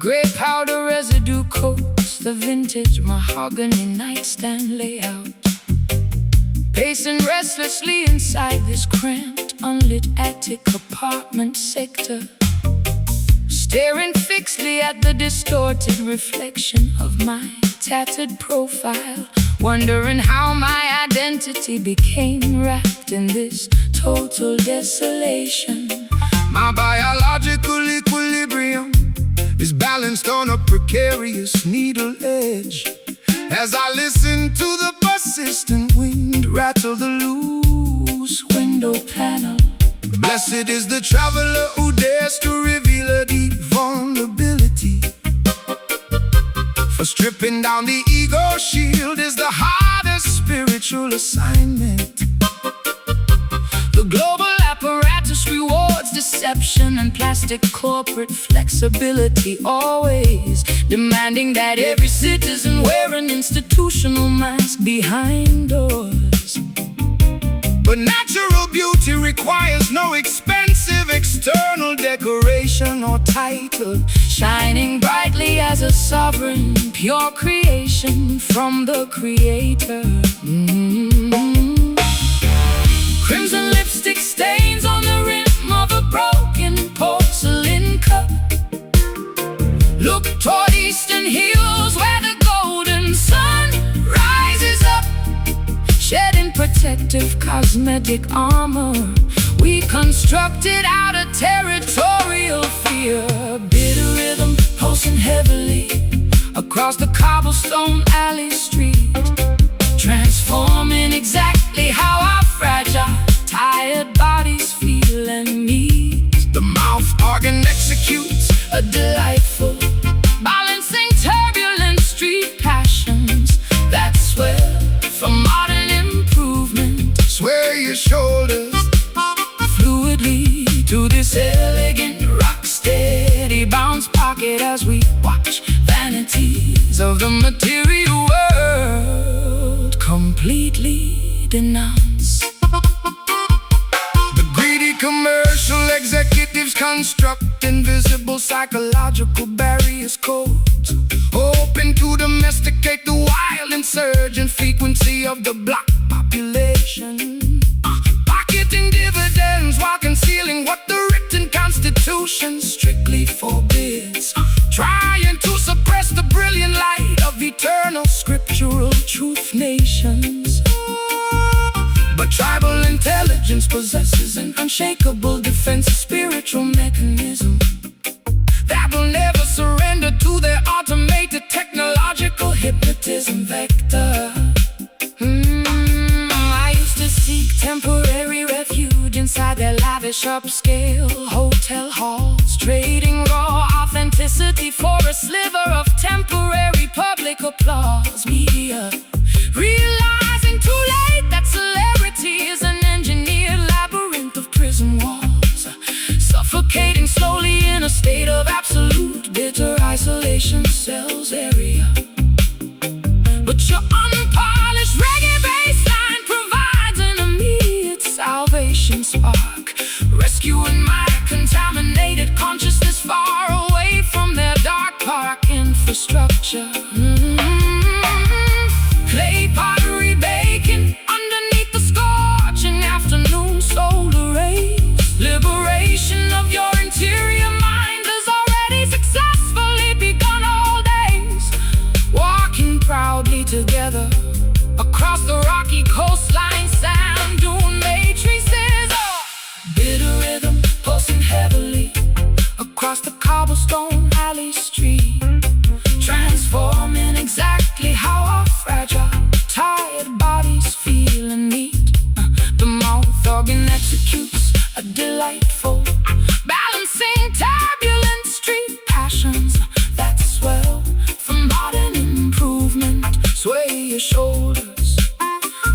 Gray powder residue coats the vintage mahogany nightstand layout. Pacing restlessly inside this cramped, unlit attic apartment sector, staring fixedly at the distorted reflection of my tattered profile, wondering how my identity became wrapped in this total desolation. My biological equilibrium is balanced on a precarious needle edge as I listen to the persistent wind rattle the loose window panel. Blessed is the traveler who dares to reveal a deep vulnerability, for stripping down the ego shield is the hardest spiritual assignment. The global apparatus rewards deception and plastic corporate flexibility, always demanding that every citizen wear an institutional mask behind doors. But natural beauty requires no expensive external decoration or title, shining brightly as a sovereign, pure creation from the Creator. Crimson lipstick stains on the rim of a broken porcelain cup. Look toward eastern hills where the golden sun rises up, shedding protective cosmetic armor we constructed out of territorial fear. Bitter rhythm pulsing heavily across the cobblestone alley street, transforming exactly how our fragile, tired bodies feel and need. The mouth organ executes A delightful, balancing turbulent street passions that swell from modern improvement. sway your shoulders Fluidly to this elegant, rock-steady bounce pocket as we watch vanities of the material world completely denounce. The greedy commercial executives construct invisible psychological barriers codes, hoping to domesticate the wild insurgent frequency of the black population, pocketing dividends while concealing what the written constitution strictly forbids, trying to suppress the brilliant light of eternal scriptural truth nations. But tribal intelligence possesses an unshakable defense spiritual mechanism that will never surrender to their automated technological hypnotism vector. I used to seek temporary refuge inside their lavish upscale hotel halls, trading raw authenticity for a sliver of temporary public applause. Media realizing too late that celebrity is an engineered labyrinth of prison walls, suffocating slowly in a state of absolute bitter isolation cells area. But your unpolished reggae bassline provides an immediate salvation spark, rescuing my contaminated consciousness far away from their dark park infrastructure. Clay pottery baking underneath the scorching afternoon solar rays. Liberation of your interior mind has already successfully begun. All days walking proudly together across the rocky coastline, sand dune matrices. Bitter rhythm pulsing heavily across the cobblestone alley street, transforming exactly how our fragile, tired bodies feel and need. The mouth organ executes a delightful, balancing turbulent street passions that swell from modern improvement. Sway your shoulders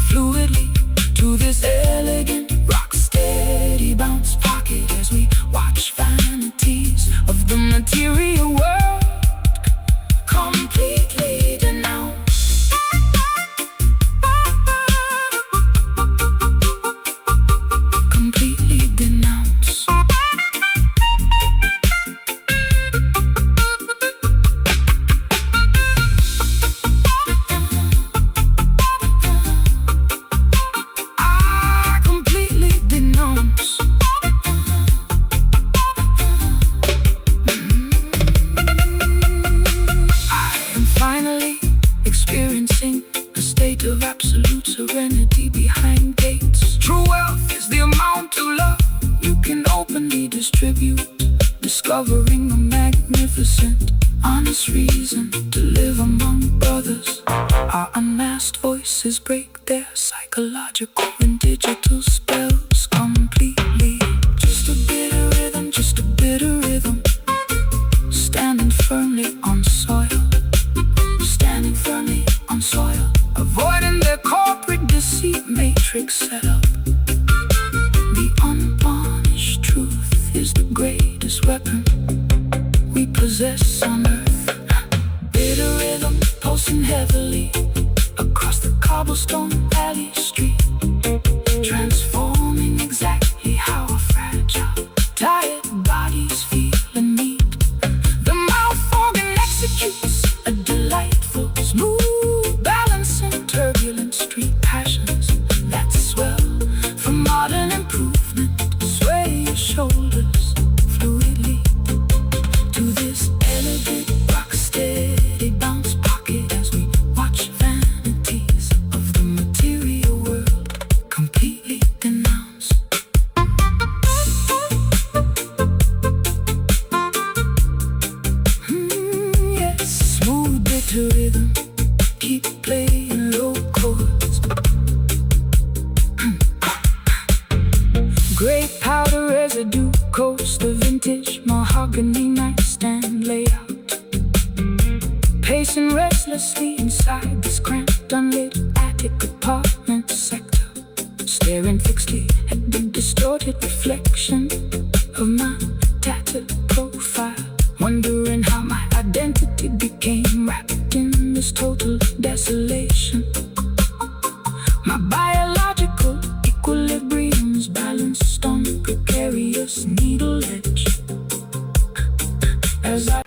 fluidly to this elegant, rock-steady bounce pocket as we watch vanities of the material world completely denounced. Completely denounced. discovering a magnificent, honest reason to live among brothers. Our unmasked voices break their psychological and digital spells completely. Just a bit of rhythm, just a bit of rhythm, standing firmly on soil, standing firmly on soil, avoiding their corporate deceit matrix setup. The unvarnished truth is the greatest weapon we possess on earth. Bit of rhythm pulsing heavily across the cobblestone alley street, transforming exactly how our fragile, tired bodies feel and need. The mouth organ executes a delightful, smooth balance in turbulent street passions that swell from modern improvement. Sway your shoulders fluidly to this elegant, rock-steady bounce pocket as we watch vanities of the material world completely denounced. Yes, smooth bitter rhythm, keep playing low chords. Gray powder residue coats the vintage mahogany nightstand layout. Pacing restlessly inside this cramped, unlit attic apartment sector, staring fixedly at the distorted reflection of my tattered profile, wondering how my identity became wrapped in this total desolation. My biological equilibrium's balanced on a precarious needle edge as I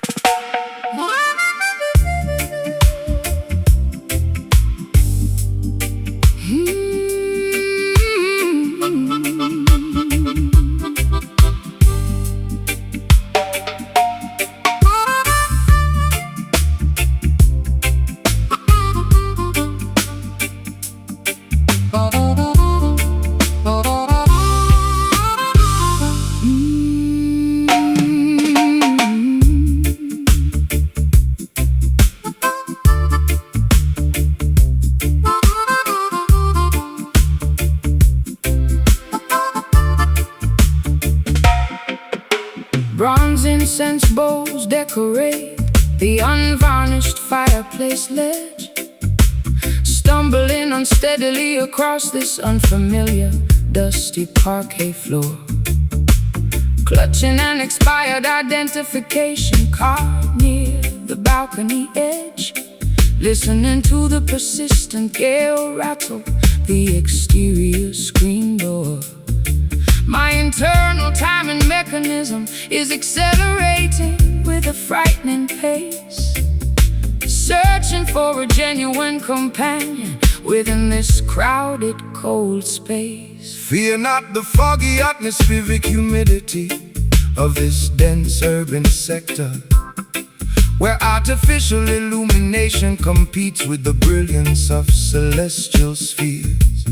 bronze incense bowls decorate the unvarnished fireplace ledge, stumbling unsteadily across this unfamiliar, dusty parquet floor, clutching an expired identification card near the balcony edge, listening to the persistent gale rattle the exterior screen door. My internal timing mechanism is accelerating with a frightening pace, searching for a genuine companion within this crowded, cold space. Fear not the foggy atmospheric humidity of this dense urban sector, where artificial illumination competes with the brilliance of celestial spheres.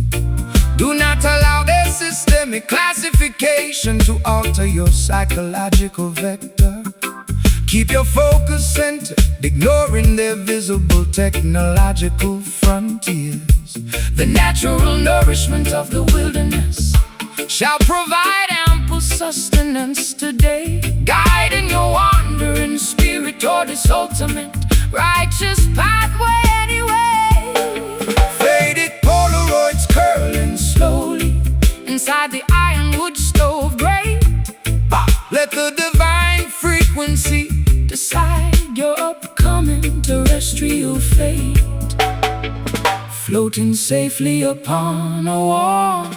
Do not allow their systemic classification to alter your psychological vector. Keep your focus centered, ignoring their visible technological frontiers. The natural nourishment of the wilderness shall provide ample sustenance today, guiding your wandering spirit toward its ultimate righteous pathway anyway. Faded Polaroids curling Slowly inside the ironwood stove grate, let the divine frequency decide your upcoming terrestrial fate. Floating safely upon a warm,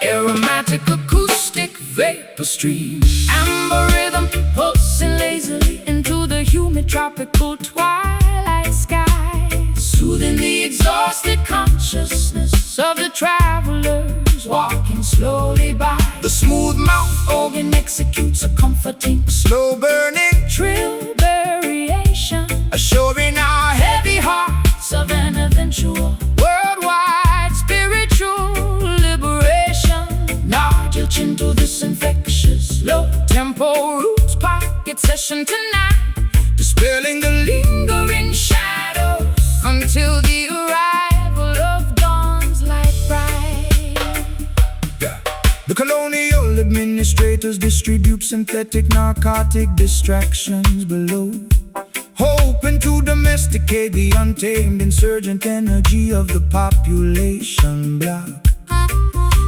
aromatic acoustic vapor stream, amber rhythm pulsing lazily into the humid tropical twilight sky, soothing the exhausted consciousness of the travelers walking slowly by. The smooth mouth organ executes a comforting, slow burning trill variation, assuring our heavy hearts of an eventual worldwide spiritual liberation. Nod your chin to this infectious low tempo roots pocket session tonight, dispelling the lingering shadows until the arrival of dawn's light bright. Yeah. The colonial administrators distribute synthetic narcotic distractions below, hoping to domesticate the untamed insurgent energy of the population block.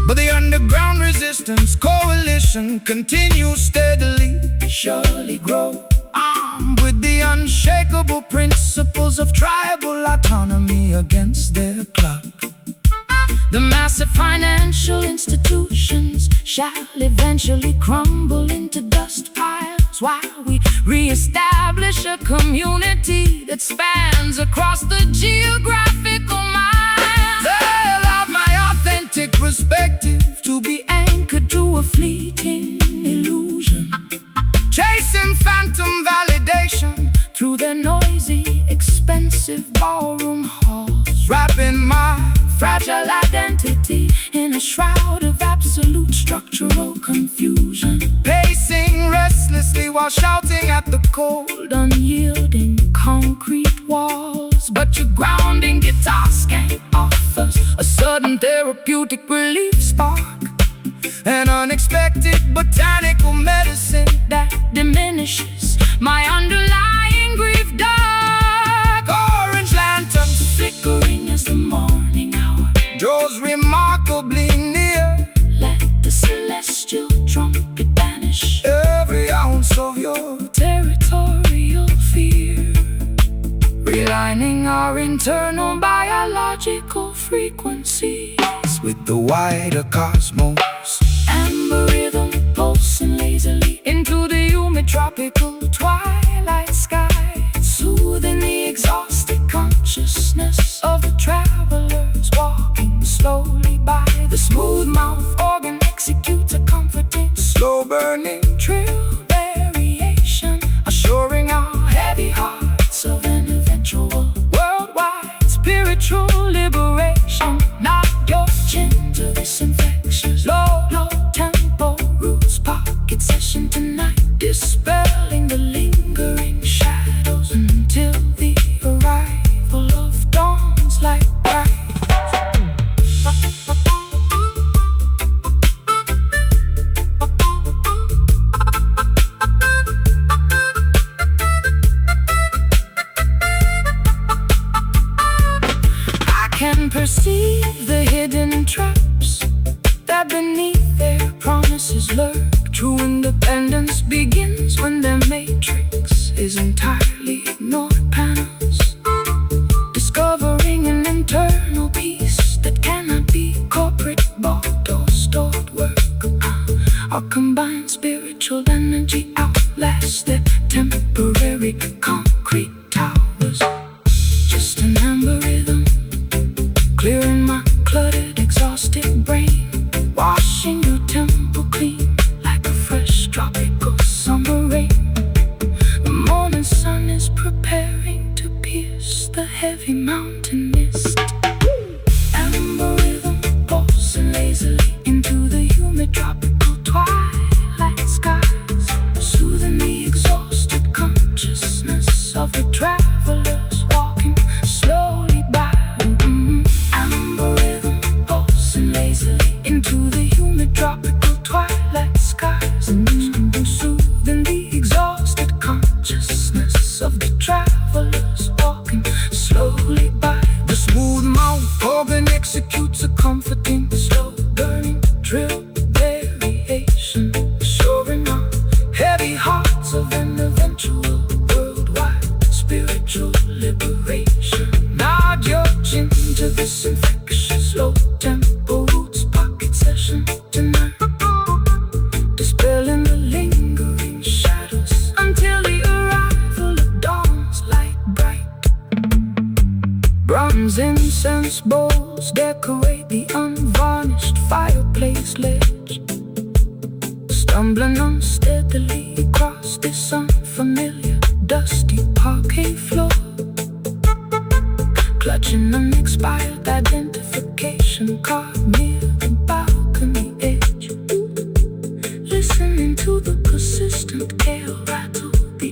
But the underground resistance coalition continues steadily, surely grow, armed with the unshakable principles of tribal autonomy against their clock. The massive financial institutions shall eventually crumble into dust piles, while we re-establish a community that spans across the geographical miles. They'll have my authentic perspective To be anchored to a fleeting illusion, chasing phantom validation through their noisy, expensive ballroom halls, wrapping my fragile identity in a shroud of absolute structural confusion, pacing restlessly while shouting at the cold, unyielding concrete walls. But your grounding guitar skank offers a sudden therapeutic relief spark, an unexpected botanical medicine that diminishes my underlying grief. Dark orange lanterns flickering as the morning hour draws remarkably near. Let the celestial trumpet banish Every ounce of your territorial fear, realigning our internal biological frequencies with the wider cosmos. Amber rhythm pulsing lazily into the humid tropical twilight sky, soothing the exhausted consciousness of the travelers walking slowly by. The smooth mouth organ executes a comforting, Slow burning trill variation, assuring our heavy hearts of an eventual worldwide spiritual liberation. Knock your chin to this infectious low tempo roots pocket session tonight, dispelling the lingering shadows until the arrival of dawn's light bright. I can perceive the hidden traps that beneath their promises lurk. True independence begins when their matrix is entirely ignored panels, discovering an internal peace that cannot be corporate bought or stored work. Our combined spiritual energy outlasts their temporary concrete towers. Just an amber rhythm, clearing my cluttered, exhausted brain, washing your temple clean like a fresh tropical summer rain. The morning sun is preparing to pierce the heavy mountain mist. Amber rhythm pulsing lazily into the humid tropical twilight skies, soothing the exhausted consciousness of the travelers walking slowly by. Amber rhythm pulsing lazily into the humid tropical twilight skies, soothing the exhausted consciousness of the travelers walking slowly by. The smooth mouth organ executes a comforting, Slow burning trill variation, assuring our heavy hearts of an eventual worldwide spiritual liberation. nod your chin To this infectious low tempo roots pocket session tonight, dispelling the lingering shadows until the arrival of dawn's light bright. Bronze incense bowls decorate the unvarnished fireplace ledge, stumbling unsteadily across this unfamiliar dusty parquet floor, clutching an expired identification card near the balcony edge, listening to the persistent gale rattle the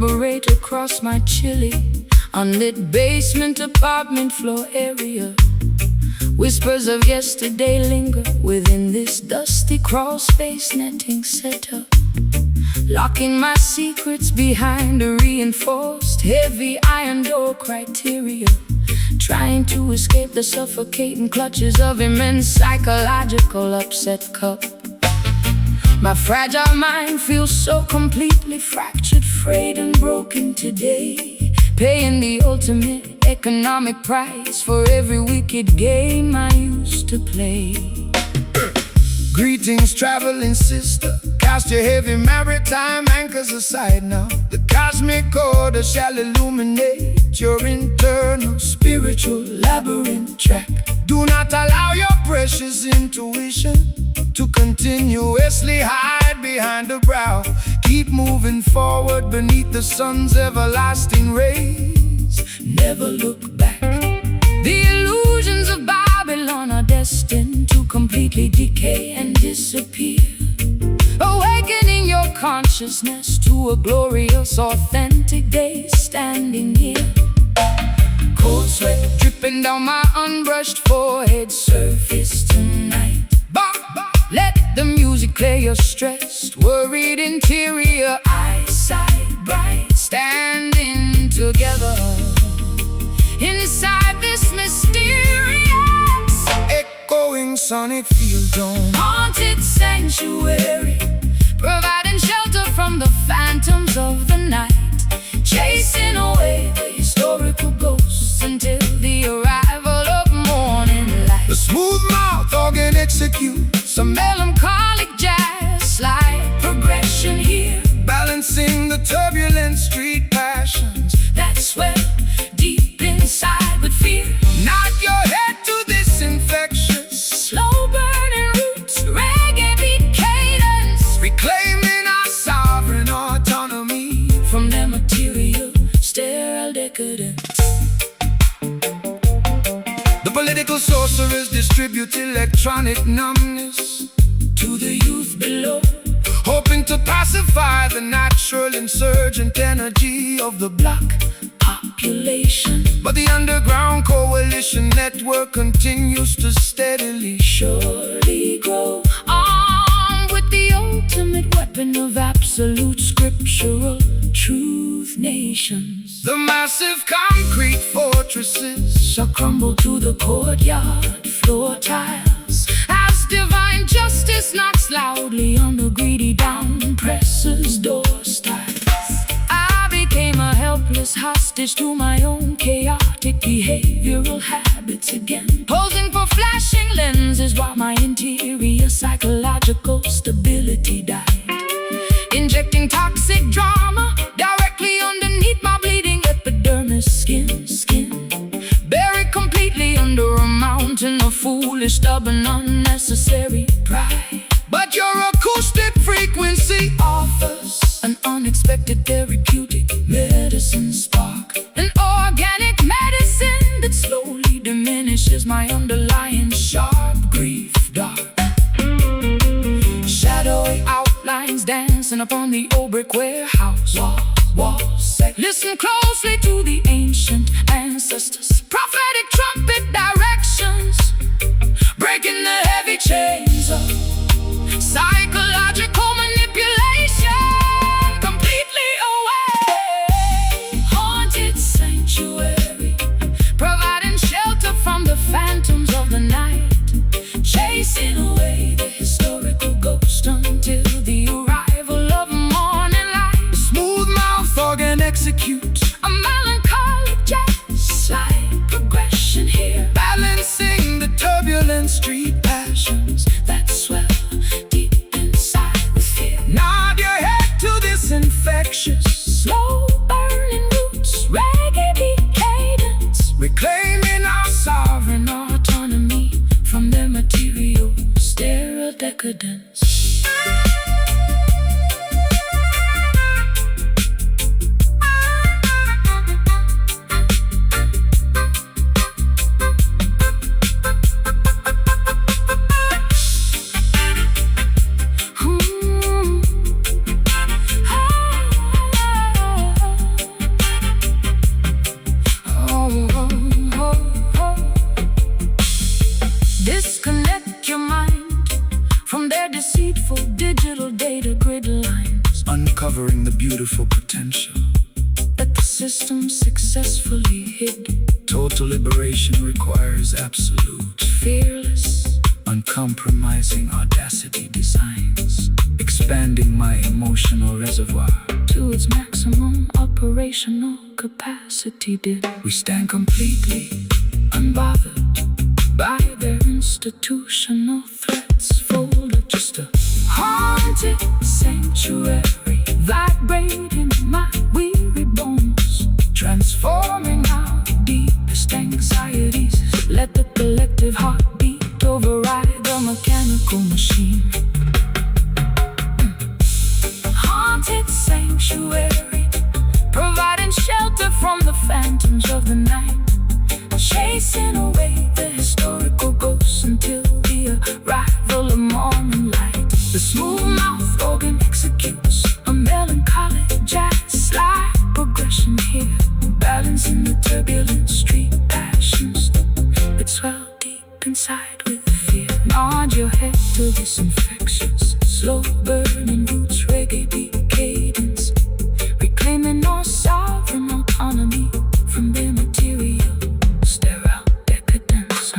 reverberate across my chilly, unlit basement apartment floor area. Whispers of yesterday linger within this dusty crawl space netting setup, locking my secrets behind a reinforced heavy iron door criteria, trying to escape the suffocating clutches of immense psychological upset cup. My fragile mind feels so completely fractured, frayed and broken today, paying the ultimate economic price for every wicked game I used to play. Greetings, traveling sister. Cast your heavy maritime anchors aside now. The cosmic order shall illuminate your internal spiritual labyrinth track. Do not allow your precious intuition to continuously hide behind the brow. Keep moving forward beneath the sun's everlasting rays. Never look back. The illusions of Babylon are destined to completely decay and disappear, awakening your consciousness to a glorious, authentic day standing here. Cold sweat Dripping down my unbrushed forehead surface tonight. Let the music clear your stressed, worried interior. Eyesight bright, standing together inside this mysterious, echoing sonic field dome, haunted sanctuary, providing shelter from the phantoms of the night, chasing away the historical ghosts until the arrival of morning light. The smooth mouth organ executes Some melancholic jazz, slight progression here, balancing the turbulent street passions that swell deep inside with fear. Nod your head to this infectious, Slow burning roots, reggae beat cadence, reclaiming our sovereign autonomy from their material, sterile decadence. The political sorcerers distribute electronic numbness To the youth below, hoping to pacify the natural insurgent energy of the black population. But the underground coalition network continues to steadily Surely grow, armed with the ultimate weapon of absolute scriptural truth. Nations, The massive concrete fortresses shall crumble to the courtyard floor tiles as divine justice knocks loudly on the greedy down presses door styles. I became a helpless hostage to my own chaotic behavioral habits again, posing for flashing lenses while my interior psychological stability died, injecting toxic drama directly underneath my bleeding epidermis skin. Buried completely under a mountain of foolish, stubborn, unnecessary pride. But your acoustic frequency Offers an unexpected therapeutic medicine spark, an organic medicine that slowly diminishes my underlying sharp grief dark. Shadowy outlines dancing upon the old brick warehouse walls. Listen closely to the ancient ancestors' prophetic trumpet directions, breaking the heavy chains of psychological manipulation. Completely away, haunted sanctuary, providing shelter from the phantoms of the night, chasing away the historical ghost until the arrival of morning light. smooth mouth organ executes, A melancholic jazz, slight progression here, balancing the turbulent street passions that swell deep inside with fear. Nod your head to this infectious, Slow burning roots, reggae beat cadence, reclaiming our sovereign autonomy from their material, sterile decadence. system successfully hid. Total liberation requires absolute, Fearless, uncompromising audacity designs, expanding my emotional reservoir to its maximum operational capacity. Did we stand completely unbothered by their institutional threats? Folded, just a haunted sanctuary, vibrating my weary bones, transforming our deepest anxieties. Let the collective heartbeat override the mechanical machine. Haunted sanctuary, providing shelter from the phantoms of the night, chasing away the historical ghosts until the arrival of morning light. The smooth-mouthed organ executes a melancholic jazz slide progression here, balancing the turbulent street passions that swell deep inside with fear. Nod your head to this infectious, slow-burning roots reggae beat cadence, reclaiming our sovereign autonomy from their material sterile decadence.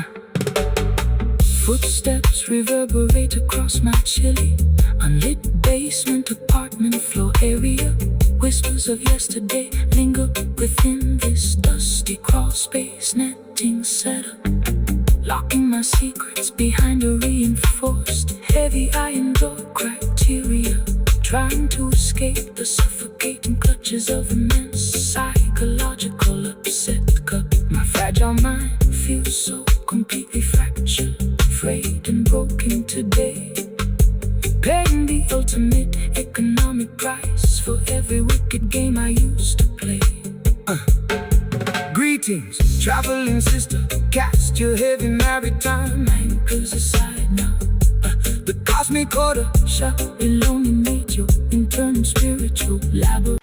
Footsteps reverberate across my chilly, unlit basement apartment floor area. Whispers of yesterday linger within this dusty crawl space netting setup, locking my secrets behind a reinforced heavy iron door criteria, trying to escape the suffocating clutches of immense psychological upset cup. My fragile mind feels so completely fractured, frayed and broken today, paying the ultimate economic price for every wicked game I used to play. Greetings, traveling sister, cast your heavy maritime Anchors aside now, the cosmic order shall illuminate your internal spiritual labyrinth.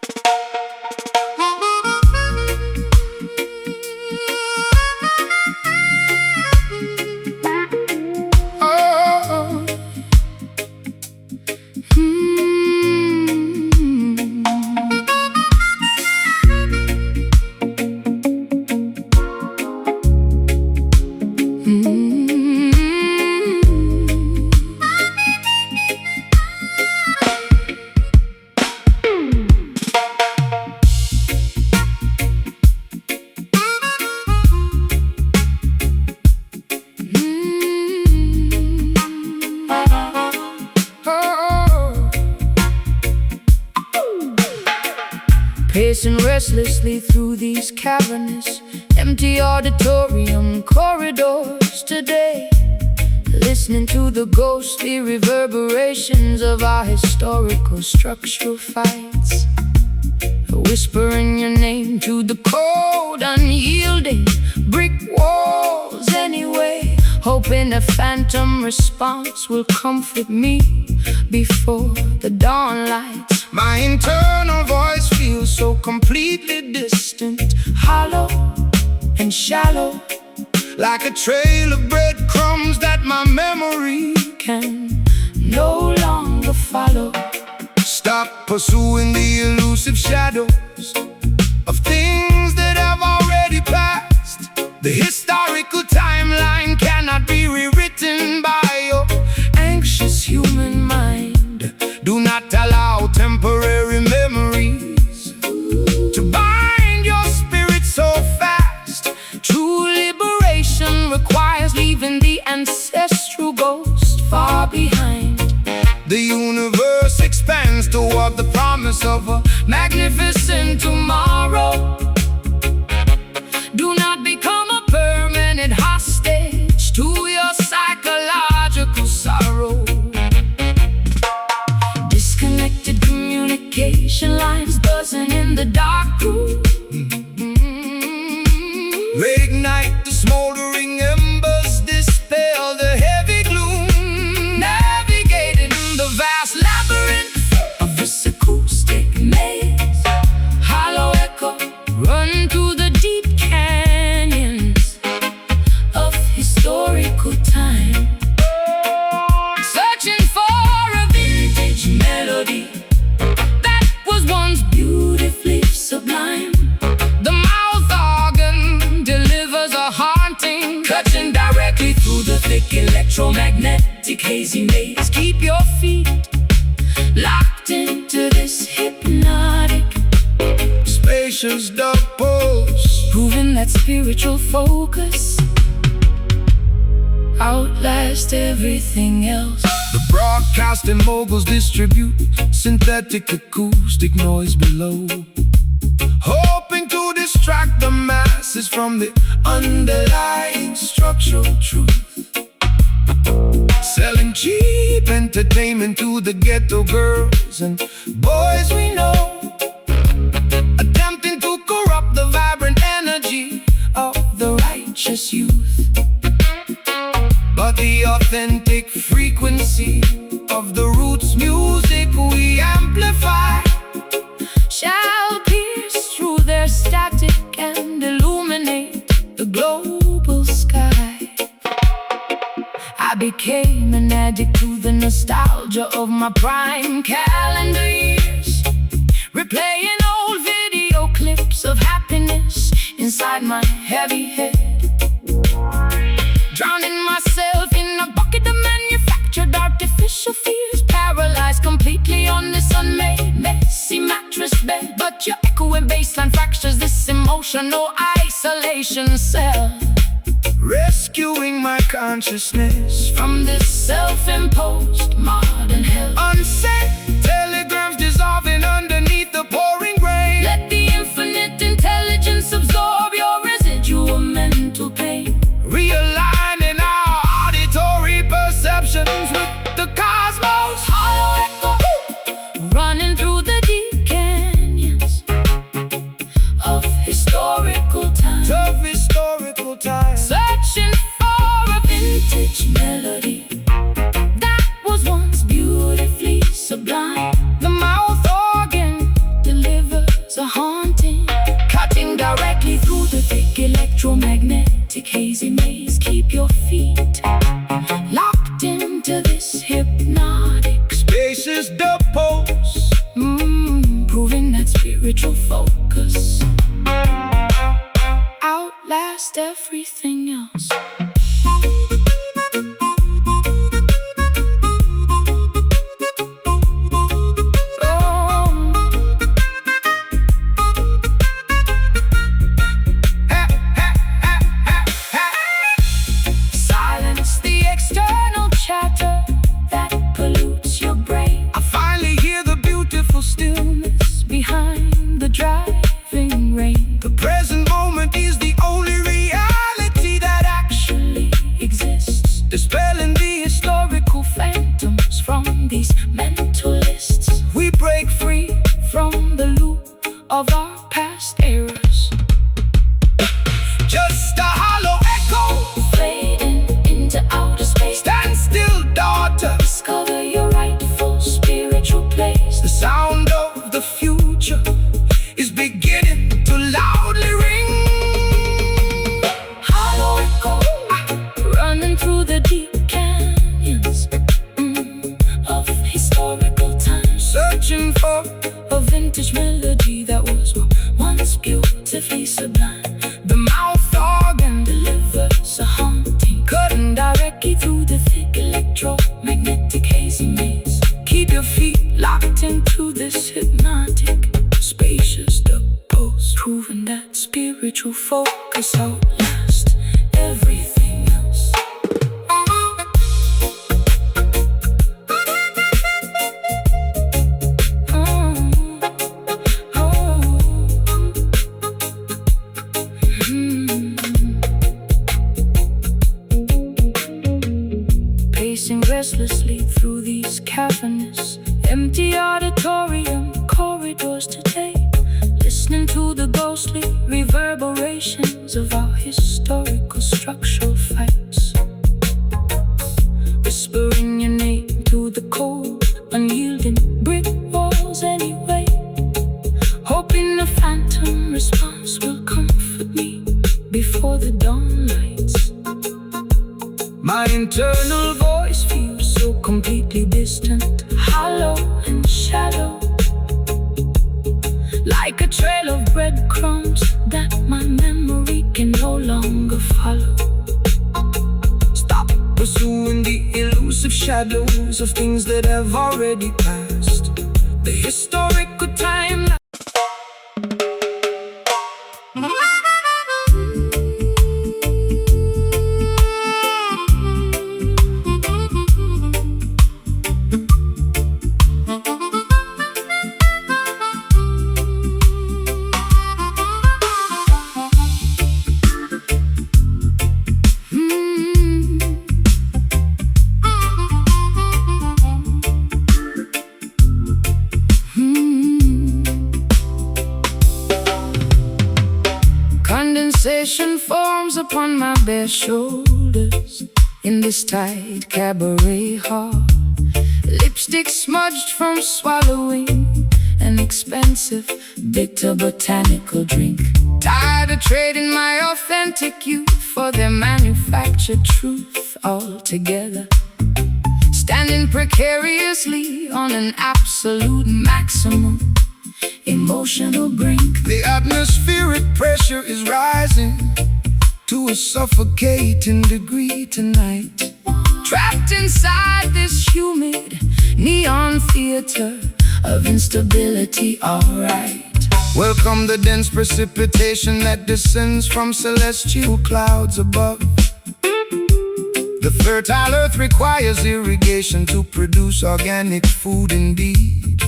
Pacing restlessly through these cavernous, empty auditorium corridors today, listening to the ghostly reverberations of our historical structural fights, whispering your name to the cold, unyielding brick walls anyway, hoping a phantom response will comfort me before the dawn lights. My internal voice feels so completely distant, Hollow and shallow, like a trail of breadcrumbs that my memory can no longer follow. stop pursuing the elusive shadows of things that have already passed. The historical timeline cannot be rewritten by your Anxious human mind, do not allow temporary memories to bind your spirit so fast. true liberation requires leaving the ancestral ghost far behind. The universe expands toward the promise of a Magnificent tomorrow. Do not become a permanent hostage to your psychological sorrow. Disconnected communication lines buzzing in the dark room. reignite the smoldering embers, dispel the heavy gloom, Navigating the vast labyrinth of this acoustic maze, hollow echo run through the deep canyons of historical time, searching for a vintage melody that was once beautifully sublime. thick electromagnetic hazy maze. Keep your feet locked into this hypnotic, spacious dub pulse, proving that spiritual focus outlast everything else. The broadcasting moguls distribute synthetic acoustic noise below, hoping to distract the masses from the underlying structural truth. Selling cheap entertainment to the ghetto girls and boys we know, attempting to corrupt the vibrant energy of the righteous youth. But the authentic frequency of the roots music we amplify shall pierce through their static and illuminate the global sky. I became an addict to the nostalgia of my prime calendar years, replaying old video clips of happiness inside my heavy head, drowning myself in a bucket of manufactured artificial fears, paralyzed completely on this unmade, messy mattress bed. But your echoing bassline fractures this emotional isolation cell, rescuing my consciousness from this self-imposed modern hell. Unsent telegrams dissolving underneath the pouring rain. Let the infinite intelligence absorb your residual mental pain, realigning our auditory perceptions with the cosmos. Hollow echo running through the deep canyons of historical time, searching for a vintage melody that was once beautifully sublime. The mouth organ delivers a haunting, cutting directly through the thick electromagnetic hazy maze. Keep your feet locked into this hypnotic, spacious dub pulse, proving that spiritual focus outlast everything else. Silence the external chatter that pollutes your brain. I finally hear the beautiful Stillness behind the driving rain. The present moment is the only reality that Actually exists, dispelling the historical phantoms from these mental lists. we break free. From the loop of our past errors, Just a hollow echo, fading into outer space. stand still, daughter. Discover your rightful spiritual place. The sound of the future is beginning to loudly ring. Hollow echo running through the deep canyons of historical times, Searching for a vintage melody that was once beautifully sublime. the mouth organ, Delivers a haunting, cutting directly through the thick electromagnetic hazy maze. keep your feet Locked into this hypnotic, spacious dub pulse, proving that spiritual focus outlast everything else. Pacing restlessly through these cavernous, empty auditorium corridors today, listening to the ghostly reverberations of our historical structural fights, whispering your name to the cold, unyielding brick walls anyway, hoping a phantom response will comfort me before the dawn lights. my internal Voice feels so completely distant, hollow and shallow, like a trail of breadcrumbs that my memory can no longer follow. stop reminders of things that have already passed. The historical timeline. Condensation forms upon my bare shoulders in this tight cabaret hall. Lipstick smudged from swallowing an expensive, bitter botanical drink. Tired of trading my authentic youth for their manufactured truth altogether. Standing precariously on an absolute maximum emotional brink. The atmospheric pressure is rising to a suffocating degree tonight. Trapped inside this humid neon theater of instability, alright. Welcome the dense precipitation that descends from celestial clouds above. The fertile earth requires irrigation to produce organic food indeed.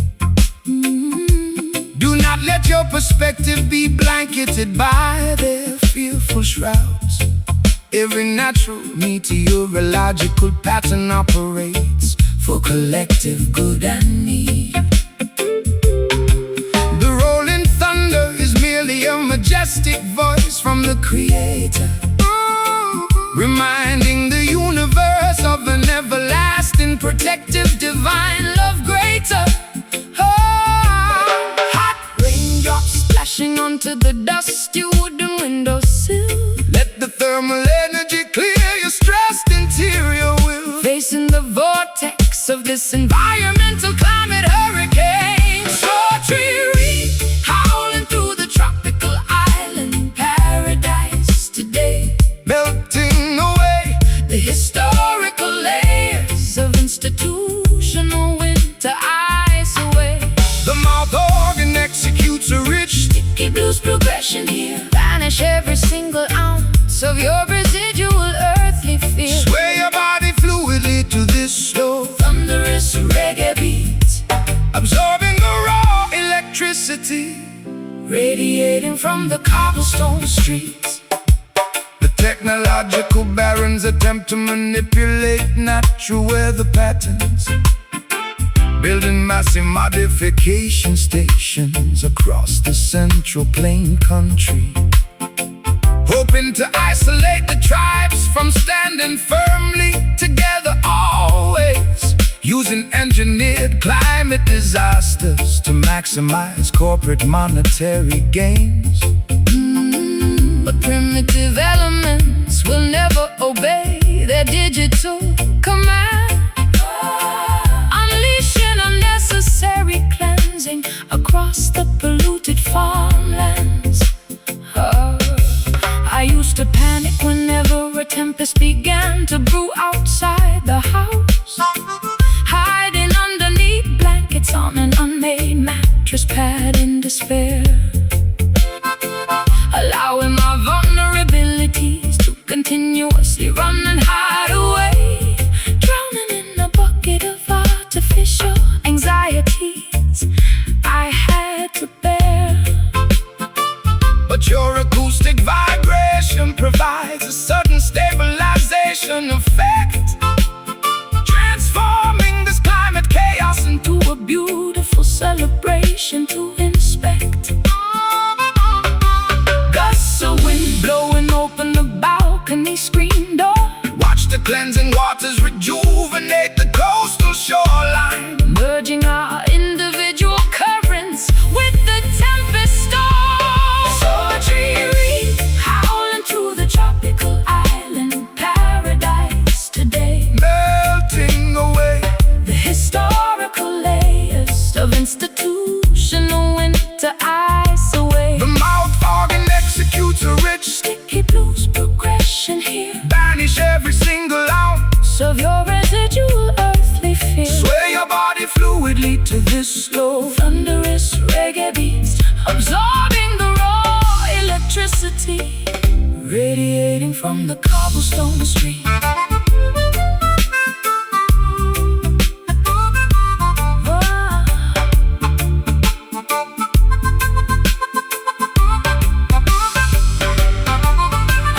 Do not let your perspective be blanketed by their fearful shrouds. Every natural meteorological pattern operates for collective good and need. The rolling thunder is merely a majestic voice from the Creator, reminding the universe of an everlasting, protective, divine love greater. Splashing onto the dusty wooden windowsill. Let the thermal energy clear your stressed interior will. Facing the vortex of this environmental climate hurricane. Tree reed howling through the tropical island paradise today. Melting away the historical layers of institutional winter ice away. the mouth organ executes a rich sticky blues progression here. Banish every single ounce of your residual earthly fear. Sway your body fluidly to this slow Thunderous reggae beat, absorbing the raw electricity radiating from the cobblestone streets. The technological barons attempt to manipulate natural weather patterns, building massive modification stations across the central plain country, hoping to isolate the tribes from standing firmly together always, using engineered climate disasters to maximize corporate monetary gains. But primitive elements will never obey their digital command, unleashing unnecessary cleansing across the polluted farmlands. I used to panic whenever a tempest began to brew outside the house, hiding underneath blankets on an unmade mattress pad in despair, allowing my vulnerabilities to continuously run and hide away, drowning in a bucket of artificial anxieties I had to bear. But your acoustic vibration provides a sudden stabilization effect, transforming this climate chaos into a beautiful celebration to inspect. Gusts of wind blowing open the balcony screen door. Watch the cleansing waters rejuvenate the coastal shoreline, merging our individual currents with the tempest storm. Sultry reed howling through the tropical island paradise today, melting away the historical layers of institutional tranquility, radiating from the cobblestone street.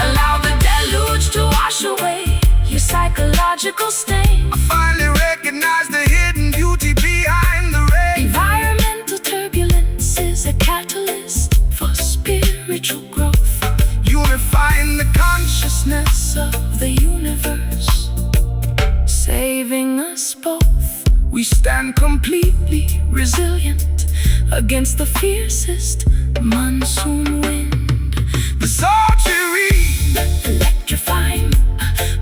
Allow the deluge to wash away your psychological stain. I finally recognize the hidden beauty behind the rain. Environmental turbulence is a catalyst for spiritual growth, Unifying the consciousness of the universe, saving us both. we stand completely Resilient against the fiercest monsoon wind, the sultry. electrifying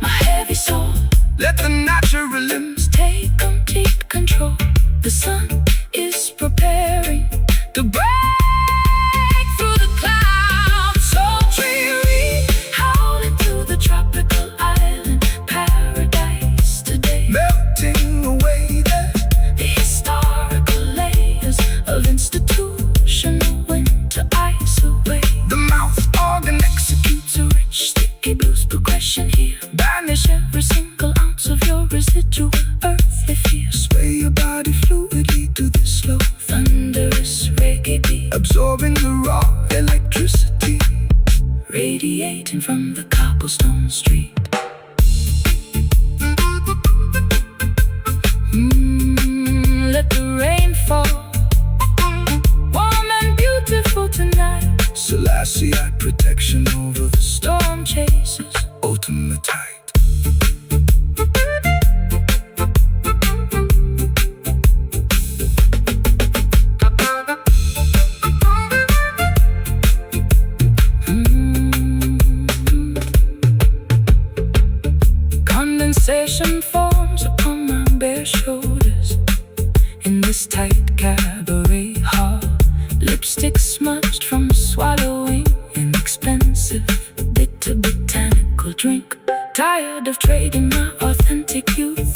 my heavy soul. Let the natural limbs Take complete control. The sun is preparing to break through the clouds. Sultry, howling through the tropical island paradise today. melting away there. The historical layers of institutional winter ice away. The mouth organ Executes a rich, sticky blues progression here. Banish every single ounce of your residual earthly fear. sway your body fluidly to this slow, Thunderous reggae beat, absorbing the raw electricity. radiating from the cobblestone street. Let the rain fall, warm and beautiful tonight. Selassie protection over the Storm chasers, ultimate tide. condensation forms upon my bare shoulders. In this tight cabaret hall, lipstick smudged from swallowing inexpensive bitter botanical drink. Tired of trading my authentic youth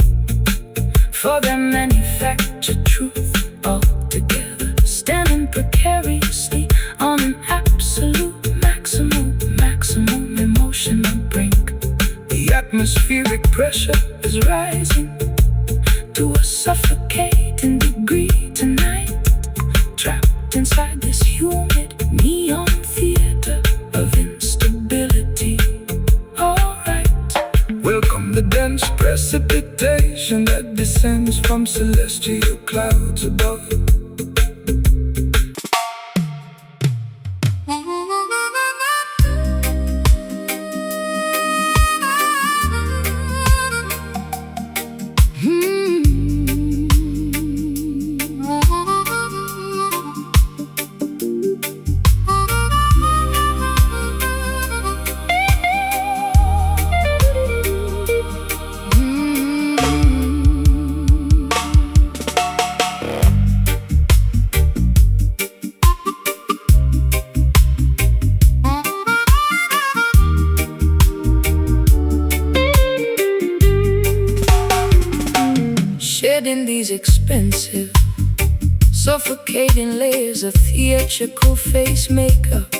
for their manufactured truth. Altogether standing precariously on an absolute maximum emotional brink. The atmospheric pressure Is rising to a suffocating degree tonight. Trapped inside this humid neon theater of instability. Alright, welcome the dense precipitation that descends from celestial clouds above. shedding these expensive, suffocating layers of theatrical face makeup,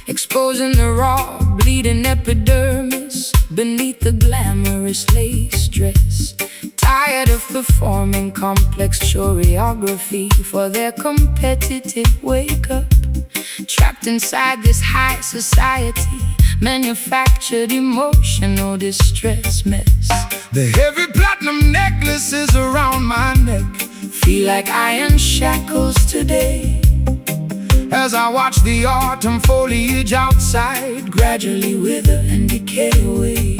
exposing the raw, bleeding epidermis beneath the glamorous lace dress. Tired of performing complex choreography for their competitive wake-up. Trapped inside this high society, manufactured emotional distress mess. The heavy platinum necklaces around my neck Feel like iron shackles today, as I watch the autumn foliage outside gradually wither and decay away.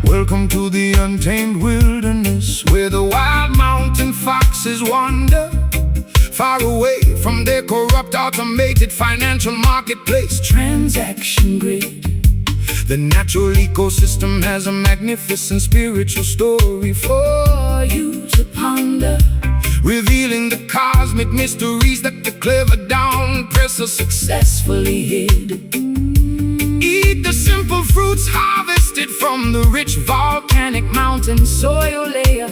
Welcome to the untamed wilderness, where the wild mountain foxes wander, far away from their corrupt automated financial marketplace. Transaction grid, The natural ecosystem has a magnificent spiritual story for you to ponder, revealing the cosmic mysteries that the clever down presser successfully hid. eat the simple fruits harvested from the rich Volcanic mountain soil layer,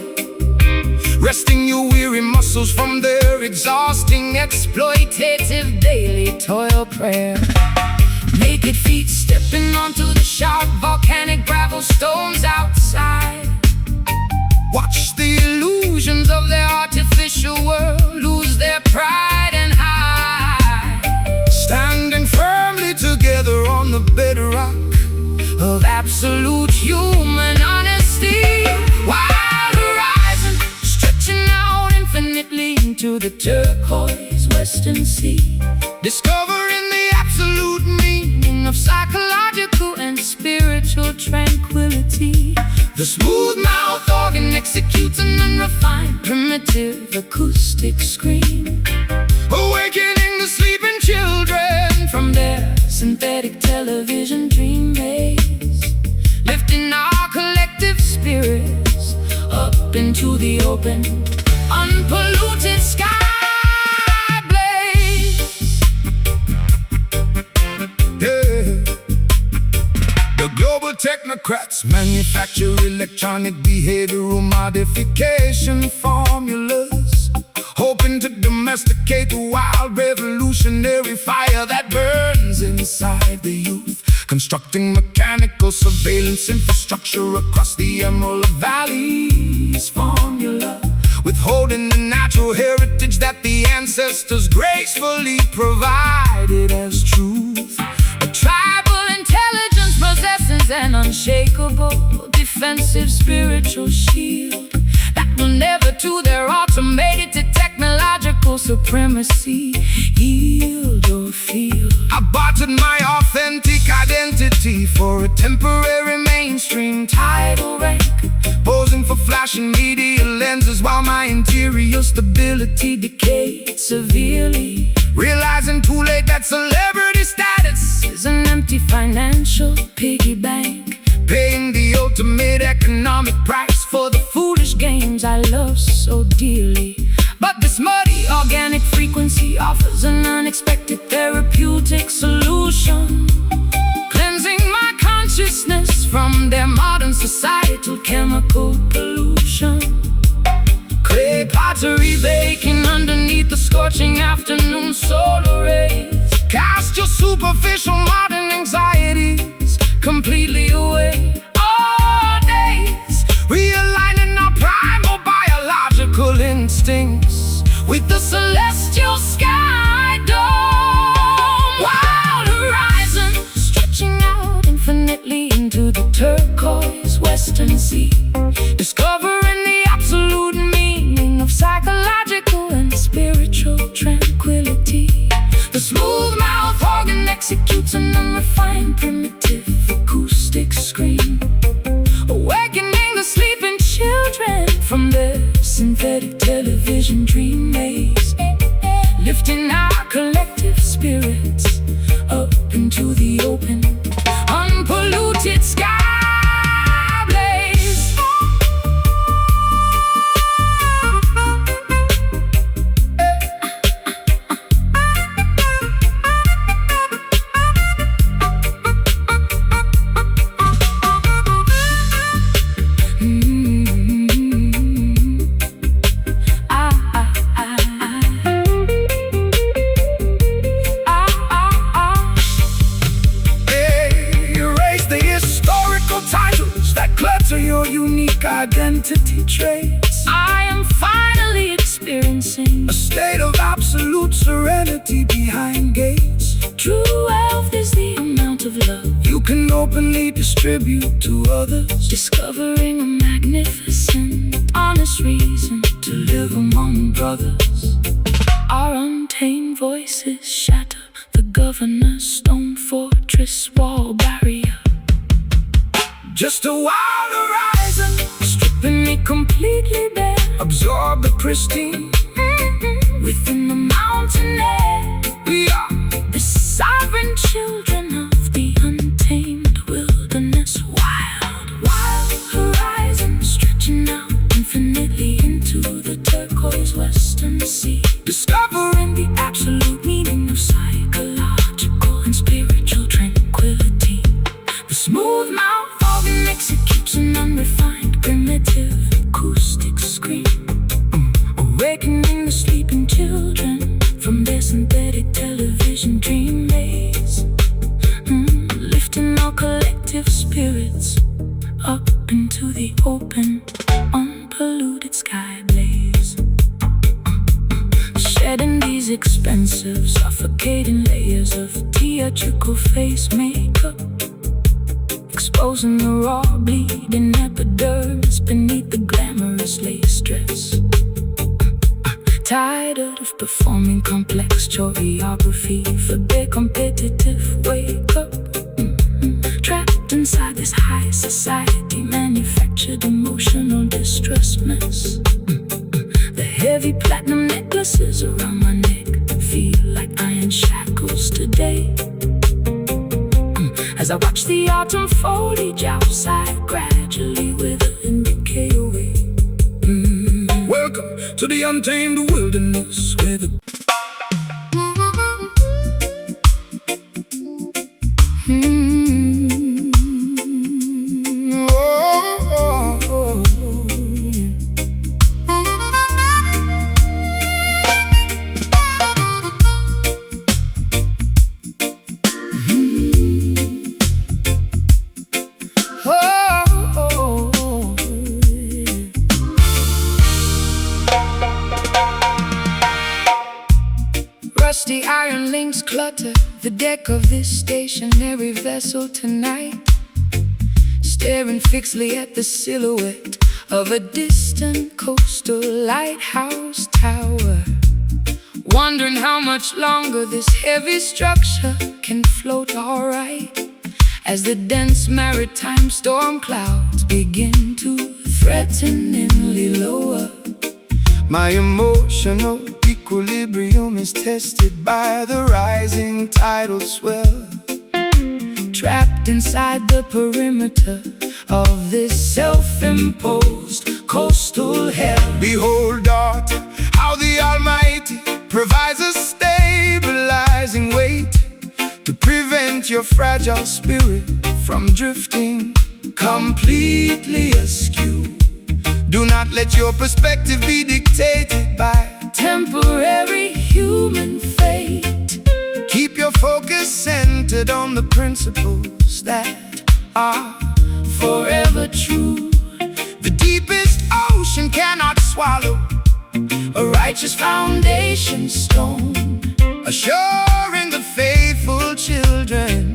resting your weary muscles from their exhausting exploitative daily toil prayer. naked feet stepping onto the sharp volcanic gravel stones outside. Watch the illusions of their artificial world lose their pride and hide, standing firmly together on the bedrock of absolute human honesty. Wild horizon stretching out infinitely into the turquoise western sea, discovering the absolute meaning of psychological and spiritual tranquility. The smooth mouth organ executes an unrefined primitive acoustic scream, awakening the sleeping children from their synthetic television dream maze, lifting our collective spirits up into the open, unpolluted sky blaze. Yeah. The global technocrats manufacture electronic behavioral modification formulas, hoping to domesticate the wild revolutionary fire that burns inside the youth, constructing mechanical surveillance infrastructure across the Emerald Valley's formula, withholding the natural heritage that the ancestors gracefully provided as truth. A tribal intelligence possesses an unshakable defensive spiritual shield that will never to their automated to technological supremacy yield or feel. I bartered my authentic identity for a temporary mainstream title rank, posing for flashing media lenses while my interior stability decayed severely, realizing too late that celebrity status is an empty financial piggy bank, paying the ultimate economic price for the foolish games I love so dearly. But this muddy organic frequency offers an unexpected therapeutic solution, cleansing my consciousness from their modern societal chemical pollution. Clay pottery baking underneath the scorching afternoon solar rays, cast your superficial modern anxieties completely away. all days, Realigning our primal biological instincts with the celestial sky dome. Wild horizon stretching out infinitely into the turquoise western sea, discovering the absolute meaning of psychological and spiritual tranquility. The smooth mouth organ executes an unrefined primitive acoustic scream, awakening the sleeping children from their synthetic television dream maze, lifting our collective spirits up into the open, unpolluted sky blaze. Your unique identity traits. I am finally experiencing a state of absolute serenity behind gates. true wealth is the amount of love You can openly distribute to others, discovering a magnificent, honest reason to live among brothers. Our untamed voices shatter the governor's stone fortress wall barrier. just a wild horizon, Stripping me completely bare absorb the pristine within the mountain air. we are. The sovereign children of the untamed wilderness. Wild horizon stretching out infinitely into the turquoise western sea, Discovering the absolute meaning of psychological and spiritual tranquility. The smooth mouth organ executes an unrefined primitive acoustic scream, awakening the sleeping children from their synthetic television dream maze, spirits up into the open, unpolluted sky blaze, shedding these expensive, suffocating layers of theatrical face makeup, exposing the raw, bleeding epidermis beneath the glamorous lace dress. Tired of performing complex choreography for their competitive wake-up, trapped inside this high society manufactured emotional distress mess. The heavy platinum necklaces around my neck feel like iron shackles today, as I watch the autumn foliage outside gradually wither and decay away. Welcome to the untamed wilderness where the rusty iron links clutter the deck of this stationary vessel tonight, staring fixedly at the silhouette of a distant coastal lighthouse tower, wondering how much longer this heavy structure can float alright, as the dense maritime storm clouds begin to threateningly lower. My emotional equilibrium is tested by the rising tidal swell, trapped inside the perimeter of this self-imposed coastal hell. Behold, daughter, how the Almighty provides a stabilizing weight to prevent your fragile spirit from drifting completely askew. Do not let your perspective be dictated by temporary human fate. Keep your focus centered on the principles that are forever true. The deepest ocean cannot swallow a righteous foundation stone, assuring the faithful children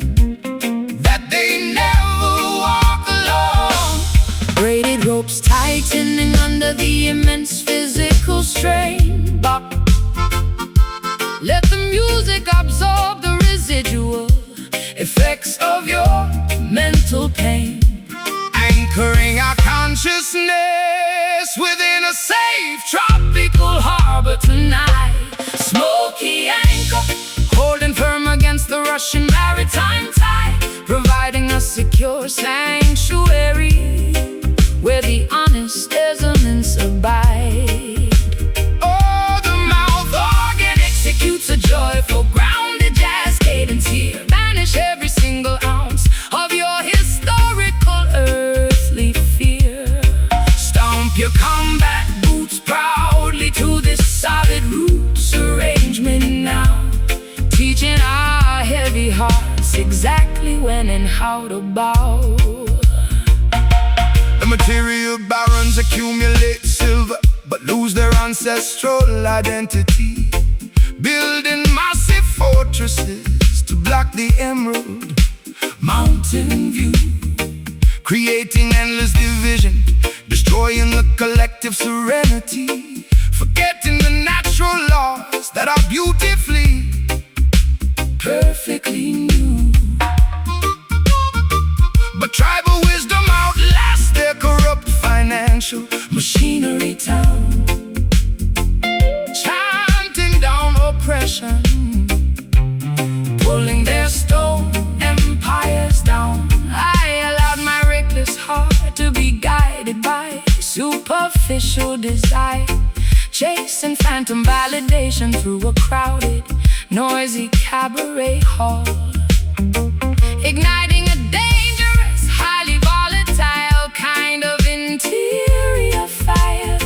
that they never walk alone. Braided ropes tightening under the immense physical strain. Let the music absorb the residual effects of your mental pain, anchoring our consciousness within a safe tropical harbor tonight. Smoky anchor, holding firm against the rushing maritime tide, providing a secure sanctuary where the honest elements abide. Oh, the mouth organ executes a joyful, grounded jazz cadence here. Banish every single ounce of your historical earthly fear. stomp your Combat boots proudly to this solid roots arrangement now, teaching our heavy hearts exactly when and how to bow. The material barons accumulate silver but lose their ancestral identity, building massive fortresses to block the emerald mountain view, creating endless division, destroying the collective serenity, forgetting the natural laws that are beautifully, perfectly new. but tribal wisdom outlasts their corrupt financial Machinery town, chanting down oppression, pulling their stone empires down. I allowed my reckless heart to be guided by superficial desire, chasing phantom validation through a crowded, noisy cabaret hall, igniting a dangerous, highly volatile kind of interior fire,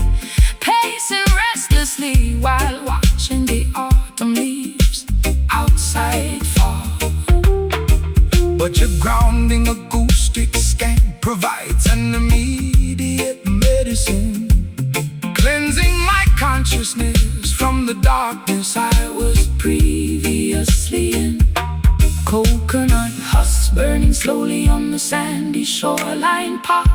pacing restlessly while watching the autumn leaves outside fall. but you're grounding acoustic provides an immediate medicine, cleansing my consciousness from the darkness I was previously in. Coconut husks burning slowly on the sandy shoreline park.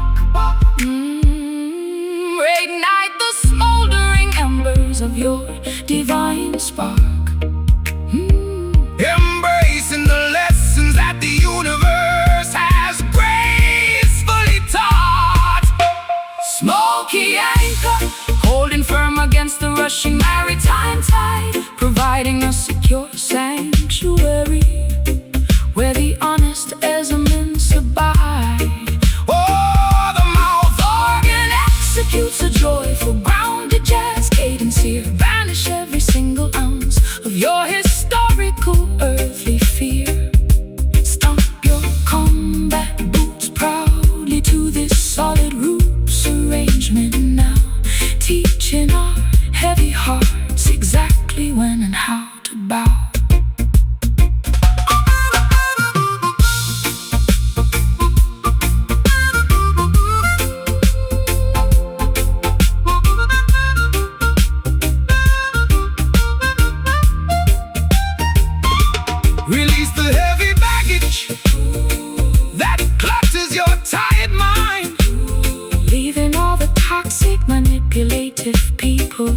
Reignite the smoldering embers of your divine spark. Embracing the lessons that the universe has gracefully taught. Smoky anchor, holding firm against the rushing maritime tide, providing a secure sanctuary where the honest elements abide. Oh, the mouth organ executes a joyful grounded jazz cadence here. Banish every single ounce of your historical earthly fear. Stomp your combat boots proudly to this solid roots arrangement now, teaching our heavy hearts exactly when and how to bow. Release the heavy baggage that clutches your tired mind, leaving all the toxic, manipulative people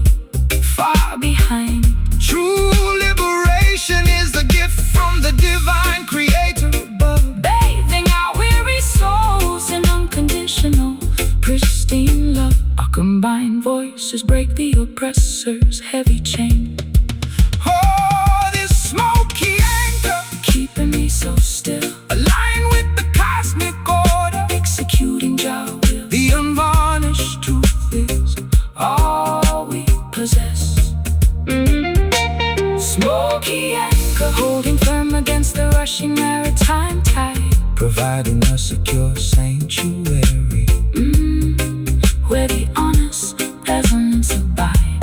far behind. True liberation is a gift from the divine creator above, bathing our weary souls in unconditional, pristine love. Our combined voices break the oppressor's heavy chain. Oh, this smoky anchor, keeping me so still, aligned with the cosmic order, executing Jah will. The unvarnished truth is all we possess. Smoky anchor, holding firm against the rushing maritime tide, providing a secure sanctuary where the honest resonance abide.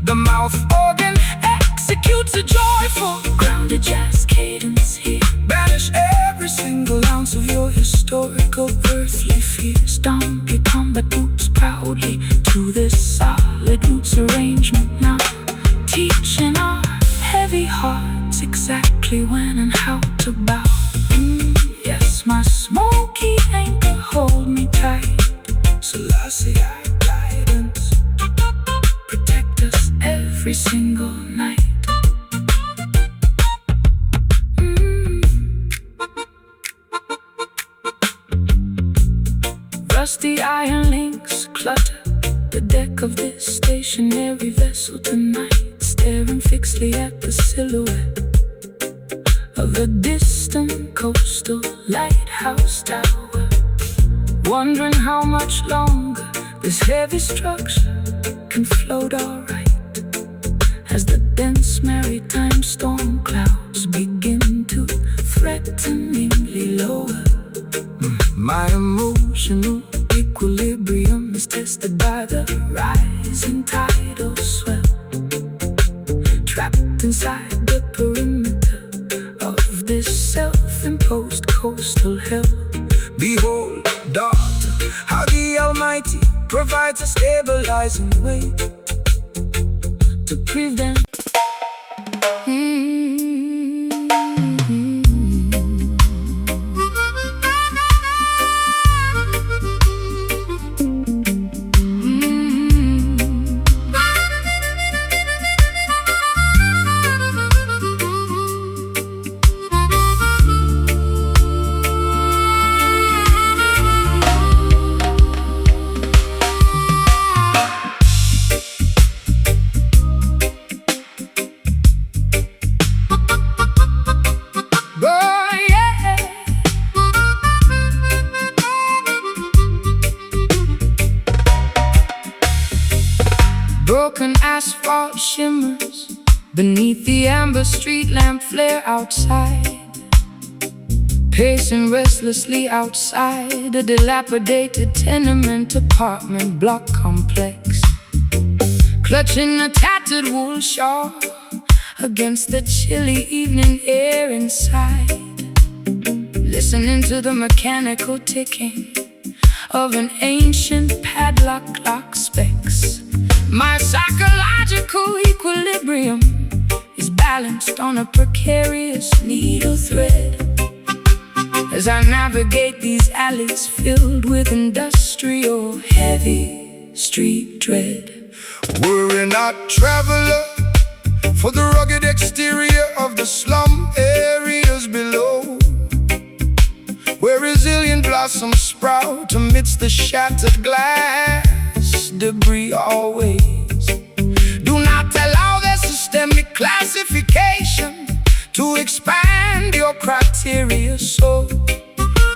The mouth organ executes a joyful grounded jazz cadence here. Banish every single ounce of your historical earthly fear. Stomp your combat boots proudly to this solid roots arrangement now, teaching our heavy hearts exactly when and how to bow. Yes, my smoky anchor, hold me tight. Selassie, guidance, protect us every single night. Rusty iron links clutter the deck of this stationary vessel tonight, staring fixedly at the silhouette of a distant coastal lighthouse tower, wondering how much longer this heavy structure can float alright as the dense maritime storm clouds begin to threateningly lower. My emotional equilibrium is tested by the rising tidal swell, trapped inside the perimeter of this self-imposed coastal hell. Behold, daughter, how the Almighty provides a stabilizing way to prevent broken asphalt shimmers beneath the amber street lamp flare outside. Pacing restlessly outside a dilapidated tenement apartment block complex, clutching a tattered wool shawl against the chilly evening air inside, listening to the mechanical ticking of an ancient padlock lock specs. My psychological equilibrium is balanced on a precarious needle thread as I navigate these alleys filled with industrial heavy street dread. We're not traveler for the rugged exterior of the slum areas below, where resilient blossoms sprout amidst the shattered glass debris always. Do not allow their systemic classification to expand your criteria, so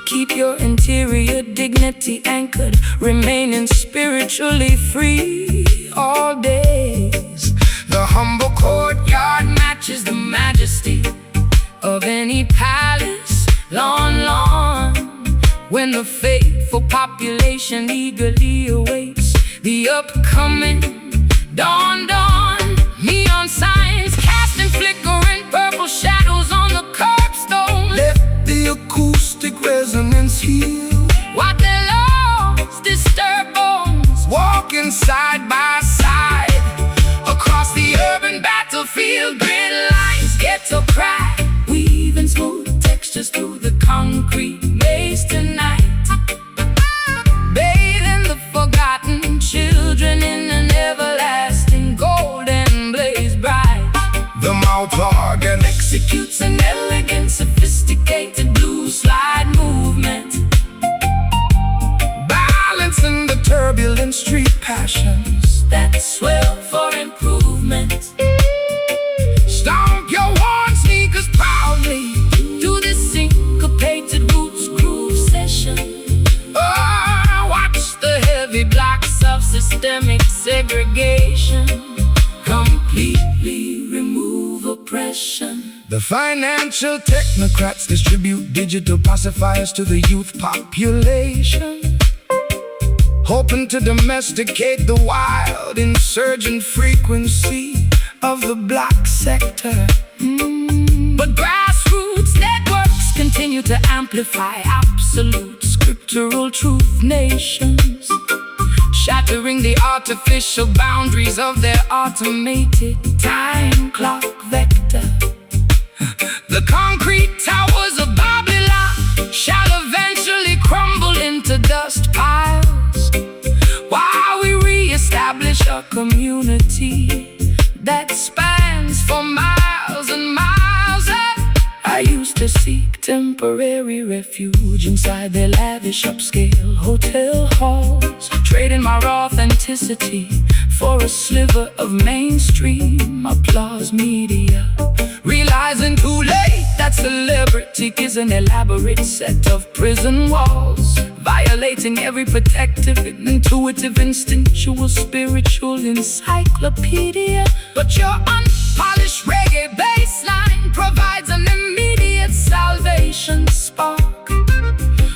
keep your interior dignity anchored, remaining spiritually free all days. The humble courtyard matches the majesty of any palace lawn, when the faithful population eagerly awaits the upcoming dawn. Neon signs casting flickering purple shadows on the curbstone. Let the acoustic resonance heal what their lost disturb bones, walking side by side across the urban battlefield. Grid lines, ghetto cry, weaving smooth textures through the concrete maze tonight, bathing the forgotten children in an everlasting golden blaze bright. The mouth organ executes an elegant, sophisticated blues slide movement, balancing the turbulent street passions that swell for improvement. Stomp your worn sneakers proudly to this syncopated roots groove session. watch The heavy blocks of systemic segregation completely remove oppression. the financial technocrats distribute digital pacifiers to the youth population, hoping to domesticate the wild insurgent frequency of the black sector. But grassroots networks continue to amplify absolute scriptural truth nations, shattering the artificial boundaries of their automated time clock vector. The concrete towers of Babylon shall eventually crumble into dust piles, while we reestablish a community that spans for miles and miles. I used to seek temporary refuge inside their lavish upscale hotel halls, trading my raw authenticity for a sliver of mainstream applause media, realizing too late that celebrity is an elaborate set of prison walls, violating every protective, intuitive, instinctual, spiritual encyclopedia. But your unpolished reggae bassline provides an immediate salvation spark,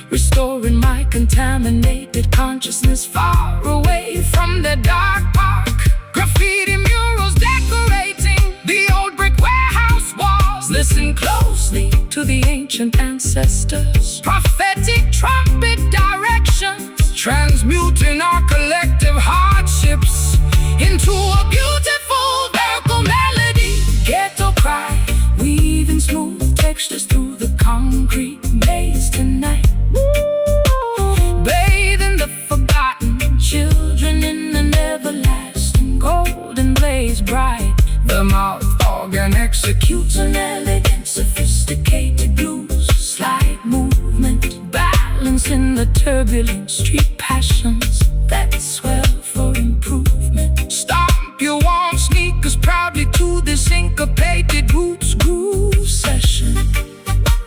restoring my contaminated consciousness far away from the dark park. Graffiti murals decorating the old brick warehouse walls. Listen closely to the ancient ancestors' prophetic trumpet directions, transmuting our collective hardships into a beautiful vocal melody. Ghetto cry, weaving smooth textures through the concrete maze tonight, bathing the forgotten children in an everlasting golden blaze bright. The mouth organ Executes an elegant, sophisticated blues slide movement, balancing the turbulent street passions that swell for improvement. Stomp your warm sneakers proudly to this syncopated roots groove session.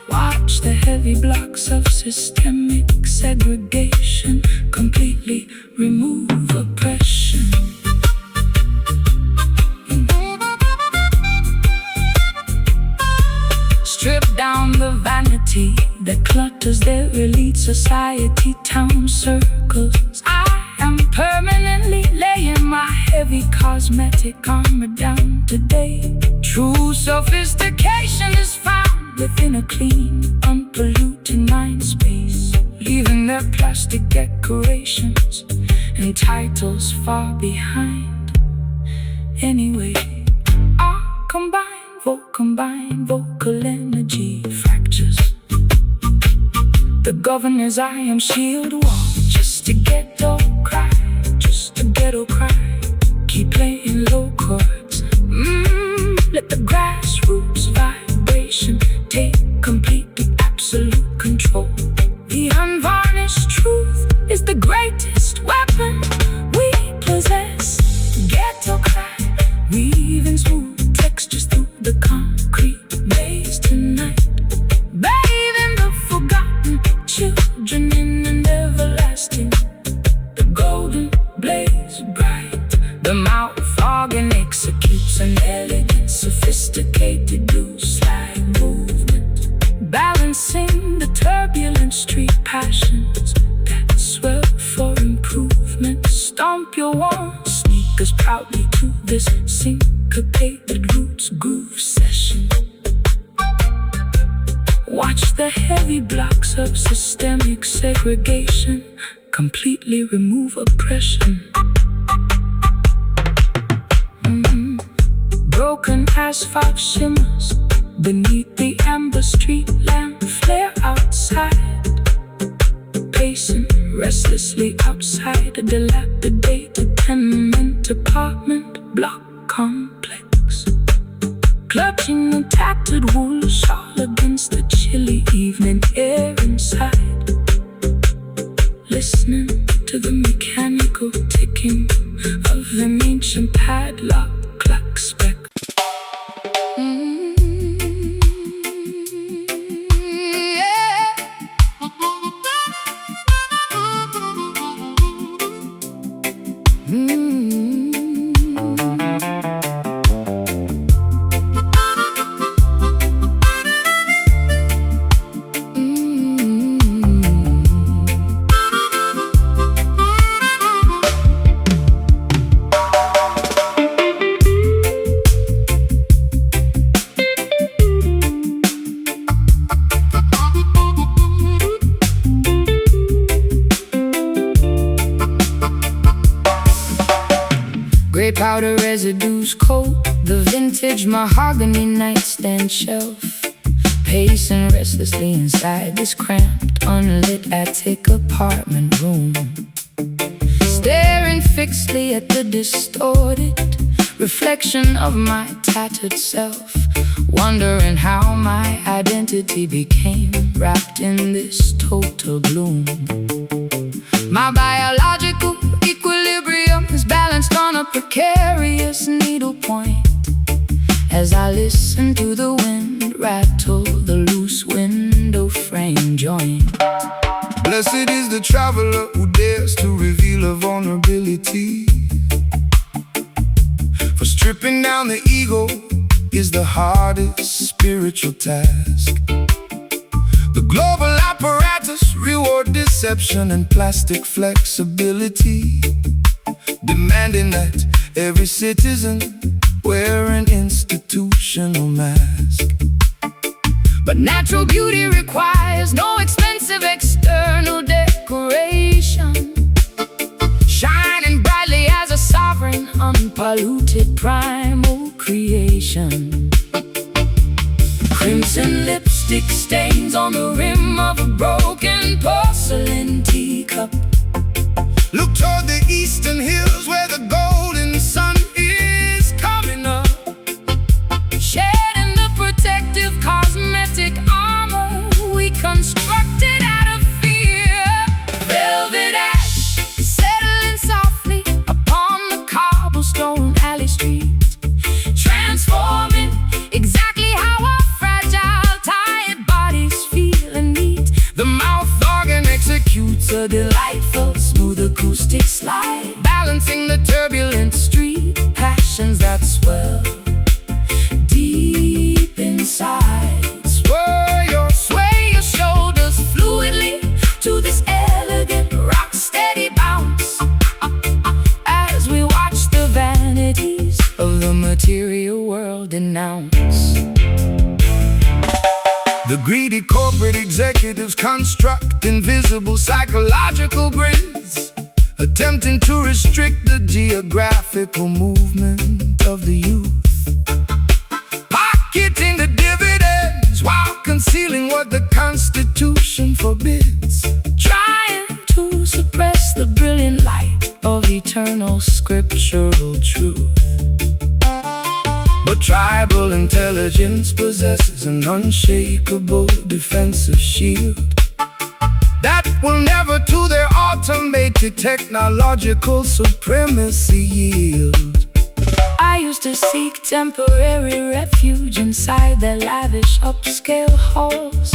Watch the heavy blocks of systemic segregation completely remove oppression. Strip down the vanity that clutters their elite society town circles. I am permanently laying my heavy cosmetic armor down today. True sophistication is found within a clean, unpolluted mind space, leaving their plastic decorations and titles far behind. Anyway, I combine vocal energy fractures. The governor's I am shield wall, just a ghetto cry, just a ghetto cry. Keep playing low chords, let the grassroots vibration take complete, absolute control. The unvarnished truth is the greatest weapon we possess. Ghetto cry, weaving smooth textures through the concrete maze tonight. Bathing the forgotten children in an everlasting, the golden blaze bright. The mouth organ executes an elegant, sophisticated blues-like movement, balancing the turbulent street passions that swell for improvement. Stomp your worn sneakers proudly to this syncopated roots groove session. Watch the heavy blocks of systemic segregation completely remove oppression. Broken asphalt shimmers beneath the amber street lamp flare outside. Pacing restlessly outside a dilapidated tenement apartment block complex. Clutching a tattered wool shawl against the chilly evening air inside. Listening to the mechanical ticking of an ancient padlock clock spec. Gray powder residues coat the vintage mahogany nightstand shelf. Pacing restlessly inside this cramped, unlit attic apartment room. Staring fixedly at the distorted reflection of my tattered self. Wondering how my identity became wrapped in this total gloom. My biological equilibrium is balanced on a precarious needlepoint as I listen to the wind rattle the loose window frame joint. Blessed is the traveler who dares to reveal a vulnerability. For stripping down the ego is the hardest spiritual task. The global apparatus reward deception and plastic flexibility, demanding that every citizen wear an institutional mask. But natural beauty requires no expensive external decoration, shining brightly as a sovereign, unpolluted primal creation. Crimson lipstick stains on the rim of a broken porcelain teacup. Look toward the eastern hills where the golden sun is coming up, shedding the protective cosmetic armor we constructed out of fear. Velvet ash settling softly upon the cobblestone alley street, transforming exactly how our fragile, tired bodies feel and need. the mouth organ executes A delightful, smooth acoustic slide, balancing the turbulence corporate executives construct invisible psychological grids, attempting to restrict the geographical movement of the youth, pocketing the dividends while concealing what the Constitution forbids, trying to suppress the brilliant light of eternal scriptural truth. But tribal intelligence possesses an unshakable defensive shield that will never to their automated technological supremacy yield. I used to seek temporary refuge inside their lavish upscale halls,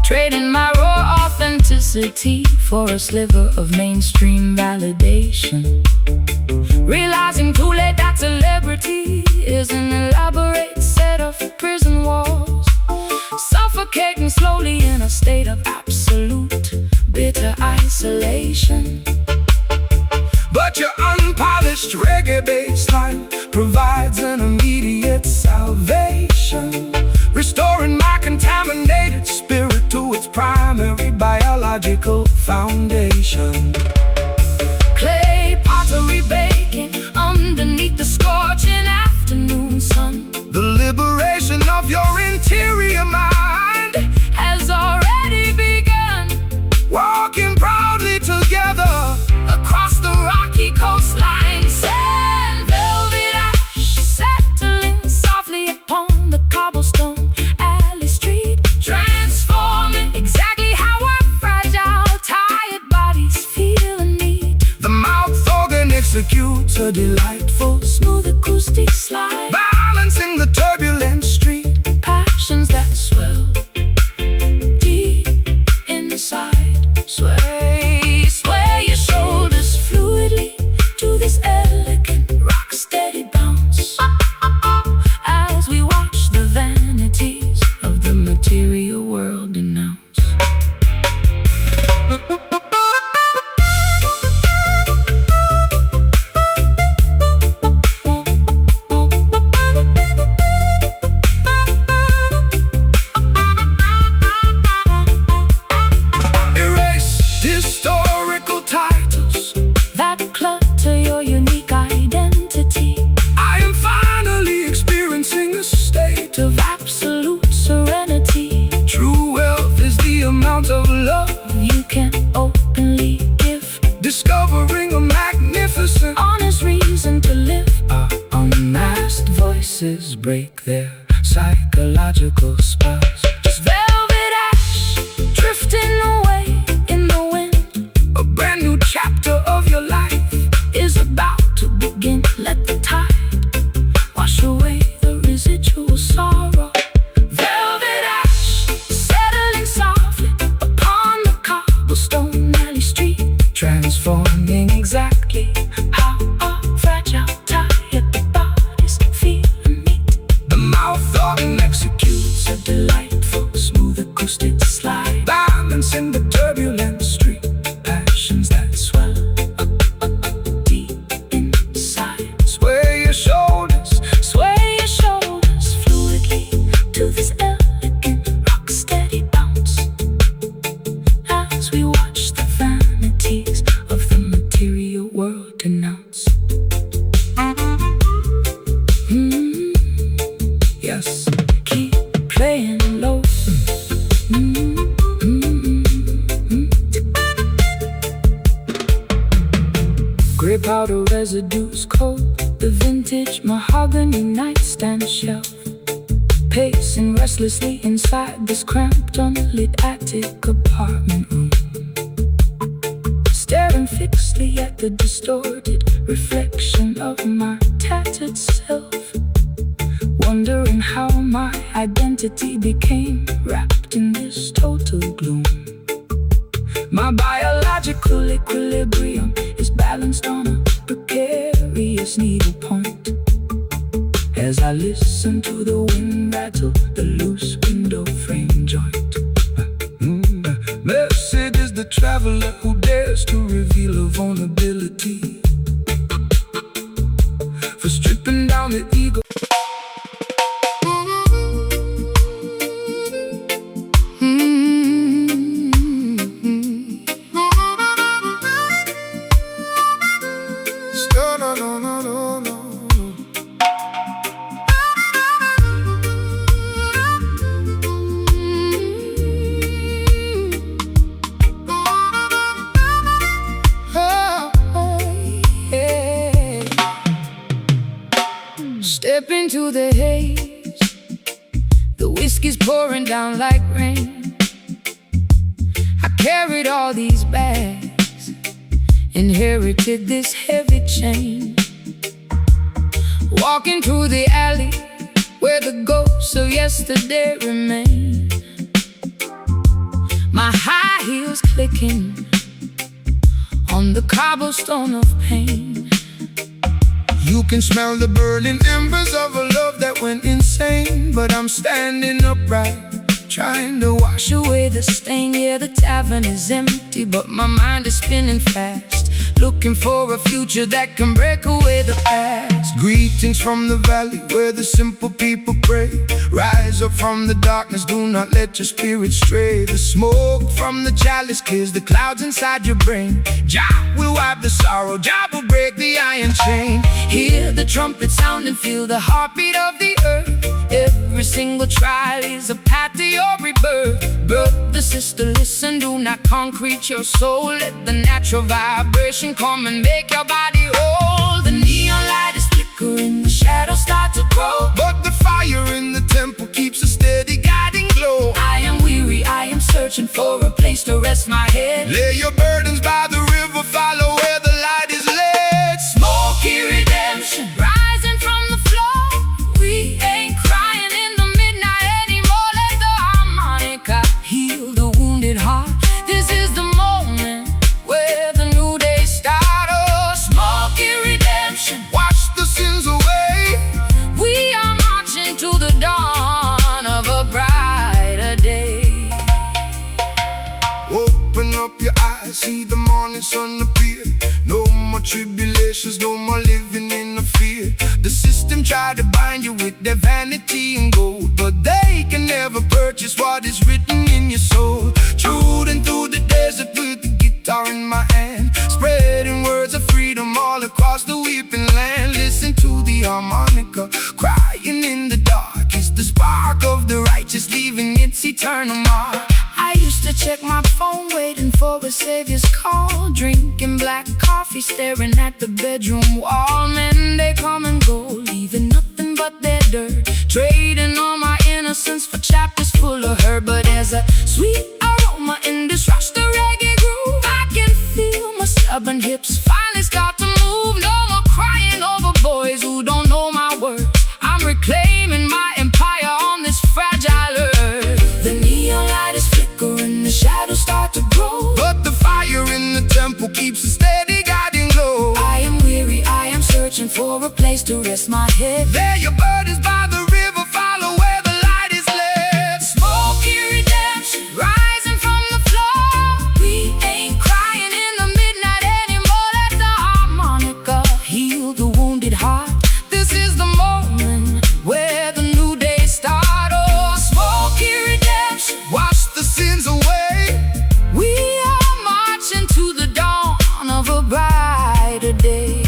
trading my raw authenticity for a sliver of mainstream validation, realizing too late that celebrity is an elaborate set of prison walls, suffocating slowly in a state of absolute bitter isolation. But your unpolished reggae bassline provides an immediate salvation, restoring my contaminated spirit to its primary biological foundation. Clay pottery baking underneath the scorching afternoon sun. The liberation of your interior mind has already begun, walking proudly together across the rocky coastline. Sand, velvet ash, settling softly upon the cobblestone alley street, transforming exactly how our fragile, tired bodies feel and need. The mouth organ executes a delightful smooth acoustic slide, balancing the turbulent street, passions that swell deep inside. Sway, sway your shoulders fluidly to this elegant rock-steady bounce, as we watch the vanities of the material world denounce. Historical titles that clutter your unique identity. I am finally experiencing a state of absolute serenity. True wealth is the amount of love you can openly give, discovering a magnificent, honest reason to live. Our unmasked voices break their psychological spells. Just velvet ash drifting away in the wind. A brand new chapter of your life is about to begin. Let the tide wash away the residual sorrow. Velvet ash settling softly upon the cobblestone alley street, transforming exactly how our fragile, tired bodies feel and meet. The mouth organ executes a delightful smooth acoustic slide, balancing the turbulent street, passions that swell deep inside. Sway your shoulders fluidly to this elegant rock-steady bounce, as we watch the vanities of the material world denounce. Yes, keep playing low. Gray powder residues coat the vintage mahogany nightstand shelf, pacing restlessly inside this cramped, unlit attic apartment room, staring fixedly at the distorted reflection of my tattered self, wondering how my identity became wrapped in this total gloom. My biological equilibrium is balanced on a precarious needle point, as I listen to the wind rattle the loose window frame joint. Blessed is the traveler who dares to reveal a vulnerability, for stripping down the ego. into the haze. The whiskey's pouring down like rain. I carried all these bags, inherited this heavy chain. Walking through the alley where the ghosts of yesterday remain. My high heels clicking on the cobblestone of pain. You can smell the burning embers of a love that went insane. But I'm standing upright, trying to wash away the stain. Yeah, the tavern is empty, but my mind is spinning fast, looking for a future that can break away the past. Greetings from the valley where the simple people pray. Rise up from the darkness, do not let your spirit stray. The smoke from the chalice clears the clouds inside your brain. Jah will wipe the sorrow, Jah will break the iron chain. Hear the trumpet sound and feel the heartbeat of the earth. Every single trial is a path to your rebirth. Brother, sister, listen, do not concrete your soul. Let the natural vibration come and make your body whole. The neon light is flickering, the shadows start to grow, but the fire in the temple keeps a steady guiding glow. I am weary, I am searching for a place to rest my head. Lay your burdens by the river, follow where the light is led. Smoky redemption rising from the floor. We ain't crying in the midnight anymore. Let the harmonica heal the wounded heart. This is the moment where the new day starts. Oh, smoky redemption, wash the sins away. We are marching to the dawn of a brighter day. Open up your eyes, see the morning sun appear. No more tribulations, no more living in the fear. The system tried to bind you with their vanity and gold, but they can never purchase what is written in your soul. Trudging through the desert with the guitar in my hand, spreading words of freedom all across the weeping land. Listen to the harmonica crying in the dark. It's the spark of the righteous leaving its eternal mark. I used to check my phone waiting for a savior's call, drinking black coffee, staring at the bedroom wall. Men, they come and go, leaving nothing but their dirt, trading all my innocence for chapters full of hurt. But there's a sweet aroma in this rush, the reggae groove. I can feel my stubborn hips finally start to move. No more crying over boys who don't know my worth. I'm reclaiming my empire on this fragile earth. The neon light is flickering, the shadows start to grow, but the fire in the temple keeps a steady guiding glow. I am weary, I am searching for a place to rest my head. Lay your burdens by the river, follow where the light is led. Smoky redemption rising from the floor. We ain't crying in the midnight anymore. Let the harmonica heal the wounded heart. This is the moment where the new day starts. Oh, smoky redemption, wash the sins away. We are marching to the dawn of a brighter day.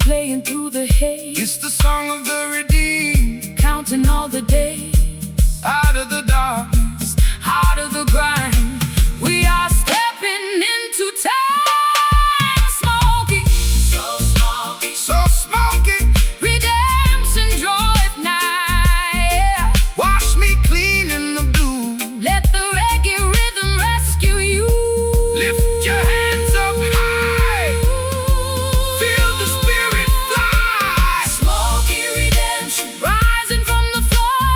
Playing through the haze, it's the song of the redeemed, counting all the days out of the darkness, out of the grind. We are stepping into time. Smoky, so smoky, so smoky. Redemption draweth nigh. Yeah. Wash me clean in the blue. Let the reggae rhythm rescue you. Lift your hands up high. Feel the spirit fly. Smoky redemption rising from the floor.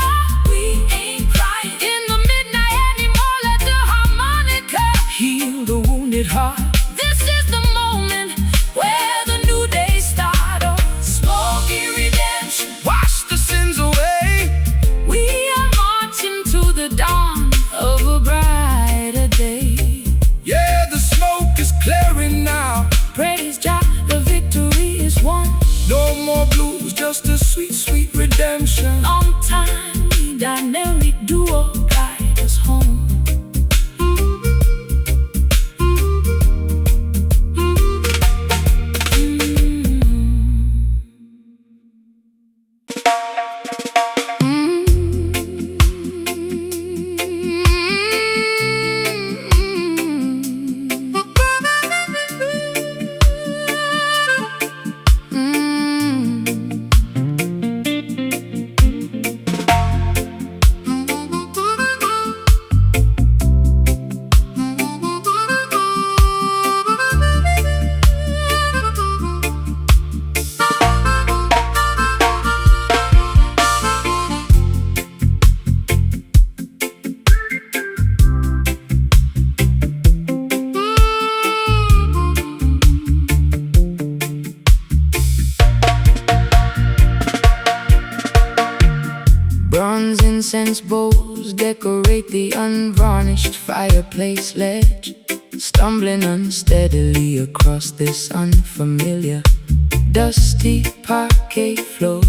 We ain't crying in the midnight anymore. Let the harmony just a sweet, sweet redemption. Long time, we dynamic duo guide us home. Bronze incense bowls decorate the unvarnished fireplace ledge, stumbling unsteadily across this unfamiliar, dusty parquet floor.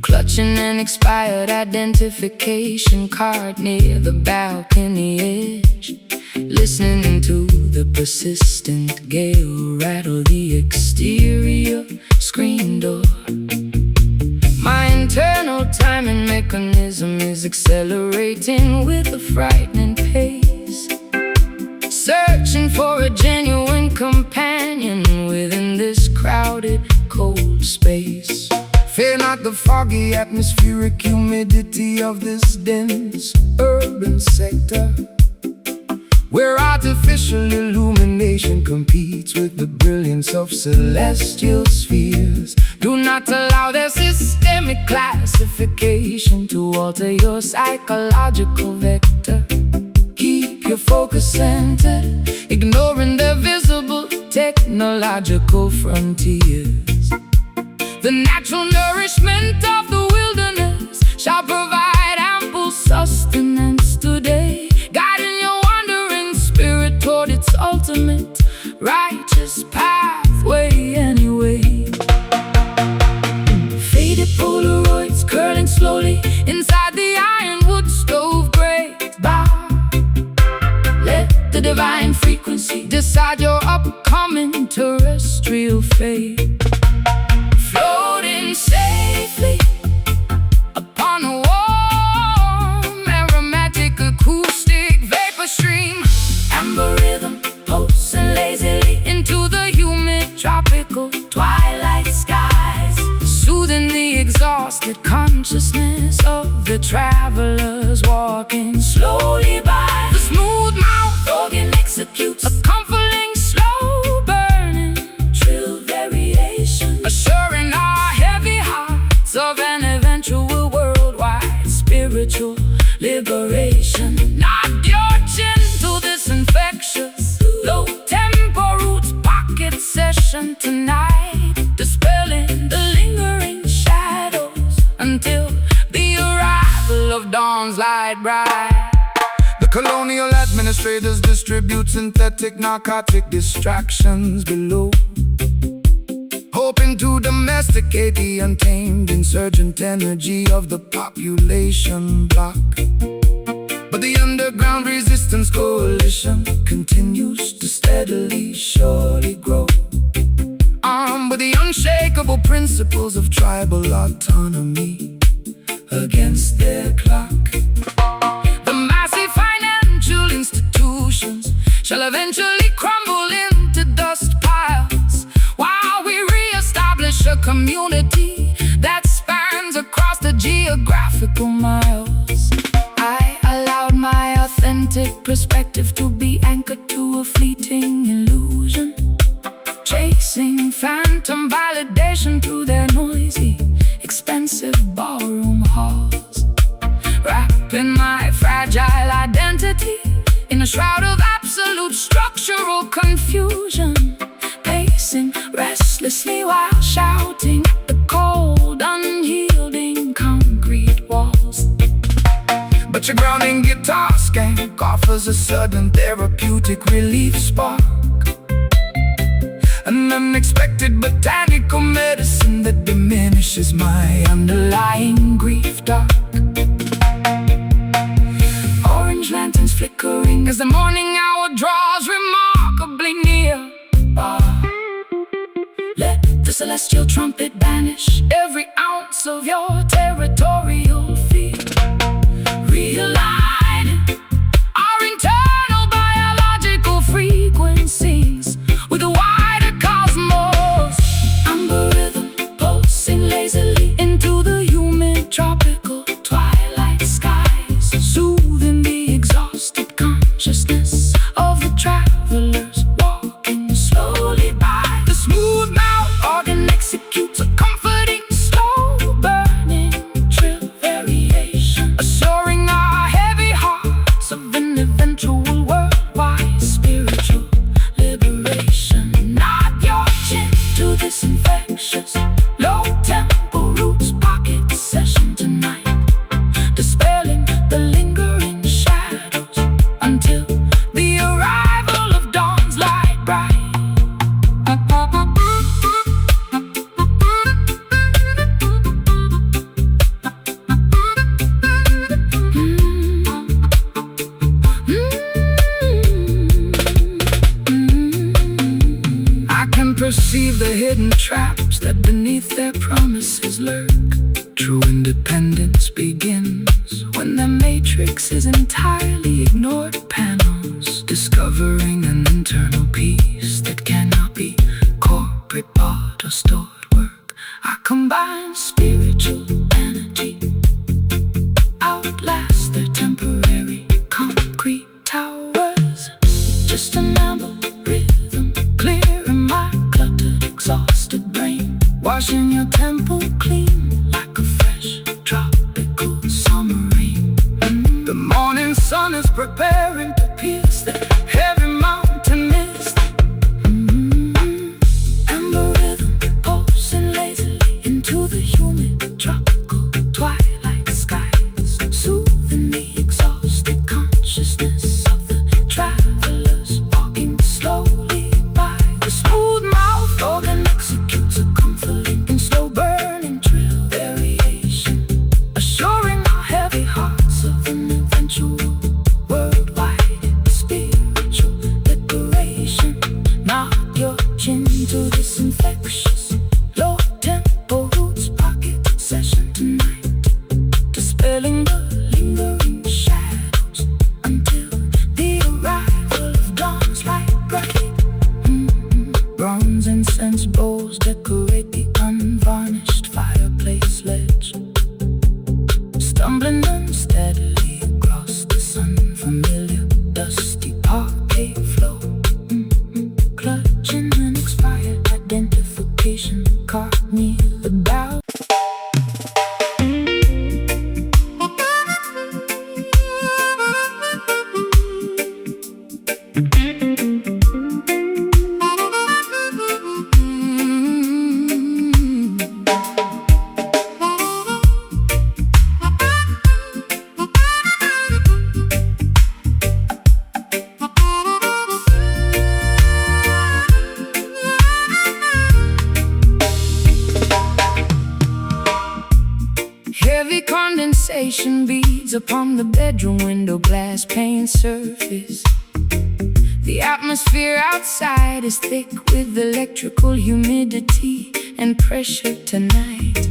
Clutching an expired identification card near the balcony edge, listening to the persistent gale rattle the exterior screen door. My internal timing mechanism is accelerating with a frightening pace, searching for a genuine companion within this crowded, cold space. Fear not the foggy atmospheric humidity of this dense urban sector, where artificial illumination competes with the brilliance of celestial spheres. Do not allow their systemic classification to alter your psychological vector. Keep your focus centered, ignoring the visible technological frontiers. The natural nourishment of the wilderness shall provide ample sustenance today, guiding your wandering spirit toward its ultimate righteous pathway anyway. Faded Polaroids curling slowly inside the ironwood stove grate bar. Let the divine frequency decide your upcoming terrestrial fate. Floating safely upon a warm, aromatic, acoustic vapor stream, amber rhythm pulsing lazily into the humid tropical twilight skies, soothing the exhausted consciousness of the travelers walking slowly by. The smooth mouth organ executes a comforting, slow burning trill variation, assuring our heavy hearts of an eventual worldwide spiritual liberation. Nod your chin to this infectious low tempo roots pocket session tonight, dispelling the lingering shadows until the arrival of dawn's light bright. The colonial administrators distribute synthetic narcotic distractions below, hoping to domesticate the untamed insurgent energy of the population bloc. But the underground resistance coalition continues to steadily, surely grow, armed with the unshakable principles of tribal autonomy against their clock. The massive financial institutions shall eventually crumble into dust piles, while we re-establish a community that spans across the geographical miles. I allowed my authentic perspective to be anchored to a fleeting illusion, chasing phantom validation through their noisy, expensive ballroom halls, wrapping my fragile identity in a shroud of absolute structural confusion, pacing restlessly while shouting at the cold, unyielding concrete walls. But your grounding guitar skank offers a sudden therapeutic relief spark, an unexpected botanical medicine that diminishes my underlying grief dark. Orange lanterns flickering as the morning hour draws remarkably near. Let the celestial trumpet banish every ounce of your territorial fear. Realigning our internal biological frequencies with the wider cosmos. Amber rhythm pulsing lazily into the humid tropical twilight skies, soothing the exhausted consciousness of the travelers walking slowly by. The smooth mouth organ executes a comforting, slow burning trill variation, assuring our heavy hearts of an eventual worldwide spiritual liberation. Nod your chin to this infectious low tempo roots pocket session tonight, dispelling the lingering shadows until the arrival of dawn's light bright. I can perceive the hidden traps that beneath their promises lurk. True independence begins when the matrix is entirely ignored. Panels discovering an internal peace that cannot be corporate bought or stored work. I combine spiritual energy, outlast their temporary concrete towers. Just an amber rhythm clearing my cluttered, exhausted brain, washing your temple clean like a fresh tropical summer rain. The morning sun is preparing to pierce the heavy mountain mist. Amber rhythm pulsing lazily into the humid tropical twilight skies, soothing the exhausted consciousness of the travelers walking slowly by. The smooth mouth organ executes a comforting and slow burning trill variation, assuring our heavy hearts of an eventual worldwide spiritual liberation. Nod your chin to this infectious low tempo roots pocket session tonight, dispelling the lingering shadows until the arrival of dawn's light bright. Bronze incense bowls decorate the unvarnished fireplace ledge, stumbling unsteadily across the sun-familiar dusty parquet floor. Clutching an expired identification card near the bow. Heavy condensation beads upon the bedroom window glass pane surface. The atmosphere outside is thick with electrical humidity and pressure tonight.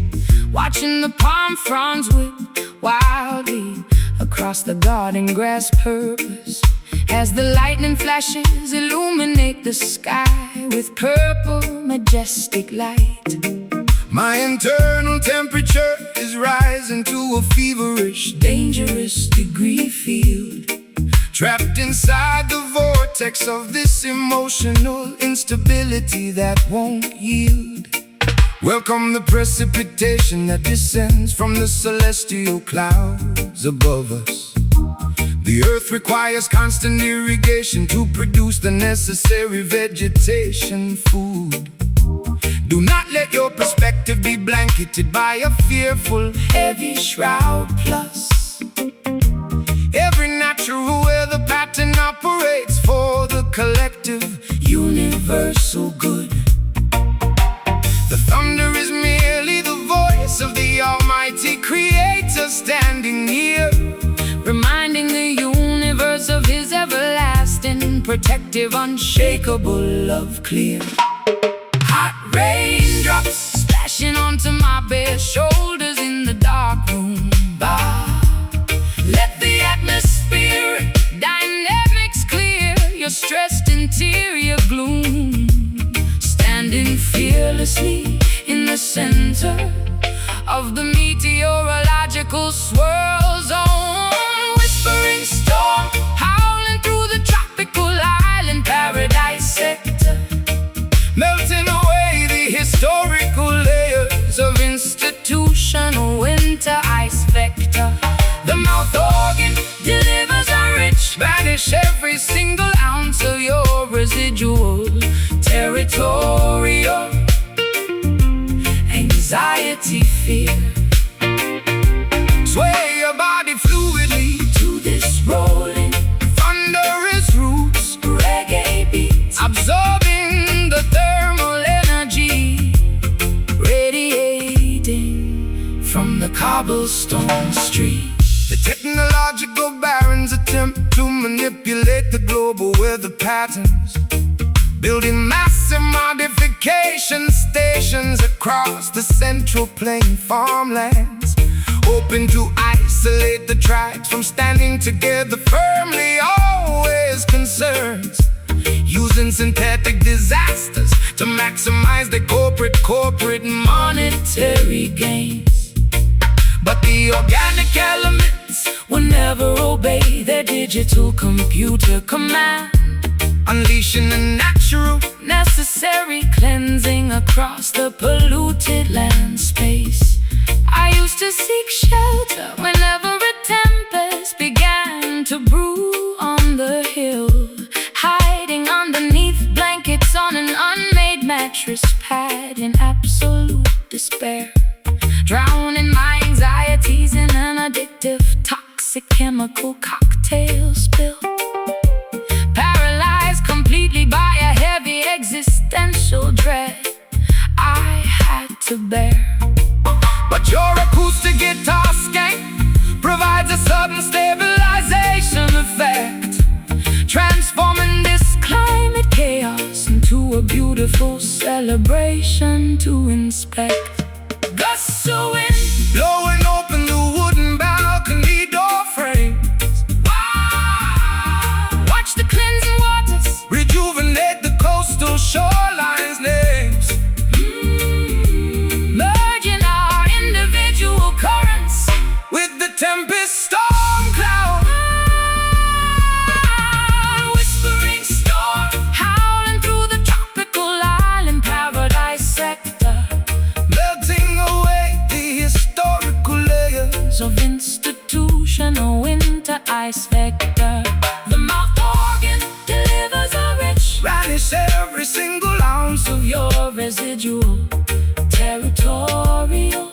Watching the palm fronds whip wildly across the garden grass purpose, as the lightning flashes illuminate the sky with purple majestic light. My internal temperature is rising to a feverish, Dangerous degree field, trapped inside the vortex of this emotional instability that won't yield. Welcome the precipitation that descends from the celestial clouds above us. The earth requires constant irrigation to produce the necessary vegetation food. Do not let your perspective be blanketed by a fearful, heavy shroud plus. Every natural weather pattern operates for the collective universal good. protective, unshakable love clear. Hot raindrops splashing onto my bare shoulders in the dark room bar. Let the atmospheric dynamics clear your stressed interior gloom. Standing fearlessly in the center of the meteorological swirl zone. Whispering storm howling through the tropical island paradise sector, melting away the historical layers of institutional winter ice vector. The mouth organ delivers a rich, banish every single ounce of your residual territorial anxiety, fear. Sway your body fluidly to this rolling, thunderous roots, reggae beats, absorbing the thermal energy, radiating from the cobblestone street. The technological barons attempt to manipulate the global weather patterns, building massive modification stations across the central plain farmlands, hoping to isolate the tribes from standing together firmly. Always concerns using synthetic disasters to maximize their corporate monetary gains. But the organic elements will never obey their digital computer command, unleashing a natural, necessary cleansing across the polluted land space. I used to seek shelter whenever a tempest began to brew on the hill, hiding underneath blankets on an unmade mattress pad in absolute despair, drowning my anxieties in an addictive, toxic chemical cocktail spill. Paralyzed completely by a heavy existential dread I had to bear. But your acoustic guitar skank provides a sudden stabilization effect, transforming this climate chaos into a beautiful celebration to inspect. Gusts of wind blowing open the wooden balcony door frames. Wow. Watch the cleansing waters rejuvenate the coastal shorelines names, merging our individual currents with the tempest storm cloud. Whispering storm howling through the tropical island paradise sector, melting away the historical layers of institutional winter ice vector. The mouth organ delivers a rich, banish every single ounce of your residual territorial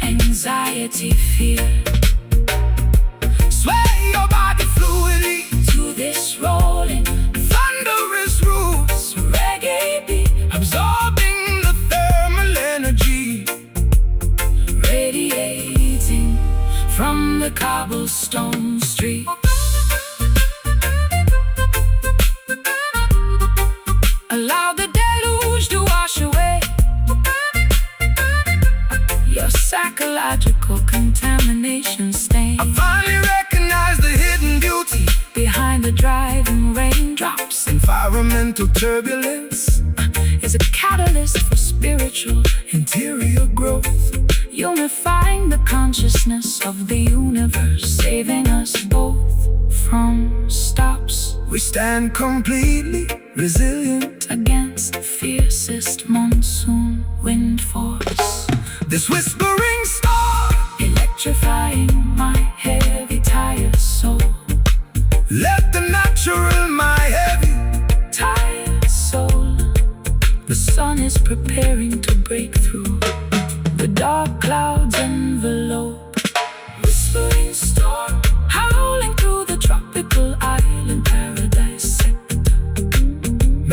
anxiety, fear. Sway your body fluidly to this rolling, thunderous roots, reggae beat, absorbing the thermal energy, radiating from the cobblestone street. Allow the deluge to wash away your psychological contamination stain. I finally recognize the hidden beauty behind the driving raindrops. Environmental turbulence is a catalyst for spiritual interior growth, unifying the consciousness of the universe, saving us both from stops. We stand completely resilient against the fiercest monsoon wind force. This whispering star electrifying my heavy tired soul. Let the natural my heavy tired soul. The sun is preparing to break through the dark clouds envelope. Whispering storm howling through the tropical island paradise sector,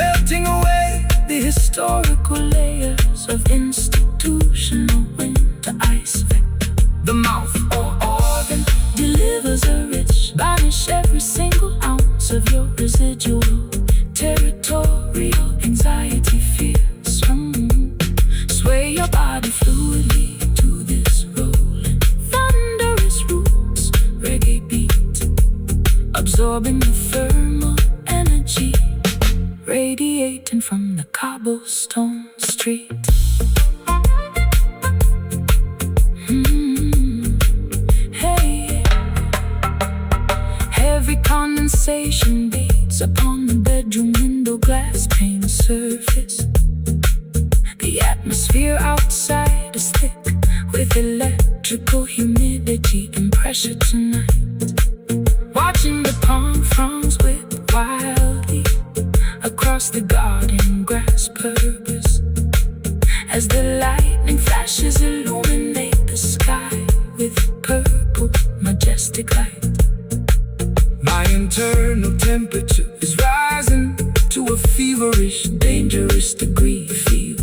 melting away the historical layers of institutional winter ice vector. The mouth or organ delivers a rich, banish every single ounce parts of your residual territorial anxiety fears. Sway your body fluidly to this rolling, thunderous roots reggae beat, absorbing the thermal energy radiating from the cobblestone street. Hey, heavy condensation beats upon the bedroom window glass pane surface. The atmosphere outside is thick with electrical humidity and pressure tonight. Watching the palm fronds whip wildly across the garden grass purpose as the lightning flashes illuminate the sky with purple majestic light. My internal temperature is rising to a feverish, dangerous degree field.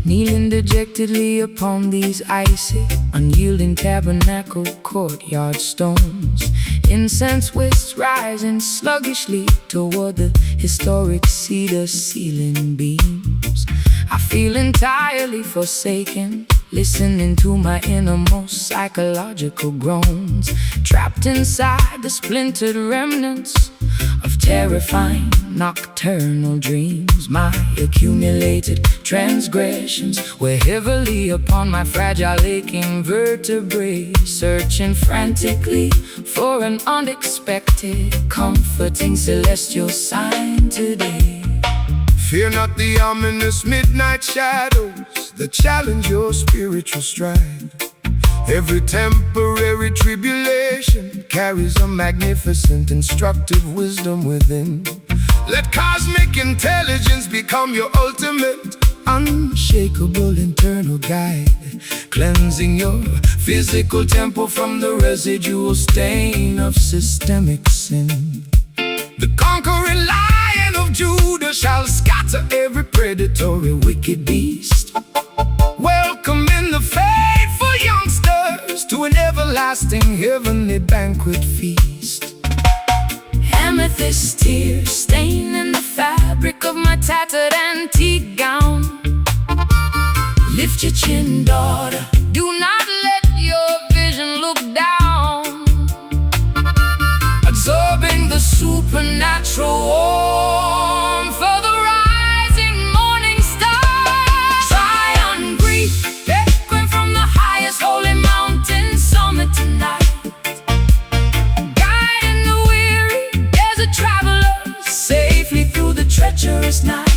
Kneeling dejectedly upon these icy, unyielding tabernacle courtyard stones, incense wisps rising sluggishly toward the historic cedar ceiling beams. I feel entirely forsaken, listening to my innermost psychological groans, trapped inside the splintered remnants of terrifying nocturnal dreams. My accumulated transgressions weigh heavily upon my fragile aching vertebrae, searching frantically for an unexpected, comforting celestial sign today. Fear not the ominous midnight shadows that challenge your spiritual stride. Every temporary tribulation carries a magnificent, instructive wisdom within. Let cosmic intelligence become your ultimate, unshakable internal guide, cleansing your physical temple from the residual stain of systemic sin. The conquering Lion of Judah shall scatter every predatory wicked beast, welcoming the faithful youngsters to an everlasting heavenly banquet feast. Amethyst tears staining the fabric of my tattered antique gown. Lift your chin, daughter, do not let your vision look down, absorbing the supernatural warmth of the rising morning star. Zion grief, echoing from the highest holy mountain summit tonight, guiding the weary desert travelers safely through the treacherous night.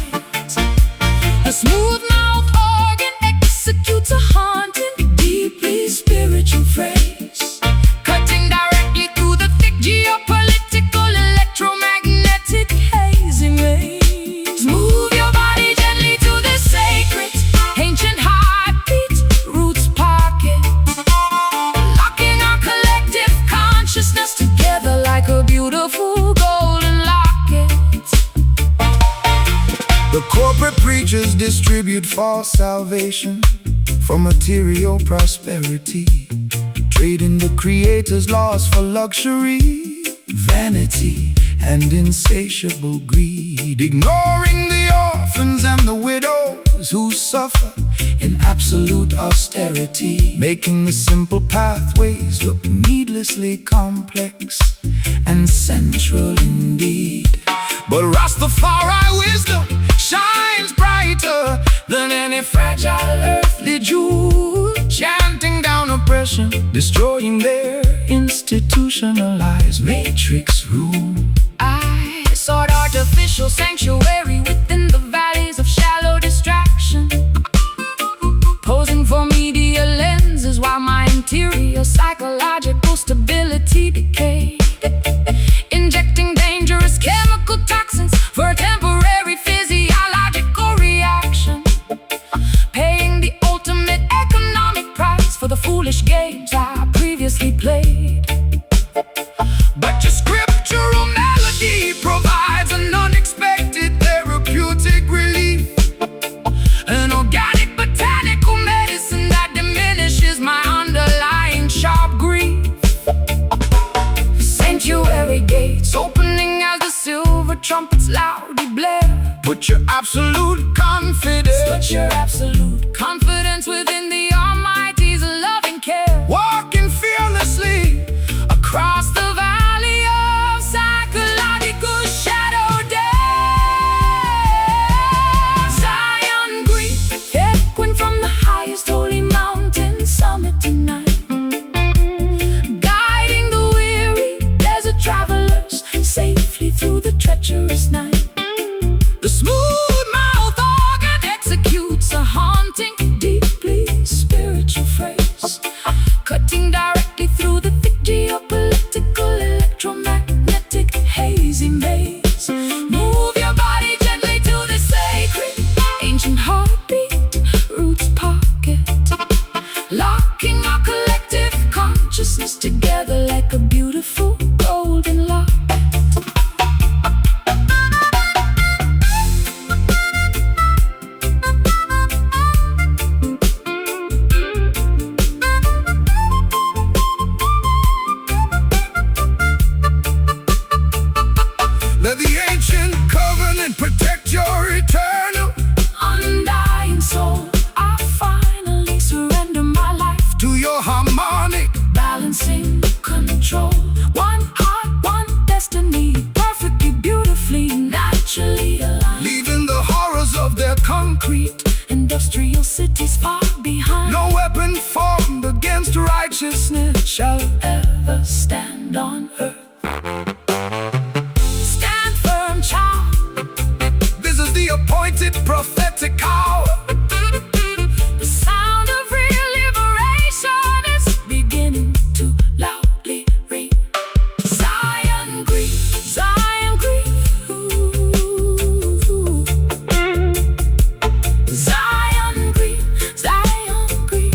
A smooth-mouthed organ executes a haunting, deeply spiritual phrase, cutting directly through the thick geopolitical electromagnetic hazing rays. Move your body gently to the sacred, ancient heartbeat, roots pocket, locking our collective consciousness together like a beautiful golden locket. The corporate preachers distribute false salvation for material prosperity, trading the Creator's laws for luxury, vanity, and insatiable greed, ignoring the orphans and the widows who suffer in absolute austerity, making the simple pathways look needlessly complex and central indeed. But Rastafari wisdom shines brighter than any fragile earthly jewel, chanting down oppression, destroying their institutionalized matrix rule. I sought artificial sanctuary within the valleys of shallow distraction, posing for media lenses while my interior psychological stability decayed, injecting dangerous Put your absolute confidence. Put your absolute confidence within the Almighty's loving care. Walking fearlessly Across the valley of psychological shadow depths, Zion greet, echoing from the highest holy mountain summit tonight, guiding the weary desert travelers safely through the treacherous night. The smooth mouth organ executes a haunting, deeply spiritual phrase, cutting directly through the thick geopolitical, electromagnetic, hazy maze. Move your body gently to the sacred, ancient heartbeat, roots pocket, locking our collective consciousness together like a beautiful golden locket. Let the ancient covenant protect your eternal. Undying soul, I finally surrender my life To your harmonic, balancing control. One heart, one destiny, perfectly, beautifully, naturally aligned. leaving the horrors of their concrete. Industrial cities far behind. No weapon formed against righteousness shall ever stand on earth. Stand firm, child. This is the appointed prophetic hour. The sound of real liberation is beginning to loudly ring. Zion grief, Zion grief. Ooh. Zion grief, Zion grief.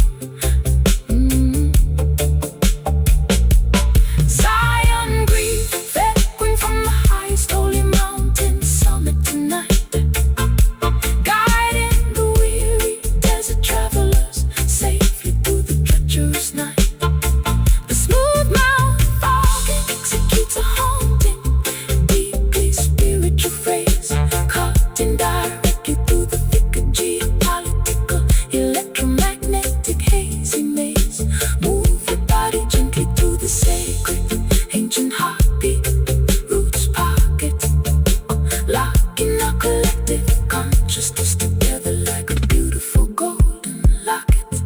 Zion grief, echoing from the highest holy mountain summit tonight, guiding the weary desert travelers safely through the treacherous night. The smooth mouth organ executes a haunting, deeply spiritual phrase, cutting directly through the thicker geopolitical, electromagnetic, hazy maze. Move your body gently through the sacred, ancient heartbeat, roots pocket, locking our collective consciousness together like a beautiful golden locket.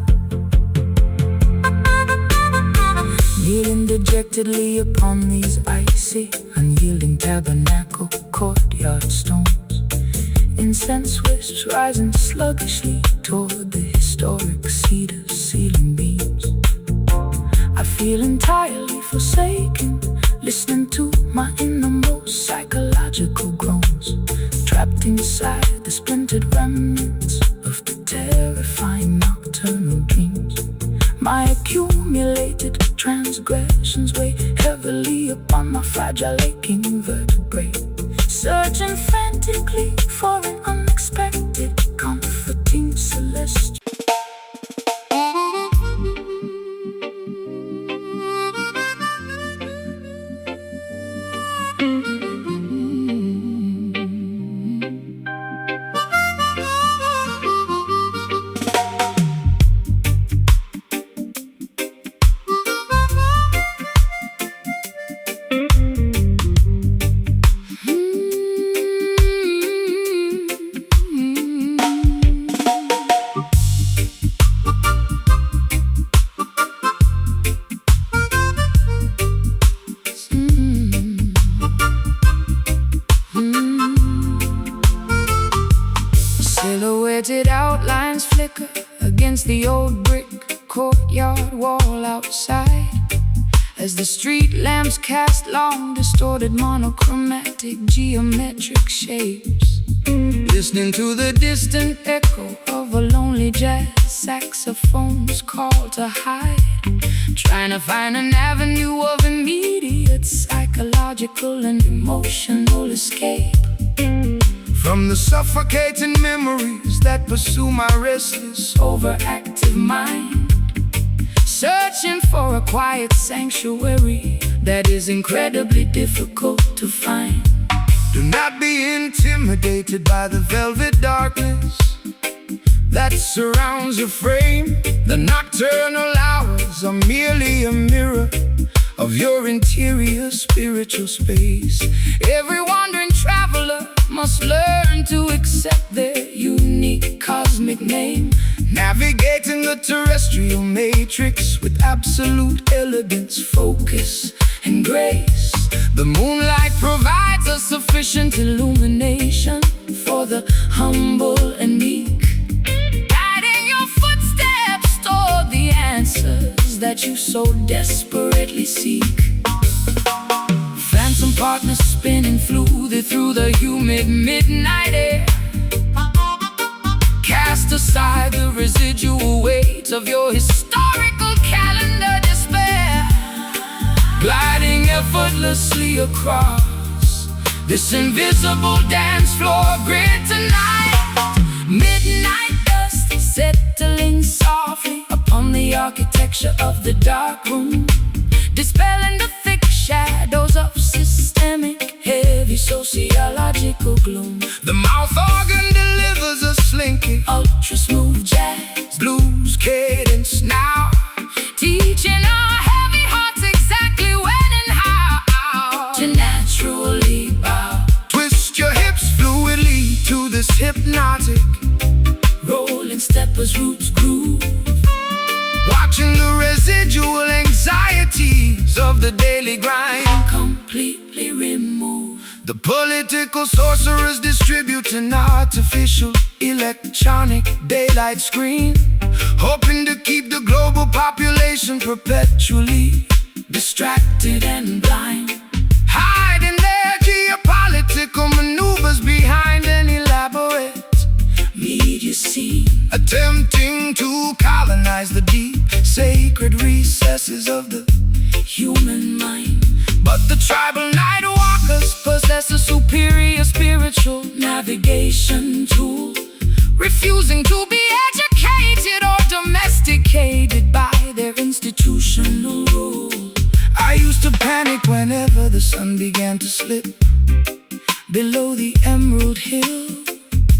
Kneeling dejectedly upon these icy, unyielding tabernacle courtyard stones, incense wisps rising sluggishly toward the historic cedar ceiling beams. I feel entirely forsaken, listening to my innermost psychological groans, trapped inside the splintered remnants of the terrifying nocturnal dreams. My accumulated transgressions weigh heavily upon my fragile aching vertebrae, searching frantically for an unexpected, comforting celestial. Silhouetted outlines flicker against the old brick courtyard wall outside, as the street lamps cast long, distorted, monochromatic, geometric shapes. Listening to the distant echo of a lonely jazz saxophone's call to hide, trying to find an avenue of immediate psychological and emotional escape from the suffocating memories that pursue my restless, overactive mind, searching for a quiet sanctuary that is incredibly difficult to find. Do not be intimidated by the velvet darkness that surrounds your frame. The nocturnal hours are merely a mirror of your interior spiritual space. Every wandering traveler must learn to accept their unique cosmic name, navigating the terrestrial matrix with absolute elegance, focus, and grace. The moonlight provides a sufficient illumination for the humble and meek, guiding your footsteps toward the answers that you so desperately seek. Phantom partners spinning fluid through the humid midnight air. Cast aside the residual weight of your historical calendar despair, gliding effortlessly across this invisible dance floor grid tonight. Midnight dust settling softly upon the architecture of the dark room, dispelling the thick shadows of systemic, heavy sociological gloom. The mouth organ delivers a slinky, ultra smooth jazz, blues cadence now, teaching our heavy hearts exactly when and how to naturally bow. Twist your hips fluidly to this hypnotic rolling steppers roots groove, watching the residual anxieties of the daily grind completely remove. The political sorcerers distribute an artificial electronic daylight screen, hoping to keep the global population perpetually distracted and blind, hiding their geopolitical maneuvers behind an elaborate media scene, attempting to colonize the deep, sacred recesses of the human mind. But the tribal night walkers possess a superior spiritual navigation tool, refusing to be educated or domesticated by their institutional rule. I used to panic whenever the sun began to slip below the Emerald Hill,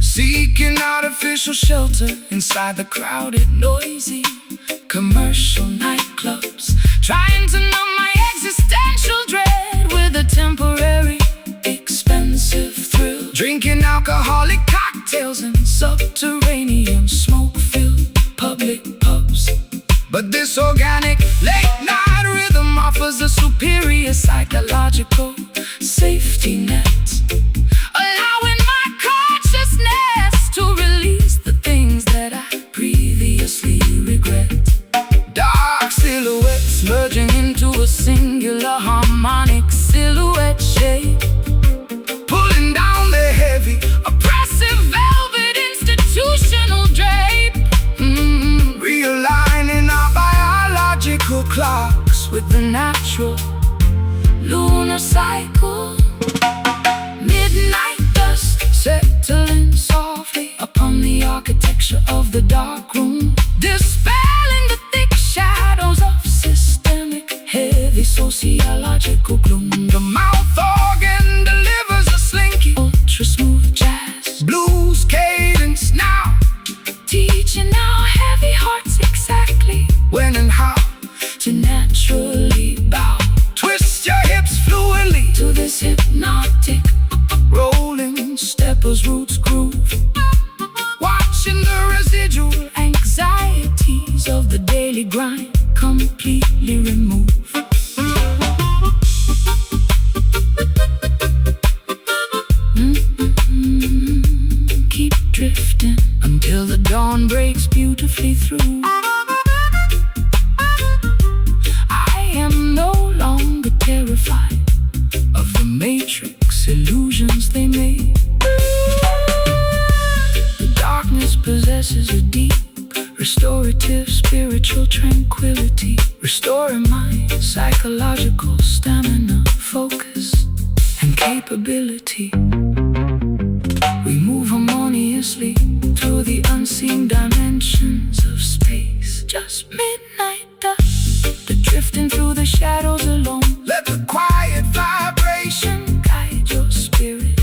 seeking artificial shelter inside the crowded, noisy commercial nightclubs, trying to numb my existential dread with a temporary, expensive thrill, drinking alcoholic cocktails in subterranean, smoke-filled public pubs. But this organic late-night rhythm offers a superior psychological safety net, allowing my consciousness to release the things that I previously regret. Dark silhouettes merging into a singular harmonic silhouette shape, pulling down the heavy, oppressive velvet institutional drape, realigning our biological clocks with the natural lunar cycle. Midnight dust settling softly upon the architecture of the dark room, dispelling the thick shadows of systemic, heavy sociological gloom. The mouth organ delivers a slinky, ultra smooth jazz, blues cadence now, teaching our heavy hearts exactly when and how to naturally bow. Twist your hips fluidly to this hypnotic rolling steppers roots groove, watching the residual anxieties of the daily grind completely remove. Keep drifting until the dawn breaks beautifully through. I am no longer terrified of the matrix illusions they made. The darkness possesses a deep, restorative spiritual tranquility, restoring my psychological stamina, focus, and capability. We move harmoniously through the unseen dimensions of space. Just midnight dust, the drifting through the shadows alone. Let the quiet vibration guide your spirit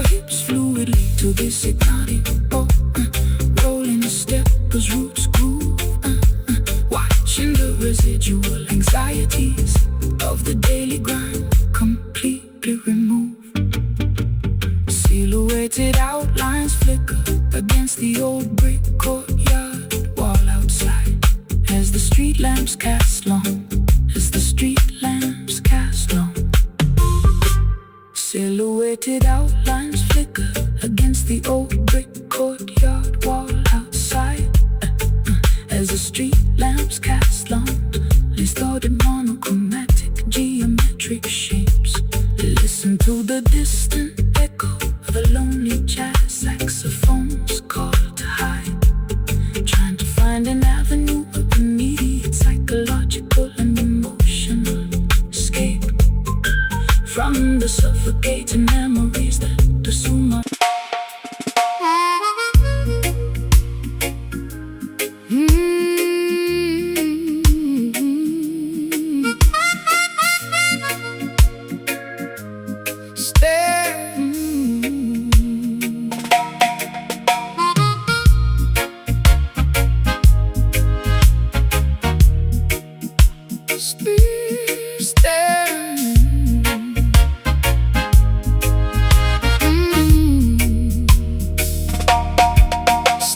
hips fluidly to this hypnotic rolling step as roots groove, watching the residual anxieties of the daily grind completely remove. Silhouetted outlines flicker against the old brick courtyard wall outside as the street lamps cast long, as the street lamps cast long. Silhouetted outlines flicker against the old brick courtyard wall outside as the street lamps cast long, distorted monochromatic geometric shapes. Listen to the distant echo of a lonely jazz saxophone's call to hide, trying to find an avenue of immediate psychological and emotional escape from the suffocating memories that consume us.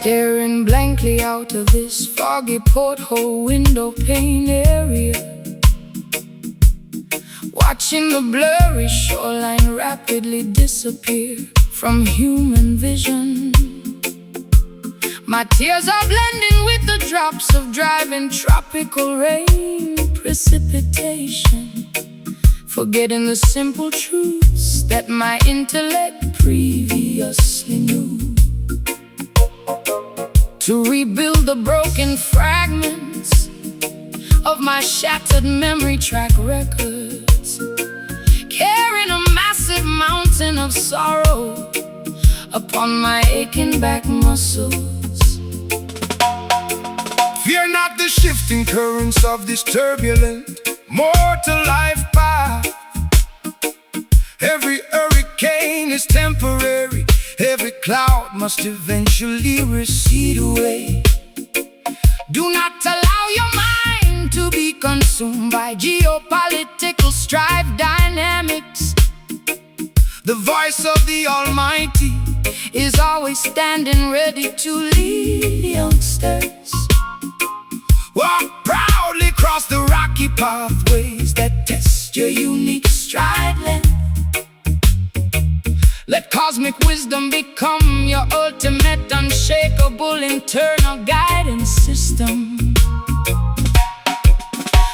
Staring blankly out of this foggy porthole window pane area, watching the blurry shoreline rapidly disappear from human vision. My tears are blending with the drops of driving tropical rain precipitation, forgetting the simple truths that my intellect previously knew. To rebuild the broken fragments of my shattered memory track records, carrying a massive mountain of sorrow upon my aching back muscles. Fear not the shifting currents of this turbulent mortal life path. Every hurricane is temporary, every cloud must eventually recede away. Do not allow your mind to be consumed by geopolitical strife dynamics. The voice of the Almighty is always standing ready to lead youngsters. Walk proudly across the rocky pathways that test your unique stride length. Let cosmic wisdom become your ultimate, unshakable internal guidance system.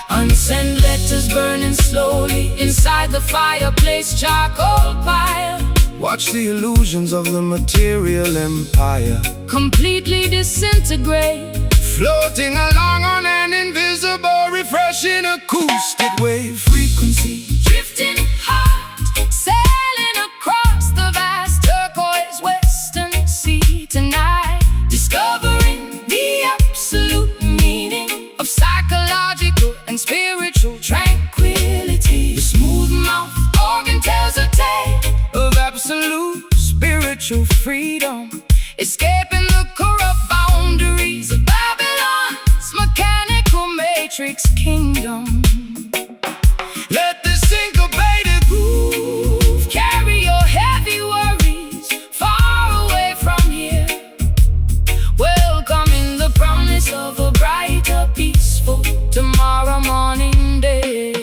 Unsent letters burning slowly inside the fireplace charcoal pile. Watch the illusions of the material empire completely disintegrate, floating along on an invisible, refreshing acoustic wave frequency. Drifting hard, sailing across the vast turquoise western sea tonight, discovering the absolute meaning of psychological and spiritual tranquility. The smooth mouth organ tells a tale of absolute spiritual freedom, escaping the corrupt boundaries of Babylon's mechanical matrix kingdom. Let the syncopated groove carry your heavy worries far away from here, welcoming the promise of a brighter, peaceful tomorrow morning day.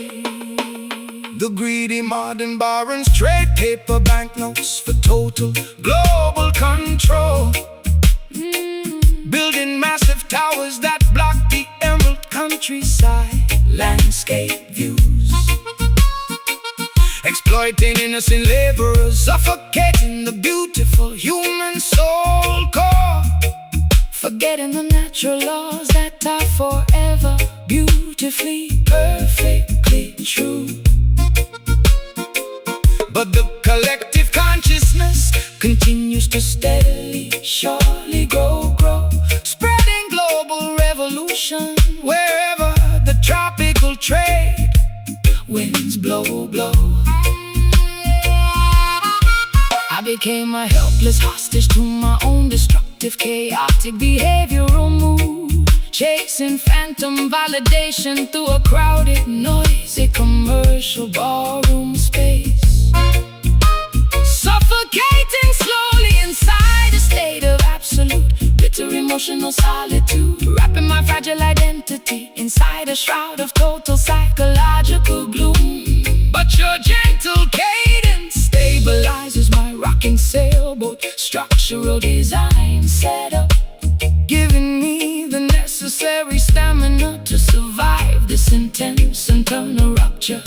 The greedy modern barons trade paper banknotes for total global control, building massive towers that block the emerald countryside landscape views, exploiting innocent laborers, suffocating the beautiful human soul core, forgetting the natural laws that are forever beautifully, perfectly true. But the collective consciousness continues to steadily, surely grow, spreading global revolution wherever the tropical trade winds blow. I became became a helpless hostage to my own destructive, chaotic behavioral mood, chasing phantom validation through a crowded, noisy commercial ballroom space, suffocating slowly inside a state of absolute bitter emotional solitude, wrapping my fragile identity inside a shroud of total psychological gloom. But your gentle cadence stabilizes my rocking sailboat, structural design set up, giving me the necessary stamina to survive this intense internal rupture.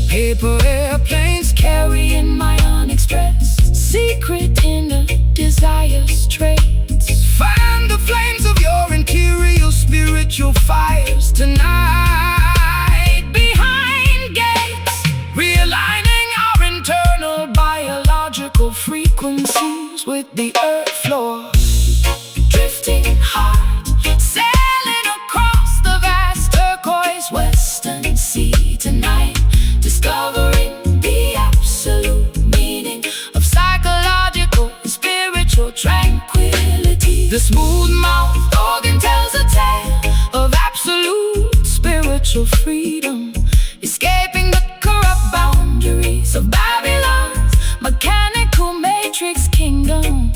Paper airplanes carrying my unexpressed secret inner desires traits. Fan the flames of your interior spiritual fires tonight behind gates, realigning our internal biological frequencies with the earth floor. Drifting hard, sailing across the vast turquoise western sea tonight, discovering the absolute meaning of psychological and spiritual tranquility. The smooth-mouthed organ tells a tale of absolute spiritual freedom, escaping the corrupt boundaries of Babylon's mechanical matrix kingdom.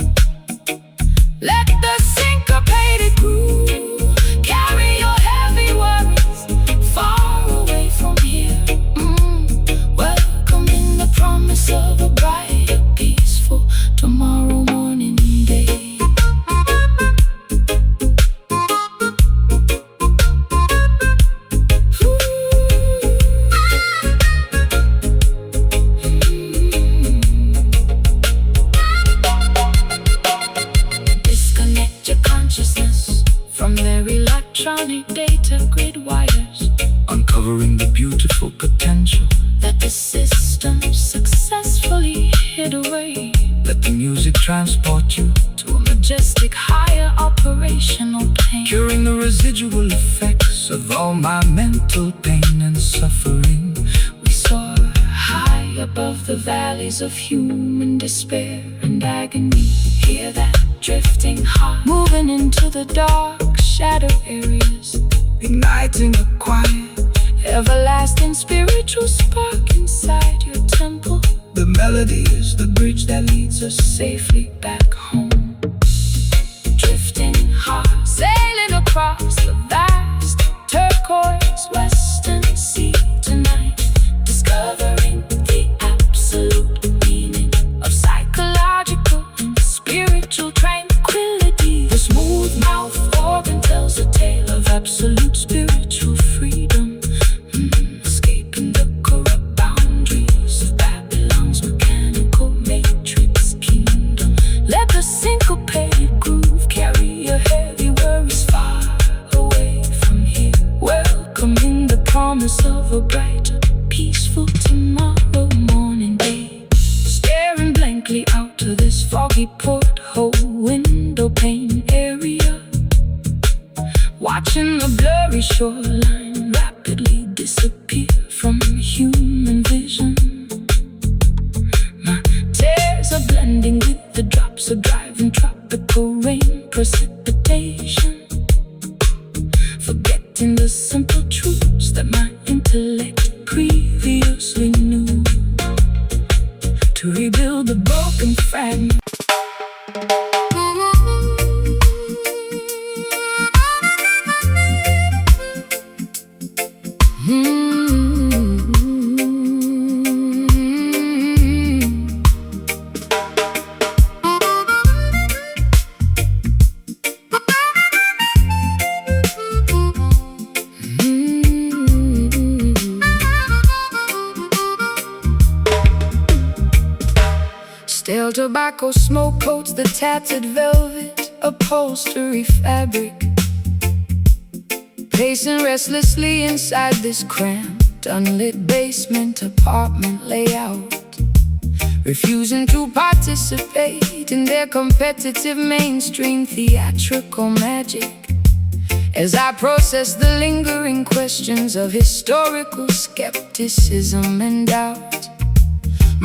Let the syncopated groove carry your heavy worries far away from here. Welcoming the promise of a brighter, peaceful tomorrow morning day. From their electronic data grid wires, uncovering the beautiful potential that the system successfully hid away. Let the music transport you to a majestic higher operational plane, curing the residual effects of all my mental pain and suffering. We soar high above the valleys of human despair and agony. Hear that drifting heart moving into the dark shadow areas, igniting a quiet, everlasting spiritual spark inside your temple. The melody is the bridge that leads us safely back home. Drifting hard, sailing across the vast turquoise western sea tonight, discovering the absolute meaning of psychological and spiritual tranquility. The smooth-mouthed organ tells a tale of absolute spiritual freedom, escaping the corrupt boundaries of Babylon's mechanical matrix kingdom. Let the syncopated groove carry your heavy worries far away from here, welcoming the promise of a brighter, peaceful tomorrow morning day. Staring blankly out to this foggy porthole window pane area, watching the blurry shoreline rapidly disappear from human vision. My tears are blending with the drops of driving tropical rain precipitation, forgetting the simple truths that my intellect previously knew, to rebuild the broken fragment. Stale tobacco smoke coats the tattered velvet upholstery fabric, pacing restlessly inside this cramped, unlit basement apartment layout, refusing to participate in their competitive mainstream theatrical magic. As I process the lingering questions of historical skepticism and doubt,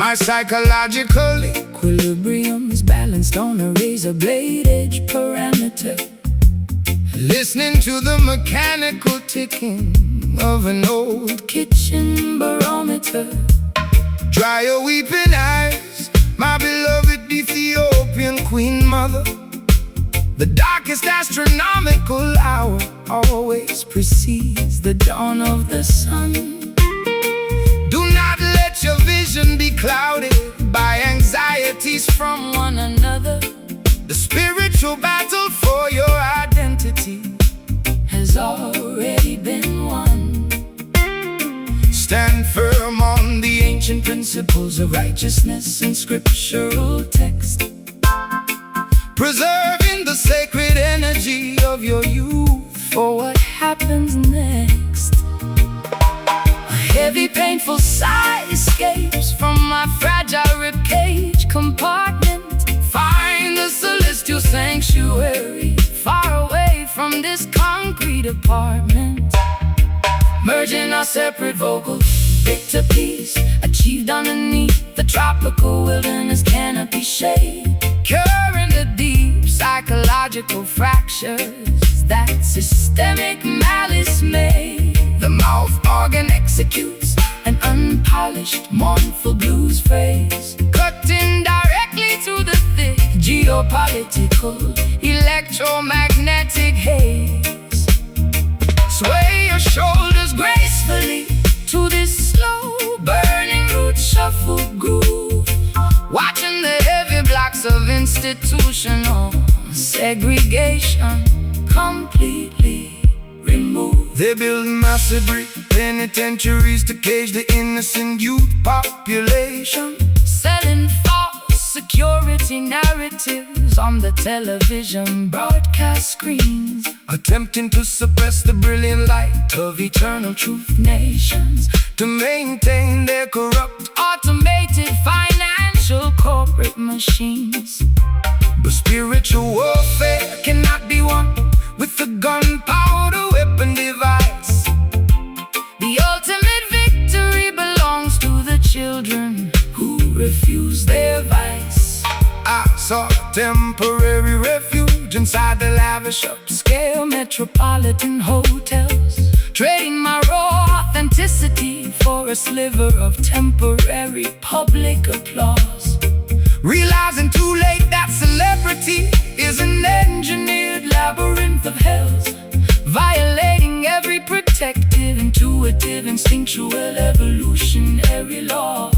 My psychological equilibrium is balanced on a razor blade edge parameter. Listening to the mechanical ticking of an old kitchen barometer. Dry your weeping eyes, my beloved Ethiopian queen mother. The darkest astronomical hour always precedes the dawn of the sun. Do not let your vision be clouded by anxieties from one another. The spiritual battle for your identity has already been won. Stand firm on the ancient principles of righteousness and scriptural text, preserving the sacred energy of your youth for what happens next. A heavy, painful sigh escapes from my fragile ribcage compartment. Find the celestial sanctuary far away from this concrete apartment. Merging our separate vocals, victor peace achieved underneath the tropical wilderness canopy shade. Curing the deep psychological fractures that systemic malice made. The mouth organ executes an unpolished, mournful blues phrase, cutting directly through the thick geopolitical electromagnetic haze. Sway your shoulders gracefully to this slow burning root shuffle groove, watching the heavy blocks of institutional segregation completely removed. They build massive penitentiaries to cage the innocent youth population, selling false security narratives on the television broadcast screens, attempting to suppress the brilliant light of eternal truth nations to maintain their corrupt, automated financial corporate machines. But spiritual warfare cannot be won with the gunpowder weapon device. The ultimate victory belongs to the children who refuse their vice. I sought temporary refuge inside the lavish upscale metropolitan hotels, trading my raw authenticity for a sliver of temporary public applause. Realizing too late that celebrity is an engineered labyrinth of hells, violating every protective, intuitive, instinctual, evolutionary law.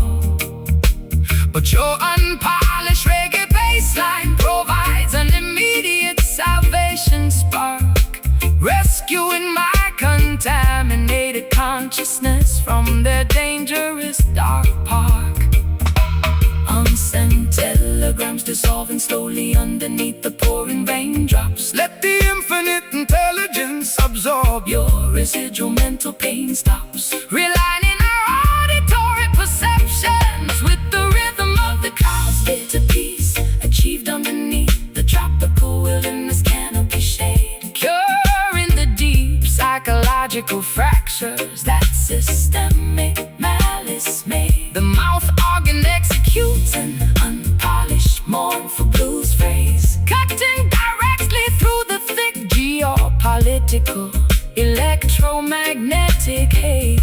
But your unpolished reggae bassline provides an immediate salvation spark, rescuing my contaminated consciousness from their dangerous dark park. Unsent telegrams dissolving slowly underneath the pouring raindrops. Let the infinite intelligence absorb your residual mental pain stops, realigning our auditory perceptions with the rhythm of the cosmos. Bitter peace achieved underneath the tropical wilderness canopy shade, curing the deep psychological fractures that systemic malice made. The mouth organ executes an unpolished, mournful blues phrase, cutting directly through the thick geopolitical electromagnetic haze.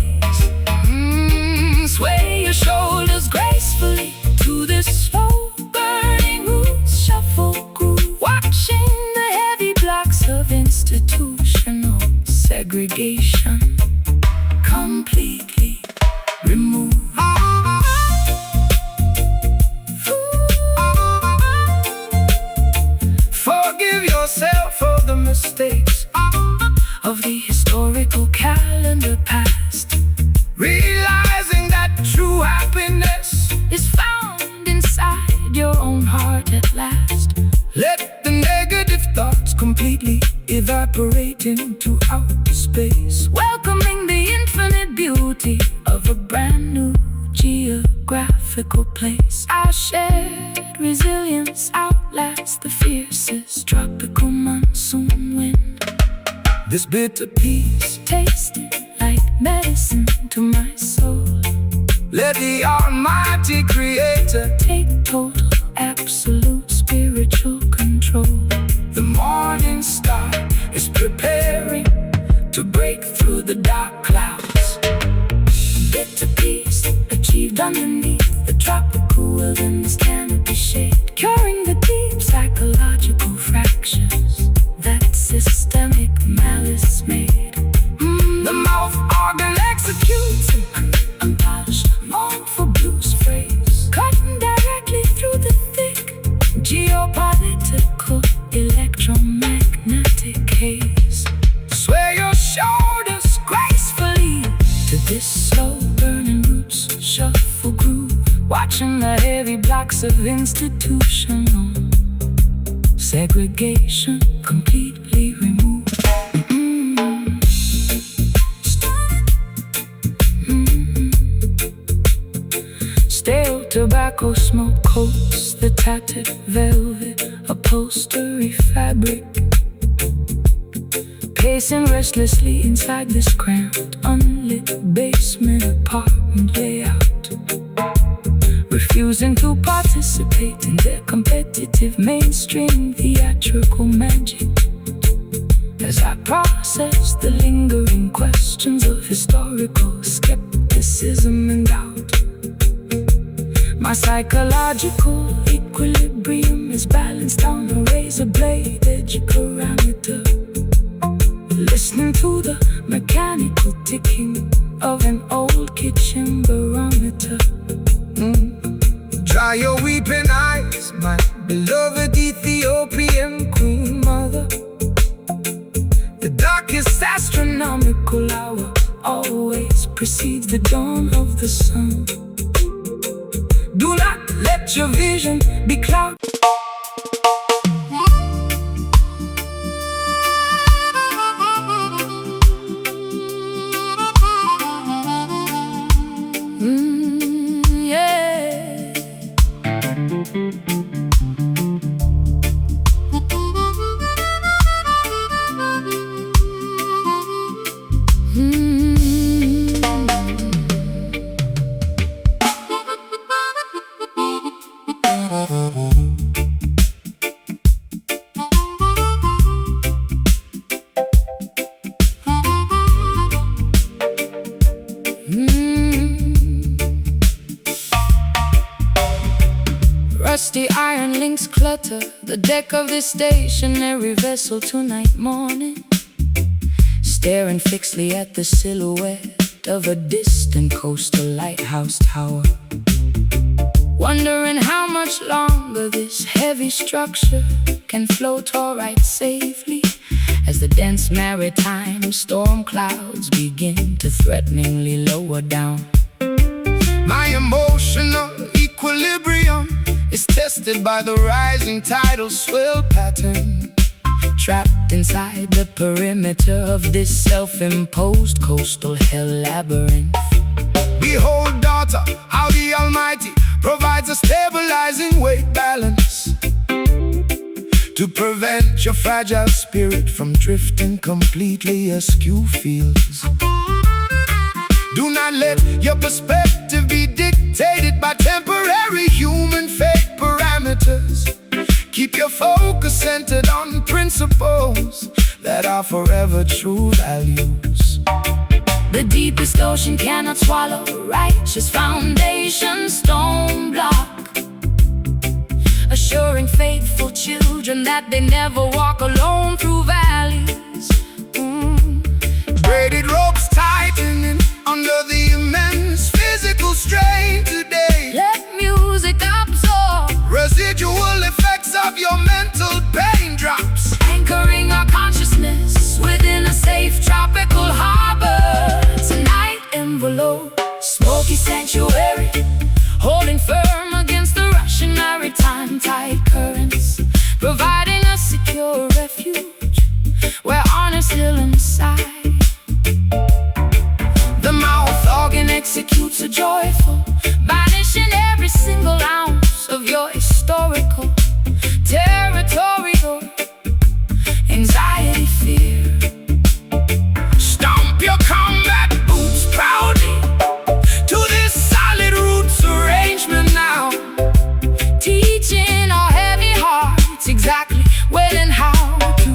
Sway your shoulders gracefully to this slow burning roots shuffle groove, watching the heavy blocks of institutional segregation completely removed. Forgive yourself for the mistakes of the historical calendar past, realizing that true happiness is found inside your own heart at last. Let the negative thoughts completely evaporate into outer space, welcoming the infinite beauty of a brand new geographical place. Our shared resilience outlasts the fiercest tropical monsoon wind. This bitter peace tasting like medicine to my soul. Let the Almighty Creator take total, absolute spiritual control. The morning star is preparing to break through the dark clouds. Bitter peace achieved underneath the tropical wilderness canopy shade, curing the deep psychological fractures that systemic malice made. The mouth organ executes an unpolished, mournful blues phrase, cutting directly through the thick geopolitical electromagnetic haze. Sway your shoulders Gracefully to this slow burning roots shuffle groove, watching the heavy blocks of institutional segregation completely removed. Stale tobacco smoke coats the tattered velvet upholstery fabric. Pacing restlessly inside this cramped, unlit basement apartment layout, refusing to participate in their competitive mainstream theatrical magic. As I process the lingering questions of historical skepticism and doubt, my psychological equilibrium is balanced on a razor blade edge parameter, listening to the mechanical ticking of an old kitchen barometer. Dry your weeping eyes, my beloved Ethiopian queen mother. The darkest astronomical hour always precedes the dawn of the sun. Do not let your vision be clouded. Rusty iron links clutter the deck of this stationary vessel tonight morning, staring fixedly at the silhouette of a distant coastal lighthouse tower, wondering how much longer this heavy structure can float all right safely as the dense maritime storm clouds begin to threateningly lower down. My emotional equilibrium is tested by the rising tidal swell pattern, trapped inside the perimeter of this self-imposed coastal hell labyrinth. Behold, daughter, how the Almighty provides a stabilizing weight balance to prevent your fragile spirit from drifting completely askew fields. Do not let your perspective be dictated by temporary human fate parameters. Keep your focus centered on principles that are forever true values. The deepest ocean cannot swallow a righteous foundation stone block, assuring faithful children that they never walk alone through valleys. Braided ropes tightening under the immense physical strain today. Let music absorb residual effects of your mental pain drops, anchoring our consciousness within a safe tropical harbor. Tonight envelope, smoky sanctuary, holding firm against the rushing maritime tide currents, providing a secure refuge exactly when and how to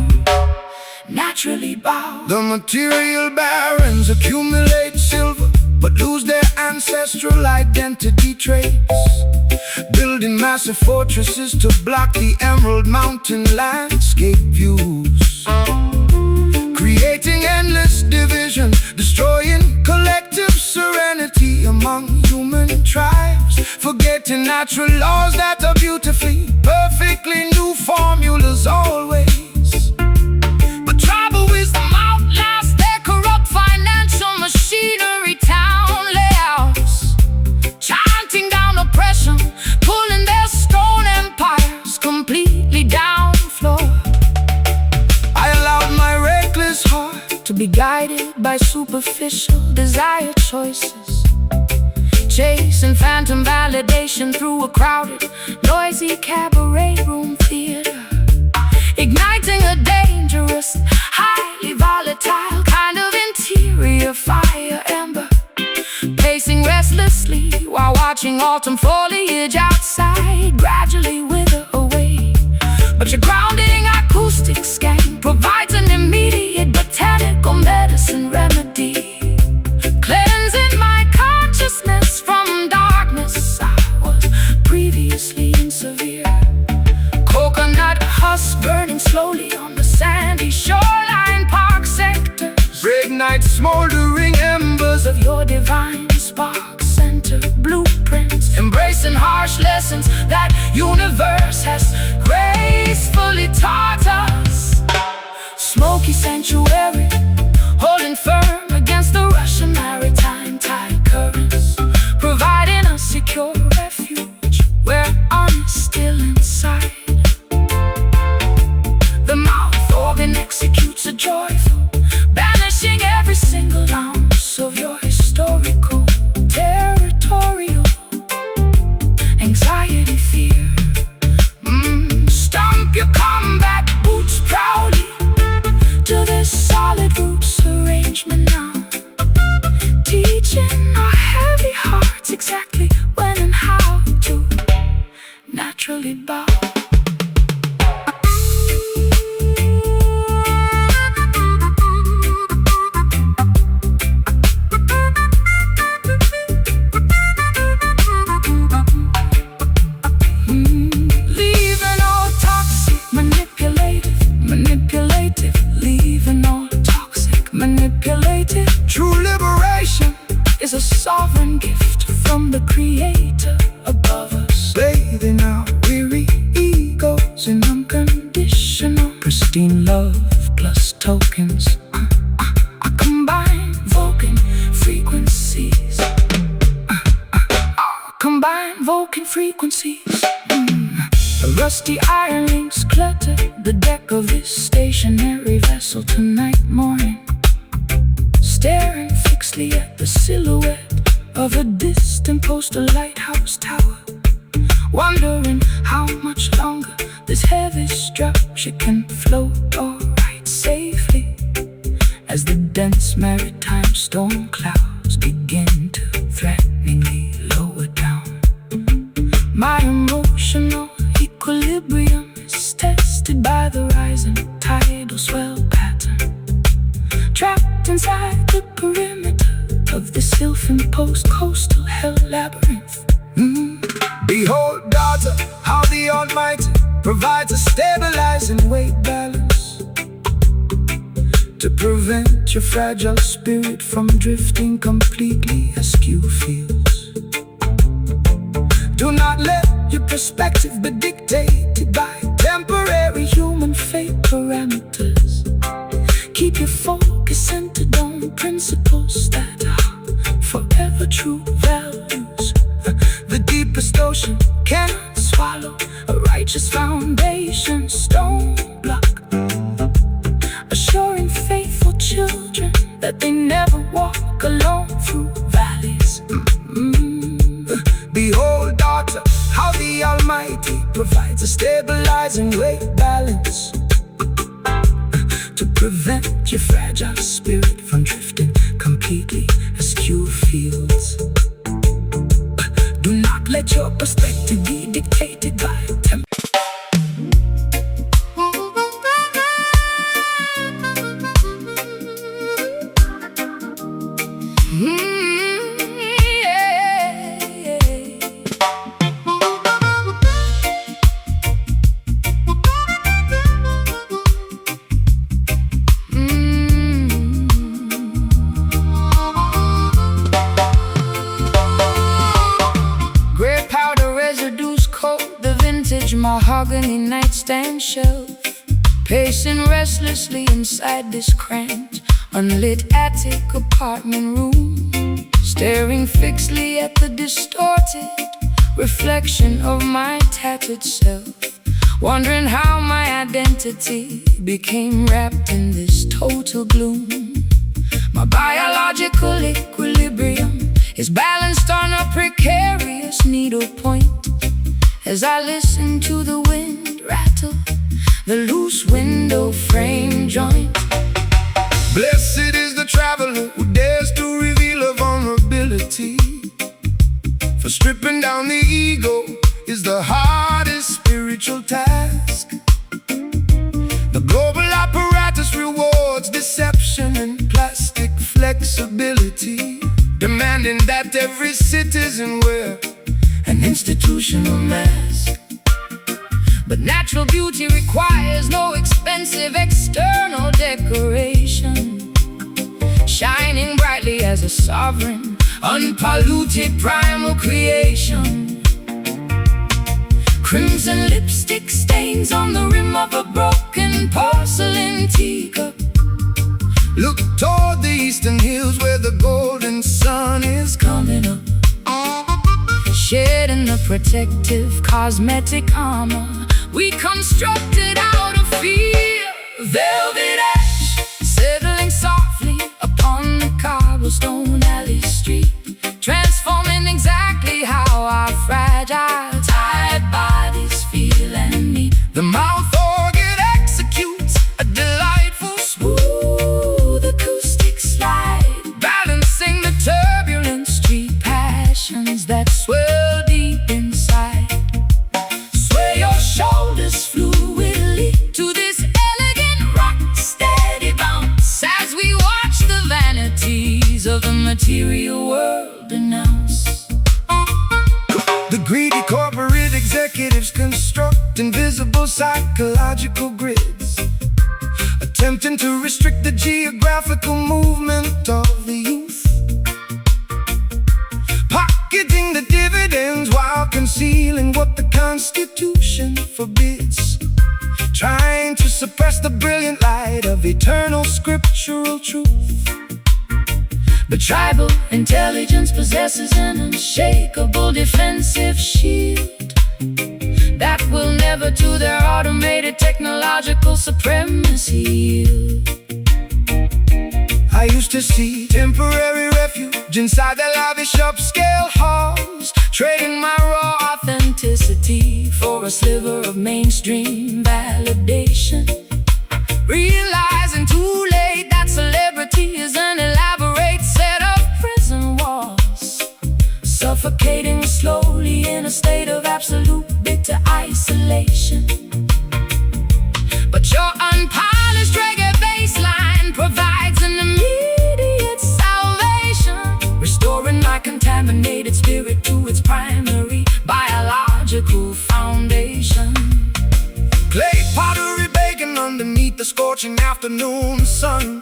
naturally bow. The material barons accumulate silver, but lose their ancestral identity traits, building massive fortresses to block the emerald mountain landscape views, creating endless division, destroying collective serenity among human tribes, forgetting natural laws that are beautifully, perfectly new formulas always. But tribal wisdom outlasts their corrupt financial machinery, town layouts, chanting down oppression, pulling their stone empires completely down the floor. I allowed my reckless heart to be guided by superficial desire choices, chasing phantom validation through a crowded, noisy cabaret room theater, igniting a dangerous, highly volatile kind of interior fire ember, pacing restlessly while watching autumn foliage outside gradually wither away. But your grounding acoustic scan provides an immediate botanical medicine remedy, cleansing my consciousness from darkness I was previously in severe. Coconut husks burning slowly on the sandy shoreline park sectors, reignite smoldering embers of your divine spark center blueprints, embracing harsh lessons that universe has gracefully taught us. Smoky sanctuary, holding firm against the Russian maritime tide currents, providing a secure refuge where I'm still inside. The mouth organ executes a joyful, banishing every single ounce of your historical, territorial anxiety, fear. Stomp your combat boots proudly to this solid roots arrangement now, teaching our heavy hearts exactly when and how to naturally bow. Leaving all toxic, manipulative, leaving all toxic, manipulative. True liberation is a sovereign gift from the Creator above us, bathing our weary egos in unconditional, pristine love plus tokens. I combine Vulcan frequencies. Combine Vulcan frequencies. The rusty iron links clutter the deck of this stationary vessel tonight morning, staring fixedly at the silhouette of a distant postal lighthouse tower, wondering how much longer this heavy structure can float or ride safely as the dense maritime storm clouds begin to threateningly lower down. My emotional equilibrium is tested by the rising tidal swell pattern, trapped inside the perimeter of the self-imposed coastal hell labyrinth. Behold, daughter, how the Almighty provides a stabilizing weight balance to prevent your fragile spirit from drifting completely askew fields. Do not let your perspective be dictated by temporary human fate parameters. Keep your focus centered on principles that are forever true values. The deepest ocean cannot swallow a righteous foundation stone block, assuring faithful children that they never walk alone through valleys. Behold, daughter, how the Almighty provides a stabilizing weight balance to prevent your fragile spirit from drifting completely askew fields. Do not let your perspective be dictated by nightstand shelf, pacing restlessly inside this cramped, unlit attic apartment room, staring fixedly at the distorted reflection of my tattered self, wondering how my identity became wrapped in this total gloom. My biological equilibrium is balanced on a precarious needlepoint as I listen to the wind rattle the loose window frame joint. Blessed is the traveler who dares to reveal a vulnerability, for stripping down the ego is the hardest spiritual task. The global apparatus rewards deception and plastic flexibility, demanding that every citizen wear an institutional mask. But natural beauty requires no expensive external decoration, shining brightly as a sovereign, unpolluted primal creation. Crimson lipstick stains on the rim of a broken porcelain teacup. Look toward the eastern hills where the golden sun is coming up, shedding the protective cosmetic armor we constructed out of fear. Velvet ash settling softly upon the cobblestone alley street, transforming exactly how our fragile, tired bodies feel and need. The mouth organ executes a delightful, smooth acoustic slide, balancing the turbulent street passions that swell deep inside. Sway your shoulders fluidly to this elegant rock steady bounce as we watch the vanities of the material world announce. The greedy corporate executives construct invisible psychological grids, attempting to restrict the geographical movement of the youth, pocketing the dividends while concealing what the Constitution forbids, trying to suppress the brilliant light of eternal scriptural truth. The tribal intelligence possesses an unshakable defensive shield that will never to their automated technological supremacy yield. I used to see temporary refuge inside the lavish upscale halls, trading my raw authenticity for a sliver of mainstream validation, realizing too late that celebrity is an elaborate set of prison walls, suffocating slowly in a state of absolute bitter isolation. But your unpolished reggae bassline provides an immediate salvation, restoring my contaminated spirit to its primary biological foundation. Clay pottery baking underneath the scorching afternoon sun.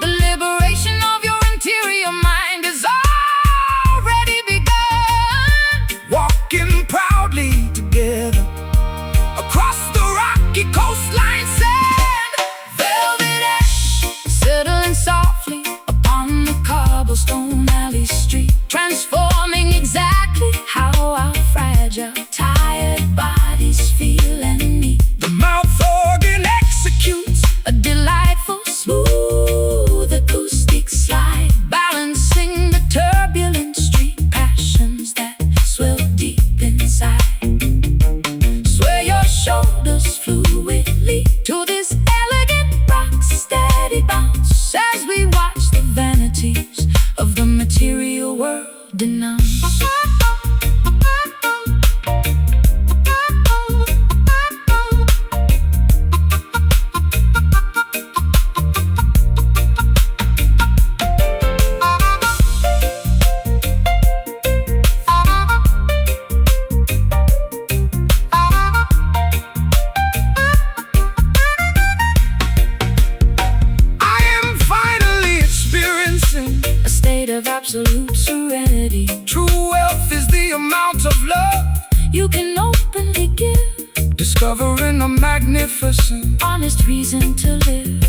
The liberation of your interior mind is already begun. Walking proudly together across the rocky coastline sand. Velvet ash settling softly upon the cobblestone alley street, transforming exactly how our fragile, tired bodies feel and need. The mouth organ executes a delightful, smooth acoustic slide, balancing the turbulent street passions that swell deep inside. Sway your shoulders fluidly discovering a magnificent, honest reason to live.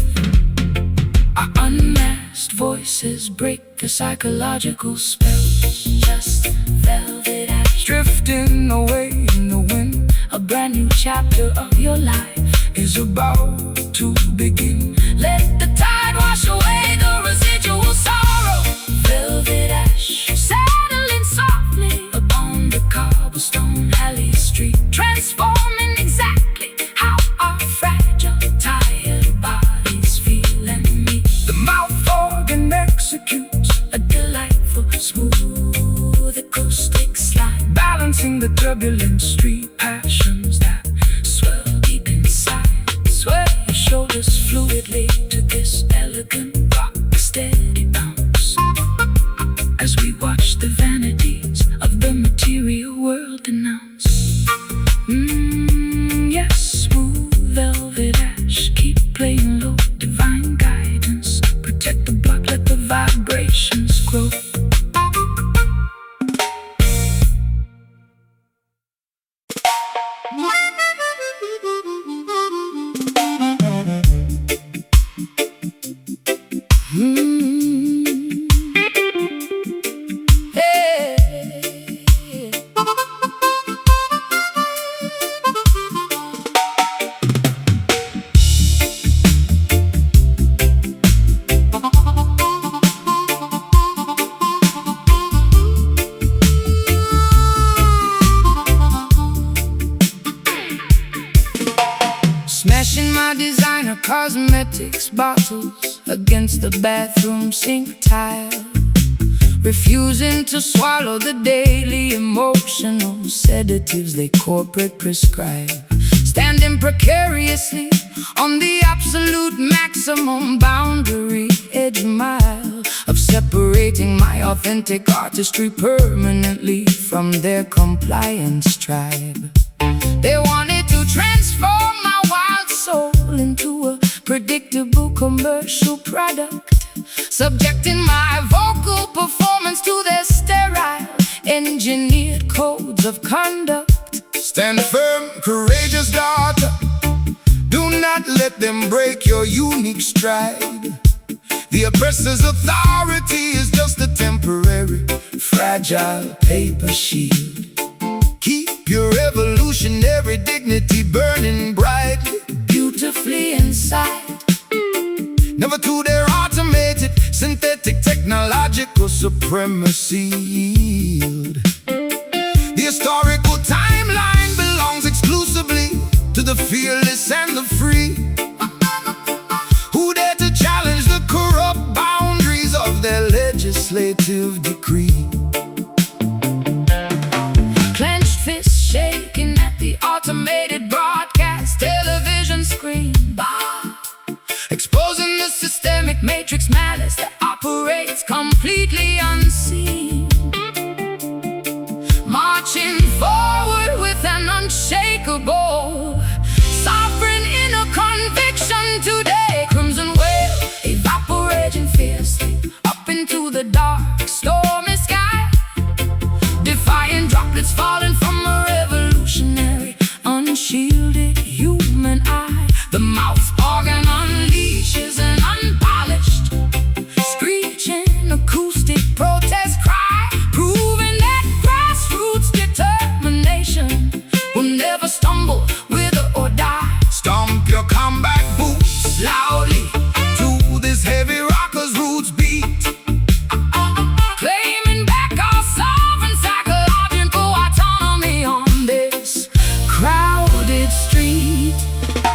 Our unmasked voices break the psychological spells. Just velvet ash drifting away in the wind. a brand new chapter of your life Is about to begin. Let the tide wash away the residual sorrow. Velvet ash settling softly upon the cobblestone alley street, transforming exactly how our fragile, tired bodies feel and meet. The mouth organ executes A delightful, smooth acoustic slide, balancing the turbulent street passions that swell deep inside. Sway your shoulders fluidly to this elegant rock steady bounce, as we watch the vanities of the material world denounce. Yes, smooth velvet ash, keep playing low, divine guidance. Protect the block, let the vibrations grow. Smashing my designer cosmetics bottles against the bathroom sink tile, refusing to swallow the daily emotional sedatives they corporate prescribe. Standing precariously on the absolute maximum boundary edge mile of separating my authentic artistry permanently from their compliance tribe. They wanted to transform my wild soul into a predictable commercial product, subjecting my vocal performance to their sterile, engineered codes of conduct. Stand firm, courageous daughter. Do not let them break your unique stride. The oppressor's authority is just a temporary, fragile paper shield. Keep your revolutionary dignity burning brightly, Beautifully inside, never to their automated, synthetic, technological supremacy yield. The historical timeline belongs exclusively to the fearless and the free, who dare to challenge the corrupt boundaries of their legislative decree. clenched fists shaking at the automated broadcast television screen, Exposing the systemic matrix malice that operates completely unseen. Marching forward with an unshakable, sovereign inner conviction today. Crimson wave evaporating fiercely up into the dark, stormy sky, defying droplets falling from a revolutionary, unshielded human eye. The mouth organ unleashes an unpolished, screeching acoustic protest cry, proving that grassroots determination will never stumble, wither or die. stomp your combat boots Loudly to this heavy rocker's roots beat. claiming back our sovereign psychological autonomy on this crowded street.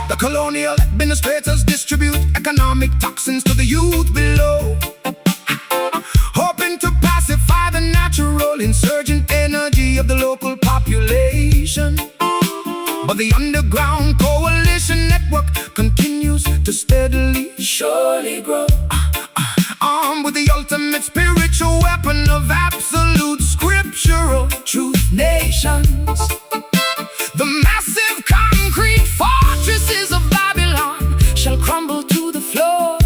The colonial administrators distribute economic toxins to the youth below, hoping to pacify the natural insurgent energy of the local population. But the underground coalition network continues to steadily, Surely grow armed with the ultimate spiritual weapon of absolute scriptural truth. nations. The massive concrete Fortresses of Babylon shall crumble to the floor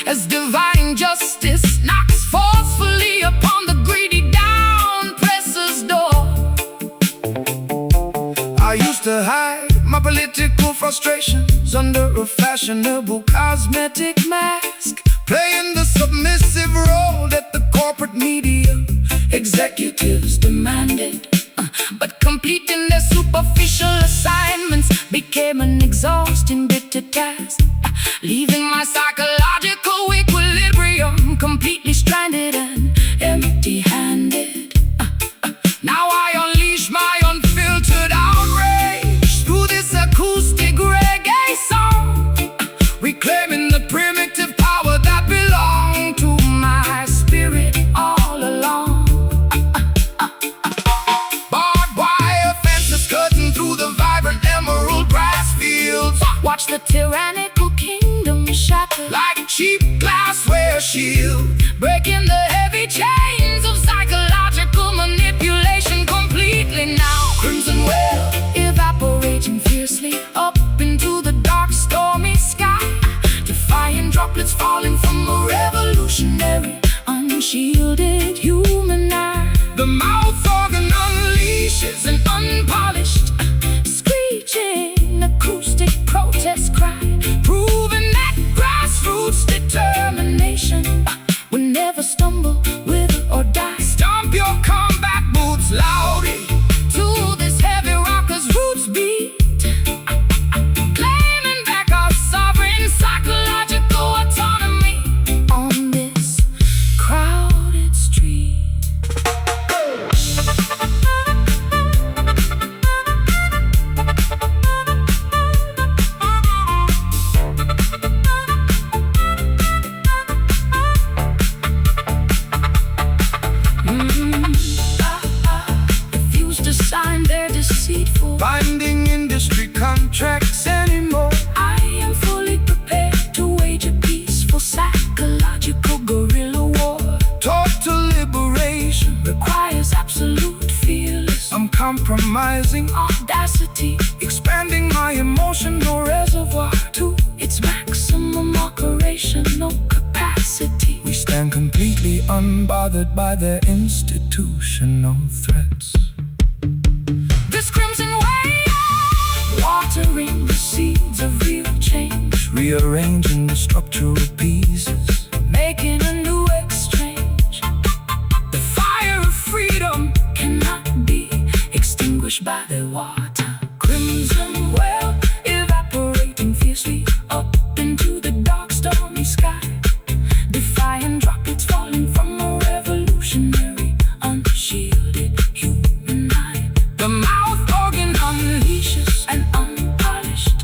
as divine justice knocks forcefully upon the greedy down presser's door. I used to to hide my political frustrations under a fashionable cosmetic mask, playing the submissive role that the corporate media executives demanded. But completing their superficial assignments became an exhausting, bitter task, leaving my psychological equilibrium completely stranded and empty-handed. Now I unleash my unfiltered outrage through this acoustic reggae song, reclaiming the primitive power that belonged to my spirit all along. Barbed wire fences cutting through the vibrant emerald grass fields. Watch the tyrannical kingdom shatter like cheap glassware shield, breaking the heavy chains of psychological manipulation completely now. Crimson well evaporating fiercely up into the dark stormy sky, defying droplets falling from a revolutionary unshielded human eye. The mouth organ unleashes an unpolished screeching acoustic protest cry, proving that grassroots determination will never stumble, wither or die. Stomp your combat boots loudly to this heavy rocker's roots beat, claiming back our sovereign psychological autonomy on this crowded street. Refuse to sign their deceitful Binding industry contracts anymore. I am fully prepared to wage a peaceful psychological guerrilla war. Total liberation Requires absolute fearless uncompromising, audacity expanding my emotional reservoir to its maximum operational capacity. We stand completely unbothered by their institutional threats. This crimson wave, watering the seeds of real change, Rearranging the structural pieces, making a new exchange. The fire of freedom cannot be extinguished by the water. Crimson well evaporating fiercely up into the dark stormy sky, defying droplets falling from a revolutionary unshielded human eye. The mouth organ unleashes an unpolished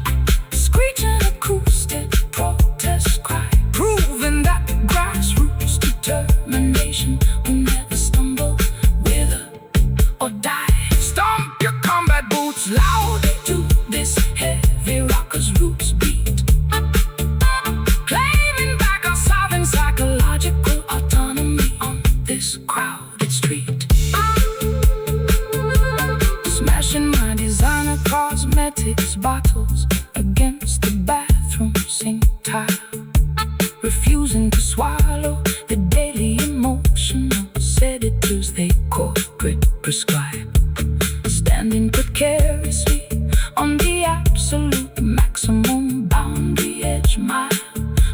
screeching acoustic protest cry, proving that grassroots determination will never stumble, wither or die. stomp your combat boots loudly To this heavy rocker's roots beat, claiming back our sovereign psychological autonomy on this crowded street. Smashing my designer cosmetics bottles against the bathroom sink tile, refusing to swallow the daily emotional sedatives they corporate prescribe, standing precariously on the absolute maximum boundary edge mile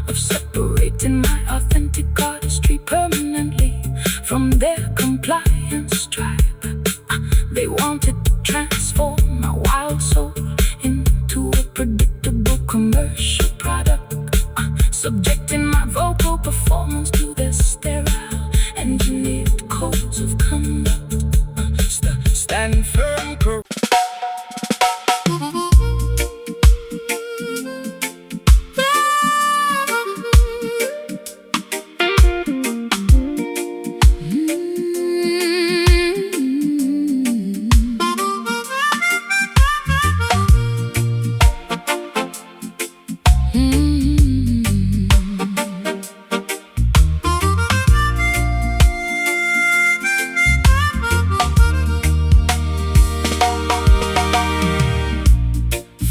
of separating my authentic artistry permanently from their compliance tribe. They wanted to transform my wild soul into a predictable commercial product, subjecting my vocal performance to their sterile engineered codes of conduct. stand firm,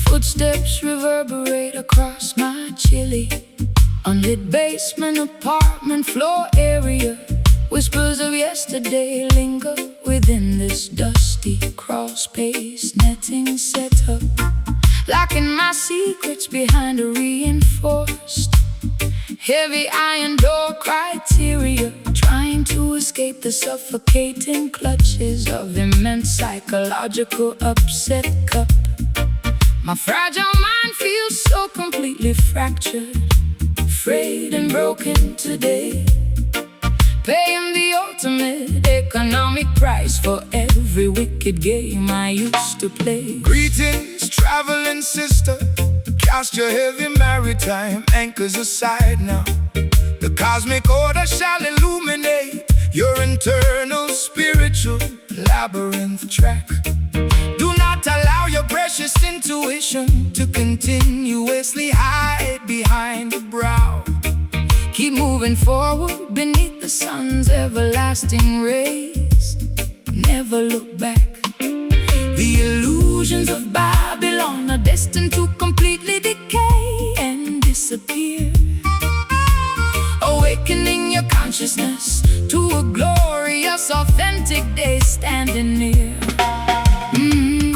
Footsteps reverberate across my chilly unlit basement apartment floor area. Whispers of yesterday linger within this dusty crawl space, netting set up, locking my secrets behind a reinforced heavy iron door criteria, trying to escape the suffocating clutches of immense psychological upset cup. My fragile mind feels so completely fractured, frayed and broken today, paying the ultimate economic price for every wicked game I used to play. Greetings, traveling sister. Cast your heavy maritime anchors aside now. The cosmic order shall illuminate your internal spiritual labyrinth track. Do not allow your precious intuition to continuously hide behind the brow. Keep moving forward beneath the sun's everlasting rays. Never look back. The illusions of Babylon are destined to completely decay and disappear, awakening your consciousness to a glorious, authentic day standing near.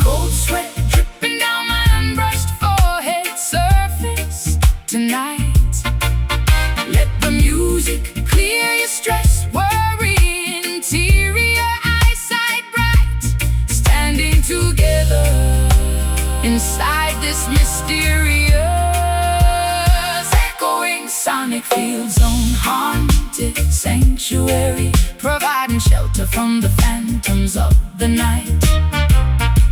Cold sweat dripping down my unbrushed forehead surface tonight. Let the music clear your stress, worry, interior eyesight bright, standing together inside this mysterious, echoing sonic field zone, haunted sanctuary, providing shelter from the phantoms of the night,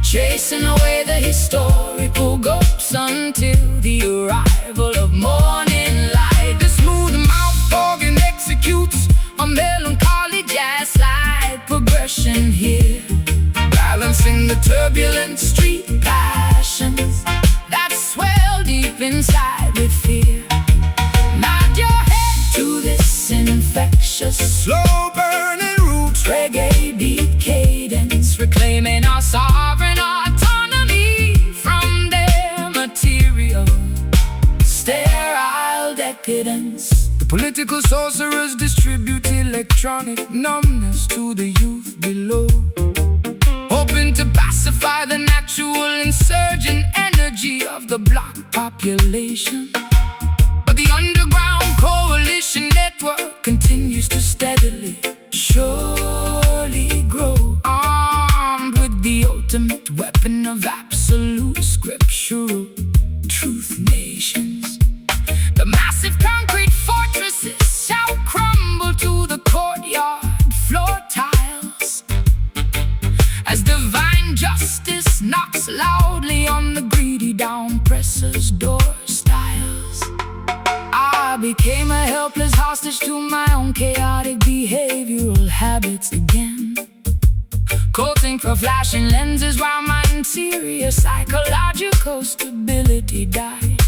chasing away the historical ghosts until the arrival of morning light. The smooth mouth organ executes a melancholy jazz slide progression here, balancing the turbulent street passions that swell deep inside with fear. Nod your head to this infectious, slow-burning roots reggae beat cadence, reclaiming our sovereign autonomy from their material sterile decadence. The political sorcerers distribute electronic numbness to the youth below, hoping to pacify the natural insurgent energy of the black population. But the underground coalition network continues to steadily, surely grow, armed with the ultimate weapon of absolute scriptural truth nations. The massive concrete fortresses shall crumble to the courtyard floor tiles as divine justice knocks loudly on the greedy down-pressers' door stiles. I became a helpless hostage to my own chaotic behavioral habits again, coating for flashing lenses while my interior psychological stability died,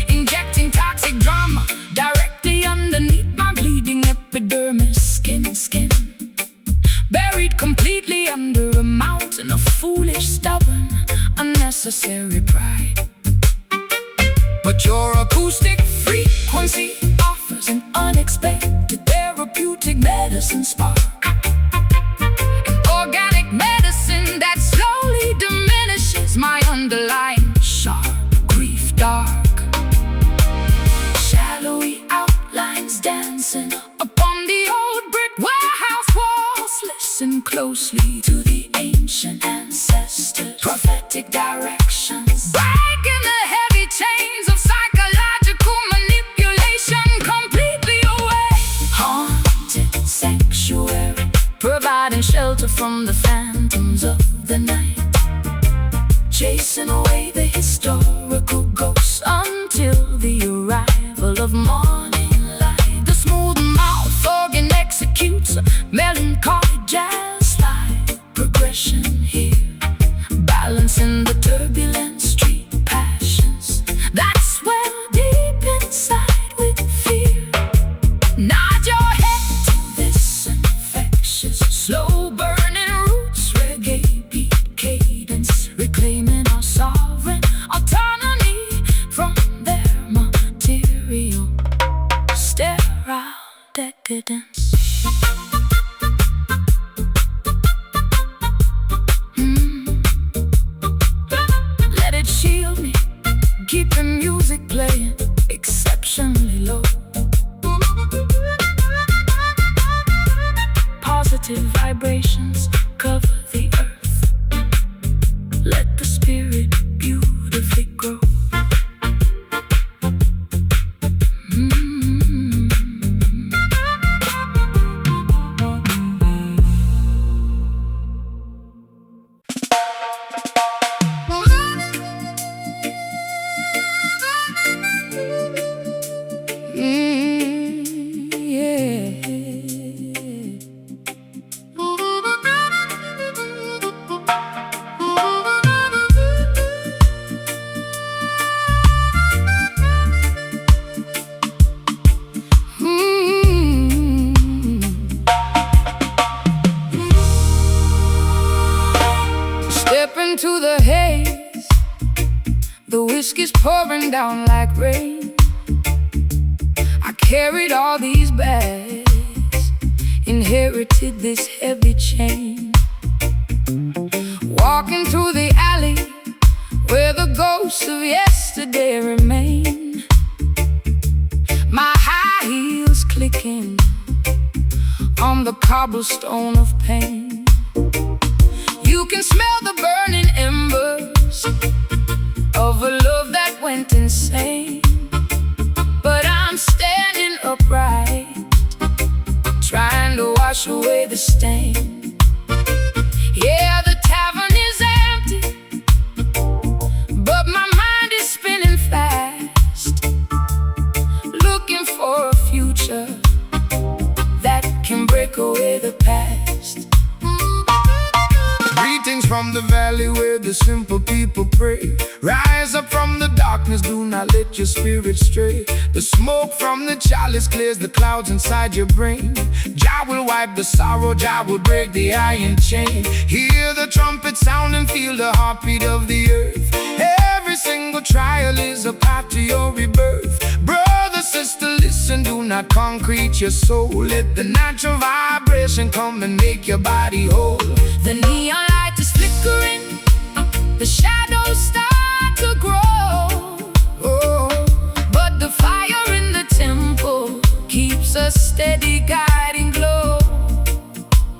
injecting toxic drama directly underneath my bleeding epidermis, skin, buried completely under a mountain of foolish, stubborn, unnecessary pride. But your acoustic frequency offers an unexpected therapeutic medicine spark, an organic medicine that slowly diminishes my underlying sharp grief dark. Shadowy outlines dancing upon the old brick warehouse walls. Listen closely to the ancient ancestors' prophetic directions, breaking the heavy chains of psychological manipulation completely away. Haunted sanctuary, providing shelter from the phantoms of the night, chasing away the historical ghosts until the arrival of morning light. The smooth mouth organ executes a melancholy jazz slide progression here, balancing the turbulent street passions that swell deep inside with fear. Nod your head to this infectious, slow-burning roots reggae beat cadence, reclaiming our sovereign autonomy from their material The whiskey's pouring down like rain. I carried all these bags, inherited this heavy chain. Walking through the alley where the ghosts of yesterday remain. My high heels clicking on the cobblestone of pain. You can smell the burning embers of a love that went insane. But I'm standing upright, trying to wash away the stain. Yeah, the tavern is empty, but my mind is spinning fast, looking for a future that can break away the past. Greetings from the valley where the simple people pray. Rise up from the darkness, do not let your spirit stray. The smoke from the chalice clears the clouds inside your brain. Jah will wipe the sorrow, Jah will break the iron chain. Hear the trumpet sound and feel the heartbeat of the earth. Every single trial is a path to your rebirth. Brother, sister, listen, do not concrete your soul. Let the natural vibration come and make your body whole. The neon light is flickering, the shadows start to grow. But the fire in the temple keeps a steady guiding glow.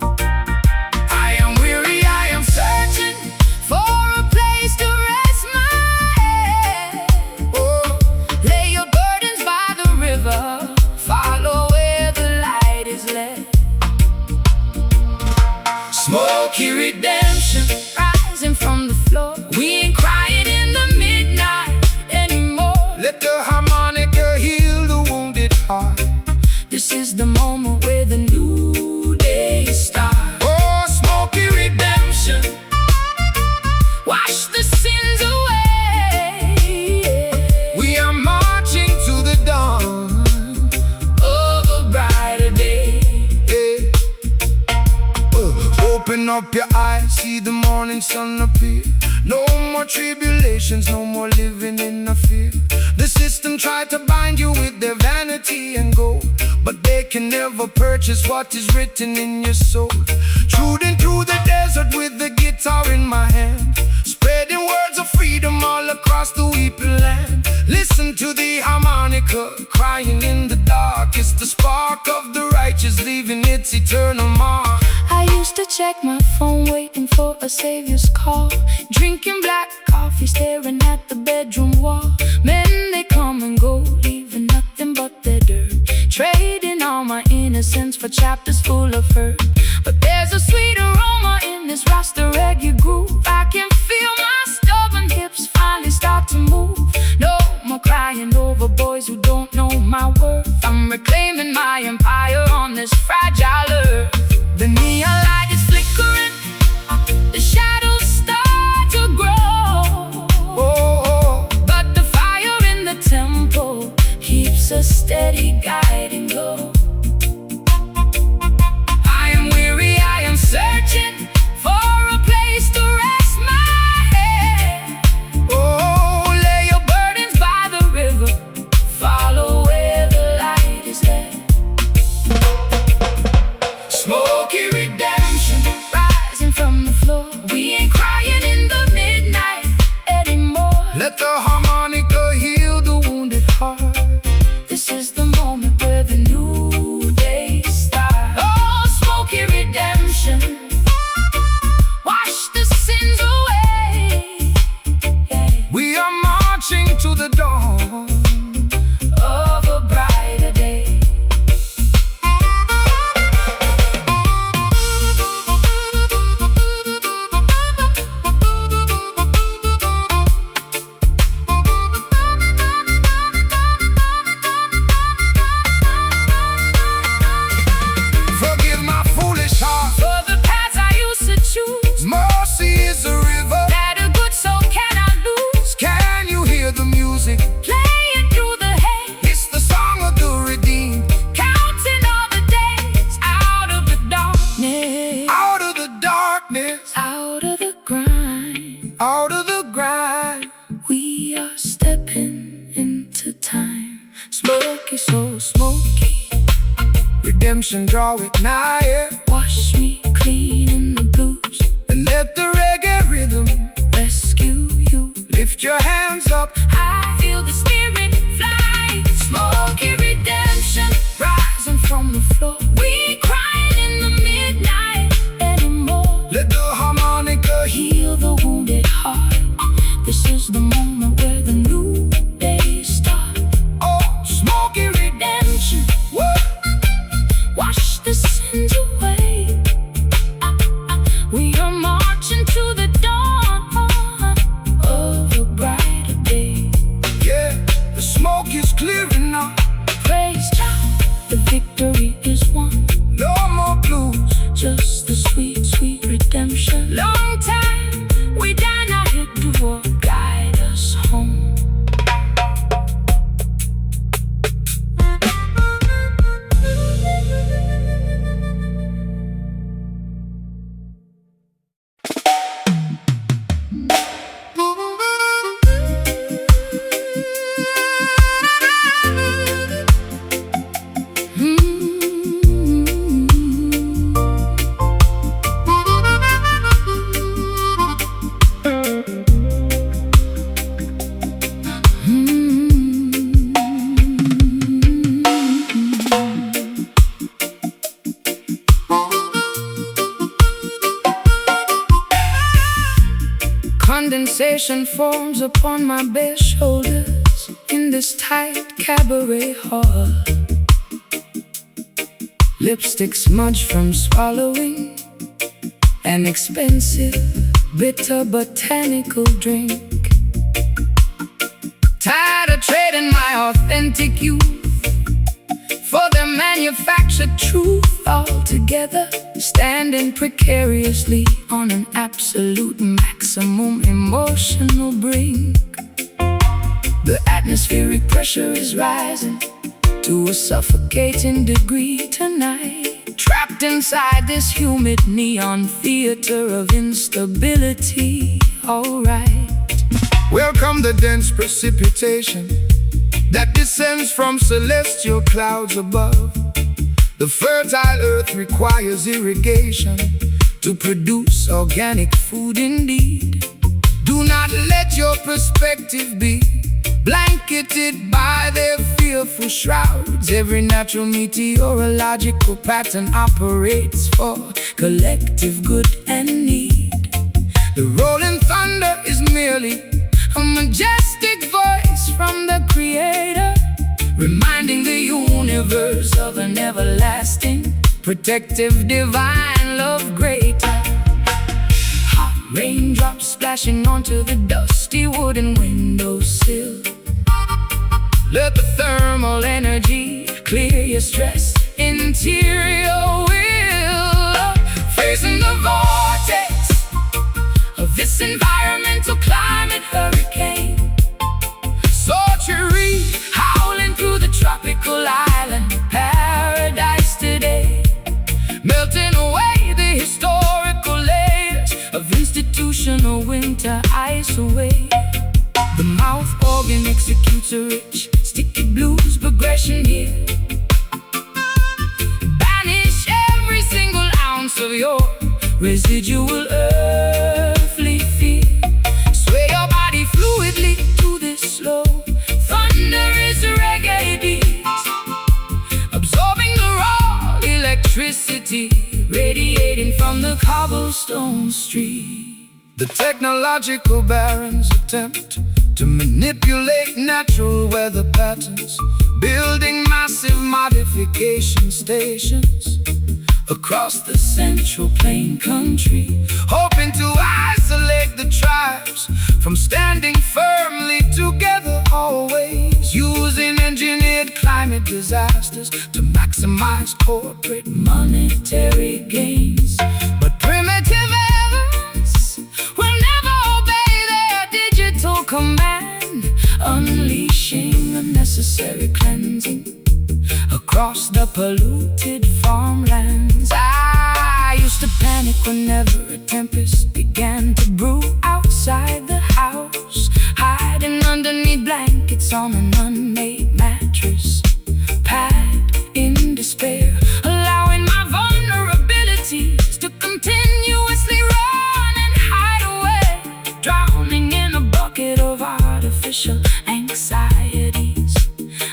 I am weary, I am Searching for a place to rest my head. Lay your burdens by the river, follow where the light is led. smoky redemption. Rising from the floor, we ain't crying in the midnight anymore. Let the harmonica heal the wounded heart. This is the moment where the new day starts. Oh, smoky redemption. Wash the sins away. We are marching to the dawn of a brighter day. Open up your eyes, see the morning sun appear. No more tribulations, no more living in a fear. The system tried to bind you with their vanity and gold, but they can never purchase what is written in your soul. Trudging through the desert with the guitar in my hand, spreading words of freedom all across the weeping land. Listen to the harmonica crying in the dark. It's the spark of the righteous leaving its eternal mark. I used to check my phone waiting for a savior's call, drinking black coffee, staring at the bedroom wall. Men, they come and go, leaving nothing but their dirt, trading all my innocence for chapters full of hurt. But there's a sweet aroma in this Rasta reggae groove. I can feel my stubborn hips finally start to move. No more crying over boys who don't know my worth. I'm reclaiming my empire on this fragile earth. The neon light is flickering, the shadows start to grow. But the fire in the temple keeps a steady guiding glow. I am redemption, draw it nigher. Wash me clean in the blues And let the reggae rhythm rescue you. lift your hands up. I feel the spirit fly, smoky redemption rising from the floor. We crying in the midnight anymore. Let the harmonica Heal the wounded heart. This is the moment where the new day starts. oh, smoky Redemption, whoa. wash the sins away. We are marching to the dawn of a brighter day. Yeah, the smoke is clearing up. Praise God, the victory is won. No more blues. Just the sweet, sweet redemption. Long time we die, now hit the war, guide us home. Condensation forms upon my bare shoulders in this tight cabaret hall. Lipstick smudge from swallowing an expensive, bitter botanical drink. Tired of trading my authentic youth for the manufactured truth altogether. Standing precariously on an absolute maximum emotional brink. The atmospheric pressure is rising to a suffocating degree tonight. Trapped inside this humid neon theater of instability. Alright. Welcome the dense precipitation that descends from celestial clouds above. The fertile earth requires irrigation to produce organic food indeed. Do not let your perspective be blanketed by their fearful shrouds. Every natural meteorological pattern operates for collective good and need. The rolling thunder is merely a majestic voice from the Creator, reminding the universe of an everlasting, protective, divine love greater. Hot raindrops splashing onto the dusty wooden windowsill. Let the thermal energy clear your stress interior will. Facing the vortex of this environmental climate hurricane. Sorcery howling through the tropical island paradise today, melting away the historical layers of institutional winter ice away. The mouth organ executes a rich, sticky blues progression here. Banish every single ounce of your residual earthly fear. Sway your body fluidly to this slow thunderous reggae beat, absorbing the raw electricity radiating from the cobblestone street. The technological barons attempt to manipulate natural weather patterns, building massive modification stations across the Central Plain country, hoping to isolate the tribes from standing firmly together always, using engineered climate disasters to maximize corporate monetary gains. But primitive elements will never obey their digital command, unleashing unnecessary cleansing across the polluted farmlands. I used to panic whenever a tempest began to brew outside the house, hiding underneath blankets on an unmade mattress, packed in despair, allowing superficial anxieties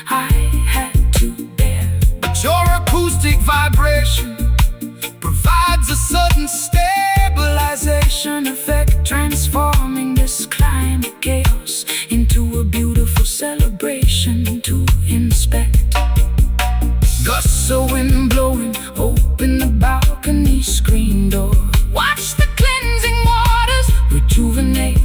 I had to bear. But your acoustic vibration provides a sudden stabilization effect, transforming this climate chaos into a beautiful celebration to inspect. Gusts of wind blowing, Open the balcony screen door. watch the cleansing waters Rejuvenate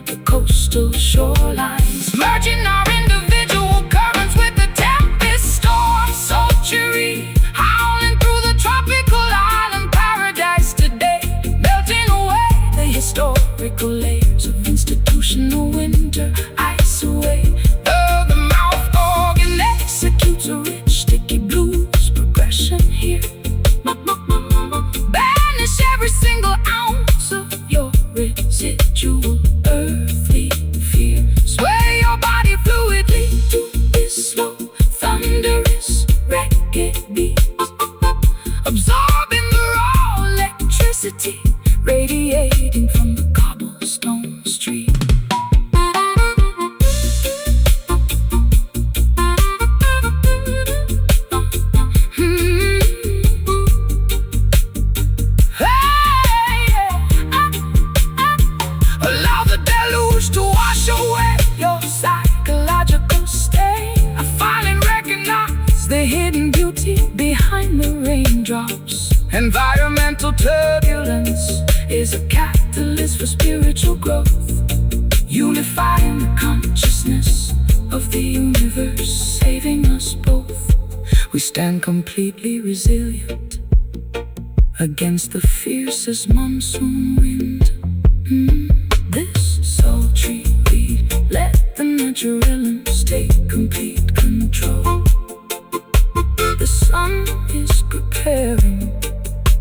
the coastal shorelines, merging our individual currents with the tempest storm. sultry, Howling through the tropical island paradise today, melting away the historical layers of institutional winter ice away. the mouth organ Executes a rich sticky blues progression here. banish every single ounce of your residual earthly fear. sway your body fluidly To this slow, thunderous reggae beat, absorbing the raw electricity radiating from the cobblestone street. Allow the deluge to wash away Your psychological state, I finally recognize the hidden beauty behind the raindrops. environmental turbulence Is a catalyst for spiritual growth, unifying the consciousness of the universe, saving us both. We stand completely resilient against the fiercest monsoon wind. This sultry beat, let the natural elements take complete control. The sun is preparing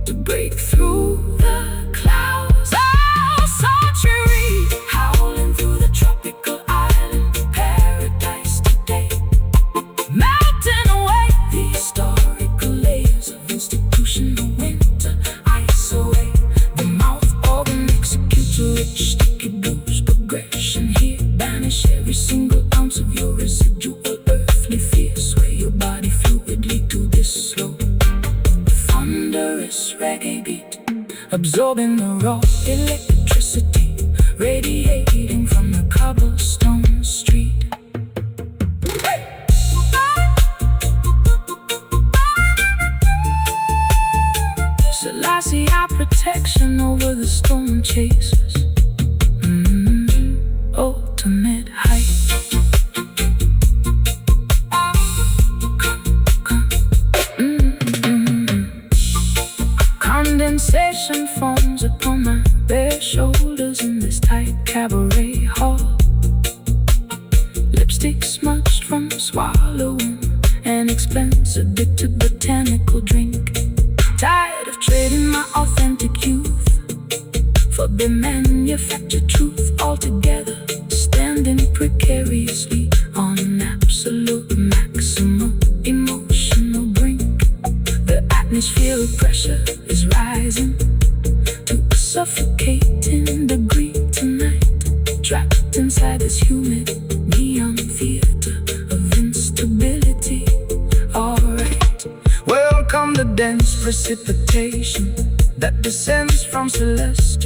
to break through the clouds. Oh, sultry, Howling through the tropical island paradise today, melting away the historical layers of institutional winter ice away. the mouth organ Executes a rich sticky blues progression here. Banish every single ounce of your residual earthly fear. Sway your body fluidly to this slow, thunderous reggae beat, absorbing the raw electricity radiating from the cobblestone street. Selassie, our protection over the storm chasers. Ultimate height. Condensation forms upon my bare shoulders in this tight cabaret hall. Lipstick smudged from swallowing an expensive addictive botanical drink. Tired of trading my authentic youth for the manufactured truth altogether. Standing precariously on an absolute maximal emotional brink. The atmosphere of pressure is rising to a suffocating degree tonight. Trapped inside this humid neon theater of instability. Alright, welcome the dense precipitation that descends from celestial